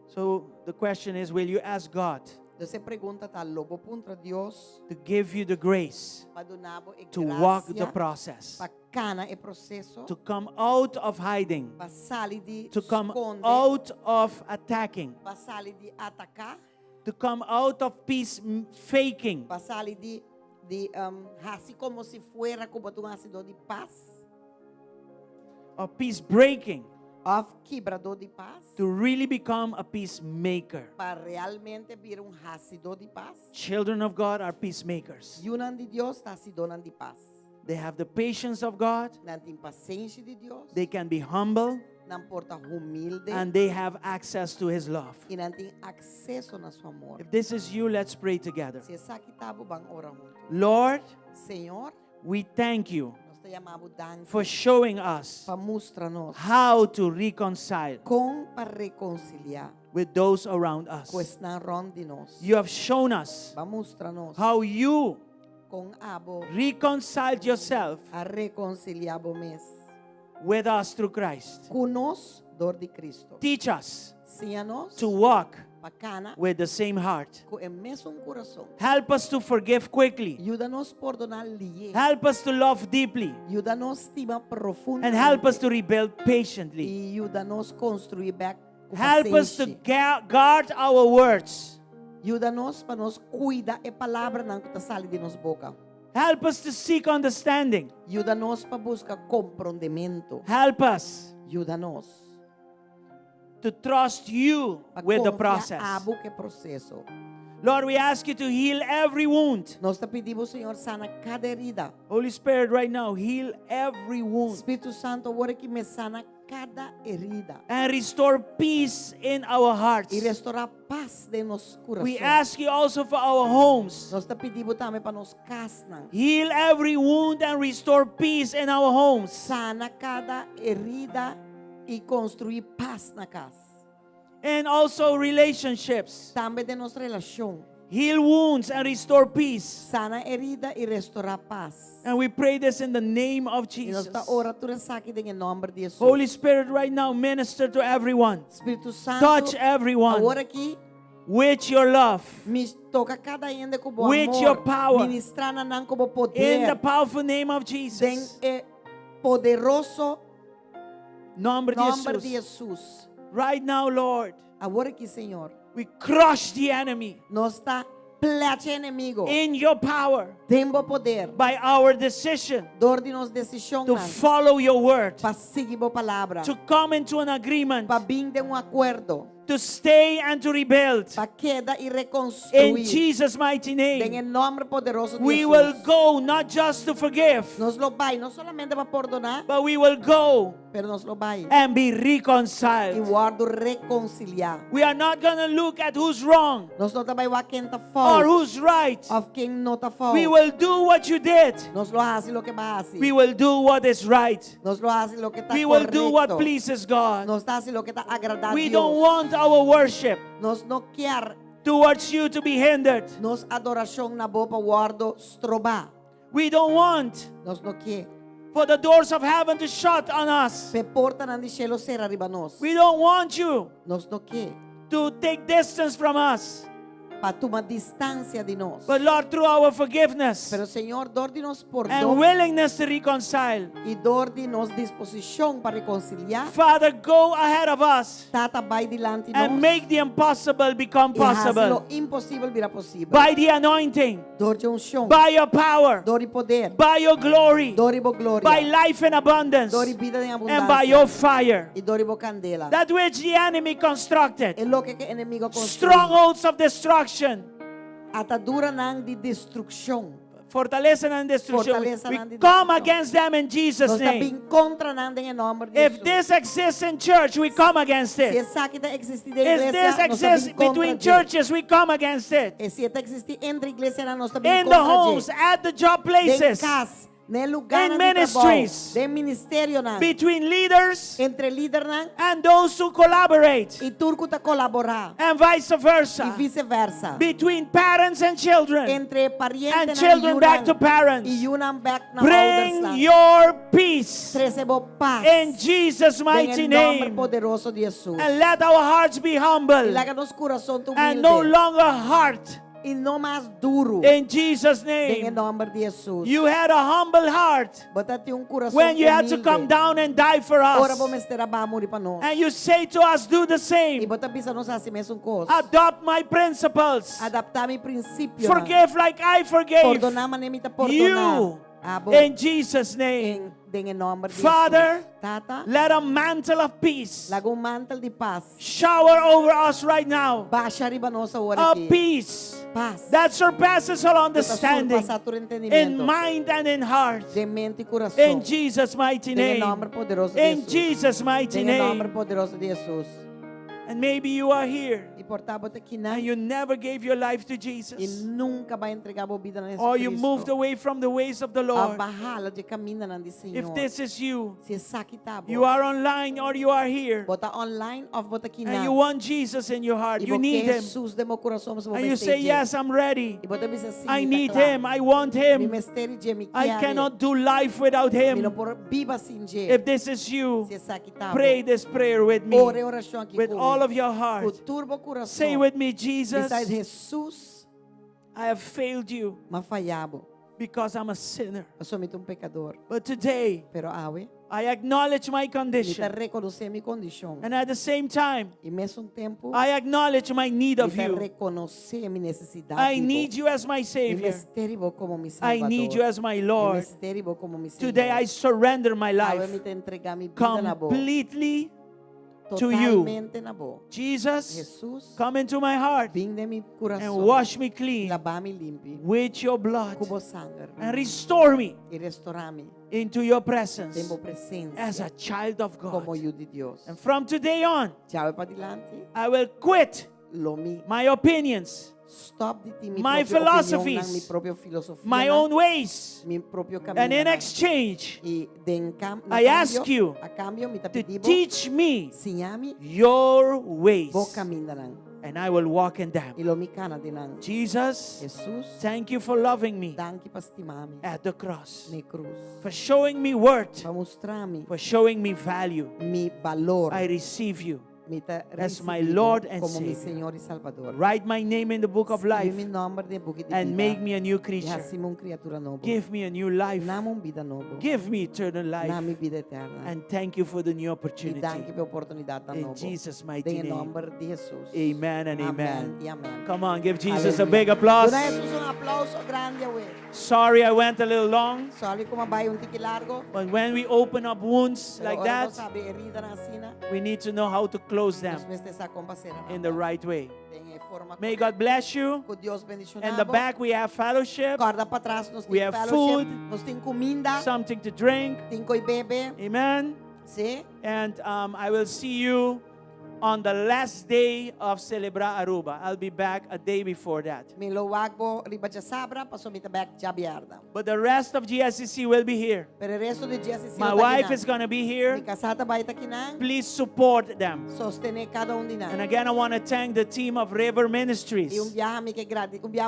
Speaker 6: So the question is, will you ask God
Speaker 7: Você pergunta tá lobo contra Deus,
Speaker 6: to give you the grace
Speaker 7: pa donabo e
Speaker 6: to walk the
Speaker 7: gracia,
Speaker 6: process,
Speaker 7: pa cana e processo,
Speaker 6: to come out of hiding,
Speaker 7: pa sali de
Speaker 6: to come
Speaker 7: esconde,
Speaker 6: out of attacking,
Speaker 7: pa sali de atacar,
Speaker 6: to come out of peace faking,
Speaker 7: pa sali de assim como se fuera como tu ácido de paz,
Speaker 6: of peace breaking,
Speaker 7: of quebrador de paz,
Speaker 6: to really become a peacemaker.
Speaker 7: para realmente vir ácido de paz.
Speaker 6: Children of God are peacemakers.
Speaker 7: Yunan de Deus está se donando de paz.
Speaker 6: They have the patience of God,
Speaker 7: Não tem paciência de Deus,
Speaker 6: they can be humble,
Speaker 7: não porta humilde
Speaker 6: and they have access to His love.
Speaker 7: e não tem acesso na sua amor.
Speaker 6: If this is you, let's pray together.
Speaker 7: Se essa aqui tá bang ora junto.
Speaker 6: Lord,
Speaker 7: Senhor,
Speaker 6: we thank you
Speaker 7: nós te chamamos dança
Speaker 6: for showing us
Speaker 7: para mostrar-nos
Speaker 6: how to reconcile
Speaker 7: como para reconciliar
Speaker 6: with those around us.
Speaker 7: com estão ronde de nós.
Speaker 6: You have shown us
Speaker 7: Para mostrar-nos
Speaker 6: how you
Speaker 7: com abo
Speaker 6: reconciled yourself
Speaker 7: a reconciliar o mês.
Speaker 6: with us through Christ.
Speaker 7: Conosco, dor de Cristo.
Speaker 6: Teach us
Speaker 7: Ensina-nos
Speaker 6: to walk
Speaker 7: para cana
Speaker 6: with the same heart.
Speaker 7: com o mesmo coração.
Speaker 6: Help us to forgive quickly.
Speaker 7: Ajuda-nos a perdonar ligeiro.
Speaker 6: Help us to love deeply.
Speaker 7: Ajuda-nos a estimar profundo.
Speaker 6: And help us to rebuild patiently.
Speaker 7: E ajuda-nos a construir back com
Speaker 6: Help us to
Speaker 7: paciência.
Speaker 6: guard our words.
Speaker 7: Ajuda-nos para nós cuidar a palavra não que está saindo de nossa boca.
Speaker 6: Help us to seek understanding.
Speaker 7: Ajuda-nos para buscar compreendimento.
Speaker 6: Help us
Speaker 7: Ajuda-nos
Speaker 6: to trust you
Speaker 7: para
Speaker 6: with the
Speaker 7: confiar
Speaker 6: process.
Speaker 7: abo que processo.
Speaker 6: Lord, we ask you to heal every wound.
Speaker 7: Nós te pedimos, Senhor, sana cada herida.
Speaker 6: Holy Spirit, right now, heal every wound
Speaker 7: Espírito Santo, agora que me sana cada herida.
Speaker 6: and restore peace in our hearts.
Speaker 7: E restaurar paz de nosso coração.
Speaker 6: We ask you also for our homes.
Speaker 7: Nós te pedimos também para nos casas.
Speaker 6: Heal every wound and restore peace in our homes.
Speaker 7: Sana cada herida e construir paz na casa.
Speaker 6: And also relationships.
Speaker 7: Também de nossa relação.
Speaker 6: Heal wounds and restore peace.
Speaker 7: Sana herida e restaurar paz.
Speaker 6: And we pray this in the name of
Speaker 7: E nós
Speaker 6: Jesus.
Speaker 7: está orando aqui em nome de Jesus.
Speaker 6: Holy Spirit, right now, minister to everyone.
Speaker 7: Espírito Santo,
Speaker 6: Touch everyone
Speaker 7: agora aqui
Speaker 6: with your love.
Speaker 7: me toca cada ende com bom
Speaker 6: With
Speaker 7: amor.
Speaker 6: your power.
Speaker 7: Ministrar na nan como poder.
Speaker 6: In the powerful name of
Speaker 7: Den
Speaker 6: Jesus.
Speaker 7: poderoso
Speaker 6: Nombre de
Speaker 7: nome de
Speaker 6: Jesus.
Speaker 7: Jesus.
Speaker 6: Right now, Lord,
Speaker 7: Agora aqui, Senhor,
Speaker 6: we crush the enemy.
Speaker 7: nós está Place enemigo.
Speaker 6: in your power
Speaker 7: Tembo poder.
Speaker 6: by our decision
Speaker 7: Dor di nos decisão
Speaker 6: to follow your word,
Speaker 7: para seguir a palavra.
Speaker 6: to come into an agreement,
Speaker 7: Para vir de acordo.
Speaker 6: to stay and to rebuild.
Speaker 7: Para queda e
Speaker 6: In
Speaker 7: reconstruir.
Speaker 6: Jesus' mighty
Speaker 7: En
Speaker 6: name,
Speaker 7: el nombre poderoso de
Speaker 6: we
Speaker 7: Jesus.
Speaker 6: will go not just to forgive,
Speaker 7: Nos lo vai, não solamente para perdonar,
Speaker 6: but we will go
Speaker 7: pero nos lo vai.
Speaker 6: and be
Speaker 7: E
Speaker 6: reconciled.
Speaker 7: guardo reconciliar.
Speaker 6: We are not going to look at who's wrong
Speaker 7: Nós não vai a quem está
Speaker 6: or
Speaker 7: fault.
Speaker 6: who's right.
Speaker 7: Of quem não está fault.
Speaker 6: We will do what you did.
Speaker 7: Nos lo hace lo que va a hacer.
Speaker 6: We will do what is right.
Speaker 7: Nos lo hace lo que está
Speaker 6: We will
Speaker 7: correcto.
Speaker 6: do what pleases God.
Speaker 7: Nos hace lo que está agradable a
Speaker 6: We
Speaker 7: Dios.
Speaker 6: don't want our worship
Speaker 7: Nos não quer
Speaker 6: towards you to be hindered.
Speaker 7: nos adoração na boca guardo strobar.
Speaker 6: We don't want
Speaker 7: Nos não quer.
Speaker 6: for the doors of heaven to shut on us.
Speaker 7: Pe porta nan di cielo ser arriba nós.
Speaker 6: We don't want you
Speaker 7: Nos não quer.
Speaker 6: to take distance from us.
Speaker 7: Para tomar distância de nós.
Speaker 6: But Lord, through our forgiveness
Speaker 7: Pero Senhor, dor de nos
Speaker 6: and
Speaker 7: perdão
Speaker 6: willingness to reconcile,
Speaker 7: e dor de nos disposição para reconciliar.
Speaker 6: Father, go ahead of us
Speaker 7: Tata vai dilante
Speaker 6: and
Speaker 7: nós.
Speaker 6: make the impossible become
Speaker 7: E hace lo
Speaker 6: possible
Speaker 7: impossível virá possível.
Speaker 6: by the anointing,
Speaker 7: Dor de unção.
Speaker 6: by your power,
Speaker 7: Dor e poder.
Speaker 6: by your glory,
Speaker 7: Dor e bo glória.
Speaker 6: by life in abundance,
Speaker 7: Dor e vida em
Speaker 6: and
Speaker 7: abundância.
Speaker 6: by your fire.
Speaker 7: E dor e bo candela.
Speaker 6: That which the enemy constructed,
Speaker 7: É lo que o inimigo construiu.
Speaker 6: strongholds of destruction,
Speaker 7: Atadura nan de destrução.
Speaker 6: fortaleza and destruction.
Speaker 7: Fortaleza
Speaker 6: We
Speaker 7: and
Speaker 6: come
Speaker 7: destruction.
Speaker 6: against them in Jesus'
Speaker 7: Nós
Speaker 6: name.
Speaker 7: também contra nan em nome de
Speaker 6: If
Speaker 7: Jesus.
Speaker 6: this exists in church, we come against
Speaker 7: Se
Speaker 6: it.
Speaker 7: essa que está existindo
Speaker 6: If
Speaker 7: em
Speaker 6: this
Speaker 7: igreja, nós
Speaker 6: exists
Speaker 7: também contra
Speaker 6: between
Speaker 7: de.
Speaker 6: churches, we come against it.
Speaker 7: E se está existindo entre igreja, nós também
Speaker 6: In the
Speaker 7: contra
Speaker 6: homes,
Speaker 7: de.
Speaker 6: at the job
Speaker 7: Em
Speaker 6: places,
Speaker 7: casa, no lugar
Speaker 6: in
Speaker 7: de trabalho,
Speaker 6: ministries,
Speaker 7: de ministério nan.
Speaker 6: between leaders
Speaker 7: Entre líder nan
Speaker 6: and those who collaborate,
Speaker 7: e turco tá colaborar.
Speaker 6: and vice
Speaker 7: E
Speaker 6: versa,
Speaker 7: vice-versa.
Speaker 6: between parents and children,
Speaker 7: Entre parientes
Speaker 6: and
Speaker 7: nan
Speaker 6: children back to
Speaker 7: yunan,
Speaker 6: parents.
Speaker 7: e yunan back na elders
Speaker 6: Bring
Speaker 7: nan.
Speaker 6: your peace
Speaker 7: Recebo paz.
Speaker 6: in Jesus' mighty
Speaker 7: En el nombre
Speaker 6: name,
Speaker 7: poderoso de Jesus.
Speaker 6: and let our hearts be
Speaker 7: E
Speaker 6: humble
Speaker 7: laga nos coração tu
Speaker 6: and no
Speaker 7: humilde.
Speaker 6: longer hard.
Speaker 7: E não mais duro.
Speaker 6: In Jesus'
Speaker 7: En el
Speaker 6: name,
Speaker 7: nombre de Jesus.
Speaker 6: you had a humble heart
Speaker 7: Bota-te coração
Speaker 6: when you had to
Speaker 7: humilde.
Speaker 6: come down and die for
Speaker 7: Ora
Speaker 6: us.
Speaker 7: vamos estar a morrer para nós.
Speaker 6: And you say to us, do the
Speaker 7: E
Speaker 6: same.
Speaker 7: bota bisa nos assim mesmo coisa.
Speaker 6: Adopt my principles.
Speaker 7: Adaptar mi princípio.
Speaker 6: Forgive like I forgave
Speaker 7: Perdonar manemita perdonar.
Speaker 6: you. In Jesus' name.
Speaker 7: En el nombre de
Speaker 6: Father,
Speaker 7: Jesus. Tata,
Speaker 6: let a mantle of peace
Speaker 7: lago mantel de paz.
Speaker 6: shower over us right now.
Speaker 7: Baixa arriba nossa hora
Speaker 6: A
Speaker 7: aqui.
Speaker 6: peace
Speaker 7: Paz.
Speaker 6: that surpasses all
Speaker 7: Que tá
Speaker 6: understanding
Speaker 7: surpassar todo
Speaker 6: in
Speaker 7: entendimento.
Speaker 6: mind and in heart.
Speaker 7: De mente e coração.
Speaker 6: In Jesus' mighty
Speaker 7: En el
Speaker 6: name.
Speaker 7: nombre poderoso de
Speaker 6: In
Speaker 7: Jesus.
Speaker 6: Jesus' mighty
Speaker 7: En el nombre
Speaker 6: name.
Speaker 7: poderoso de Jesus.
Speaker 6: And maybe you are here
Speaker 7: E portar bota aqui na
Speaker 6: and you never gave your life to
Speaker 7: e
Speaker 6: Jesus.
Speaker 7: nunca vai entregar a vida na Jesus
Speaker 6: Or you
Speaker 7: Cristo.
Speaker 6: moved away from the ways of the
Speaker 7: A
Speaker 6: Lord.
Speaker 7: barrala de caminho na de Senhor.
Speaker 6: If this is you,
Speaker 7: Se essa aqui tá bom.
Speaker 6: you are online or you are here,
Speaker 7: Bota online ou bota aqui na.
Speaker 6: and you want Jesus in your heart,
Speaker 7: E
Speaker 6: you
Speaker 7: porque
Speaker 6: need Him,
Speaker 7: Jesus de meu coração, mas vou
Speaker 6: and you say, Yes, I'm ready.
Speaker 7: E bota bisa assim.
Speaker 6: I need Him. I want Him. I cannot do life without
Speaker 7: Mi não
Speaker 6: Him.
Speaker 7: por viva assim je.
Speaker 6: If this is you,
Speaker 7: Se essa aqui tá
Speaker 6: pray this prayer with me
Speaker 7: Ore oração aqui
Speaker 6: with
Speaker 7: comigo.
Speaker 6: all of your heart.
Speaker 7: Com turbo coração.
Speaker 6: Say with me, Jesus,
Speaker 7: Beside Jesus,
Speaker 6: I have failed you
Speaker 7: mas falhabo.
Speaker 6: because I'm a sinner.
Speaker 7: Eu sou muito pecador.
Speaker 6: But today,
Speaker 7: Pero awe,
Speaker 6: I acknowledge my
Speaker 7: me tá
Speaker 6: condition.
Speaker 7: reconhecer minha condição.
Speaker 6: And at the same time,
Speaker 7: E mesmo tempo,
Speaker 6: I acknowledge my need of
Speaker 7: me tá
Speaker 6: you.
Speaker 7: reconhecer minha necessidade.
Speaker 6: I need you as my
Speaker 7: E
Speaker 6: Savior.
Speaker 7: mistério como mi
Speaker 6: I
Speaker 7: salvador.
Speaker 6: need you as my
Speaker 7: E
Speaker 6: Lord.
Speaker 7: mistério como mi Senhor.
Speaker 6: Today I surrender my
Speaker 7: Awe,
Speaker 6: life
Speaker 7: me tá entregar mi vida na boa.
Speaker 6: completely to you.
Speaker 7: Totalmente na boa.
Speaker 6: Jesus,
Speaker 7: Jesus,
Speaker 6: come into my heart
Speaker 7: vim de mi
Speaker 6: and
Speaker 7: coração.
Speaker 6: wash me clean
Speaker 7: Lavar-me limpe.
Speaker 6: with your blood
Speaker 7: Cubo sangue.
Speaker 6: and restore me
Speaker 7: E restaurar-me.
Speaker 6: into your presence
Speaker 7: Tempo presença.
Speaker 6: as a child of
Speaker 7: Como
Speaker 6: God.
Speaker 7: eu de Deus.
Speaker 6: And from today on,
Speaker 7: Tchau para adiante.
Speaker 6: I will quit
Speaker 7: Lo mi.
Speaker 6: my opinions,
Speaker 7: Stop de ti. Mi
Speaker 6: My
Speaker 7: própria
Speaker 6: philosophies,
Speaker 7: opinião, mi própria filosofia.
Speaker 6: my own ways,
Speaker 7: Mi próprio caminho.
Speaker 6: and in exchange,
Speaker 7: E
Speaker 6: I ask you
Speaker 7: a cambio, mi
Speaker 6: to
Speaker 7: tapedibo.
Speaker 6: teach me
Speaker 7: Ensiname.
Speaker 6: your ways,
Speaker 7: Bo caminho nan.
Speaker 6: and I will walk in them.
Speaker 7: E lo mi cana de nan.
Speaker 6: Jesus,
Speaker 7: Jesus.
Speaker 6: thank you for loving me
Speaker 7: Danke para estimar-me.
Speaker 6: at the cross,
Speaker 7: Na cruz.
Speaker 6: for showing me worth,
Speaker 7: Para mostrar-me
Speaker 6: for showing me value.
Speaker 7: mi valor.
Speaker 6: I receive you
Speaker 7: Mita
Speaker 6: as my
Speaker 7: recibido
Speaker 6: Lord and
Speaker 7: como mi
Speaker 6: Savior.
Speaker 7: Señor y Salvador.
Speaker 6: Write my name in the book of
Speaker 7: Escribe
Speaker 6: life
Speaker 7: mi nombre de book de
Speaker 6: and
Speaker 7: vida.
Speaker 6: make me a new
Speaker 7: E
Speaker 6: creature.
Speaker 7: hacime un criatura novo.
Speaker 6: Give me a new life.
Speaker 7: Dame un vida novo.
Speaker 6: Give me eternal
Speaker 7: Dame
Speaker 6: life.
Speaker 7: vida eterna.
Speaker 6: And thank you for the new
Speaker 7: E
Speaker 6: opportunity.
Speaker 7: danke pela oportunidade
Speaker 6: In
Speaker 7: novo.
Speaker 6: Jesus' mighty
Speaker 7: Em
Speaker 6: name.
Speaker 7: nome de Jesus.
Speaker 6: Amen and
Speaker 7: Amém
Speaker 6: amen.
Speaker 7: e amém.
Speaker 6: Come on, give Jesus a
Speaker 7: Aleluia.
Speaker 6: big applause.
Speaker 7: Dona Jesus um aplauso grande a ele.
Speaker 6: Sorry I went a little long,
Speaker 7: Sorry como vai tique largo.
Speaker 6: but when we open up wounds
Speaker 7: Pero
Speaker 6: like
Speaker 7: ora
Speaker 6: that,
Speaker 7: nós abre herida na sina.
Speaker 6: we need to know how to close them
Speaker 7: Nós precisamos compartilhar
Speaker 6: in the right way.
Speaker 7: Em forma
Speaker 6: May God bless you.
Speaker 7: com Deus bendicionado.
Speaker 6: In the back, we have fellowship,
Speaker 7: Corda para trás nós
Speaker 6: We
Speaker 7: temos
Speaker 6: have
Speaker 7: fellowship.
Speaker 6: food.
Speaker 7: Nós temos comida.
Speaker 6: something to drink.
Speaker 7: Tem coi bebe.
Speaker 6: Amen.
Speaker 7: Sim.
Speaker 6: And I will see you on the last day of Celebra Aruba. I'll be back a day before that.
Speaker 7: Me loagbo riba de sabra, passou me back de abiarda.
Speaker 6: But the rest of GSCC will be here.
Speaker 7: Pero o resto de dia se
Speaker 6: My wife is going to be
Speaker 7: Mi
Speaker 6: here.
Speaker 7: casata vai estar aqui não.
Speaker 6: Please support them.
Speaker 7: Sostener cada de nós.
Speaker 6: And again, I want to thank the team of River Ministries
Speaker 7: E viaje que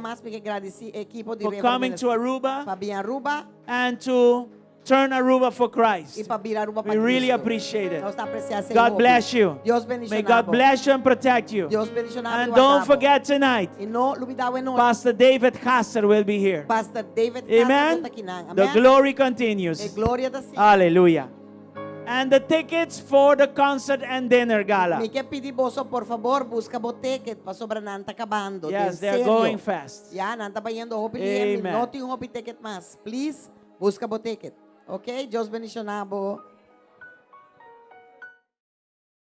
Speaker 7: mais me que agradeci equipo de
Speaker 6: for coming to Aruba
Speaker 7: para vir Aruba
Speaker 6: and to turn Aruba for
Speaker 7: e
Speaker 6: Christ.
Speaker 7: para vir Aruba para
Speaker 6: We really
Speaker 7: Cristo.
Speaker 6: appreciate it.
Speaker 7: Nós está apreciando
Speaker 6: God bless you.
Speaker 7: Deus
Speaker 6: May
Speaker 7: bendicionado.
Speaker 6: God bless you and protect you.
Speaker 7: Deus bendicionado.
Speaker 6: And don't forget tonight,
Speaker 7: E não lubidaw e não.
Speaker 6: Pastor David Castor will be here.
Speaker 7: Pastor David
Speaker 6: Amen.
Speaker 7: Casas aqui não.
Speaker 6: The
Speaker 7: Amém.
Speaker 6: glory
Speaker 7: E
Speaker 6: continues.
Speaker 7: glória da Senhora.
Speaker 6: Hallelujah. And the tickets for the concert and dinner gala.
Speaker 7: Me quer pedir bolso, por favor, busca o ticket para sobra nanta acabando.
Speaker 6: Yes,
Speaker 7: De
Speaker 6: they're
Speaker 7: sério.
Speaker 6: going fast.
Speaker 7: Ya, nanta pa yendo hopi
Speaker 6: Amen.
Speaker 7: não tem um hopi ticket mas. Please, busca o ticket. Ok? Deus bendicionado.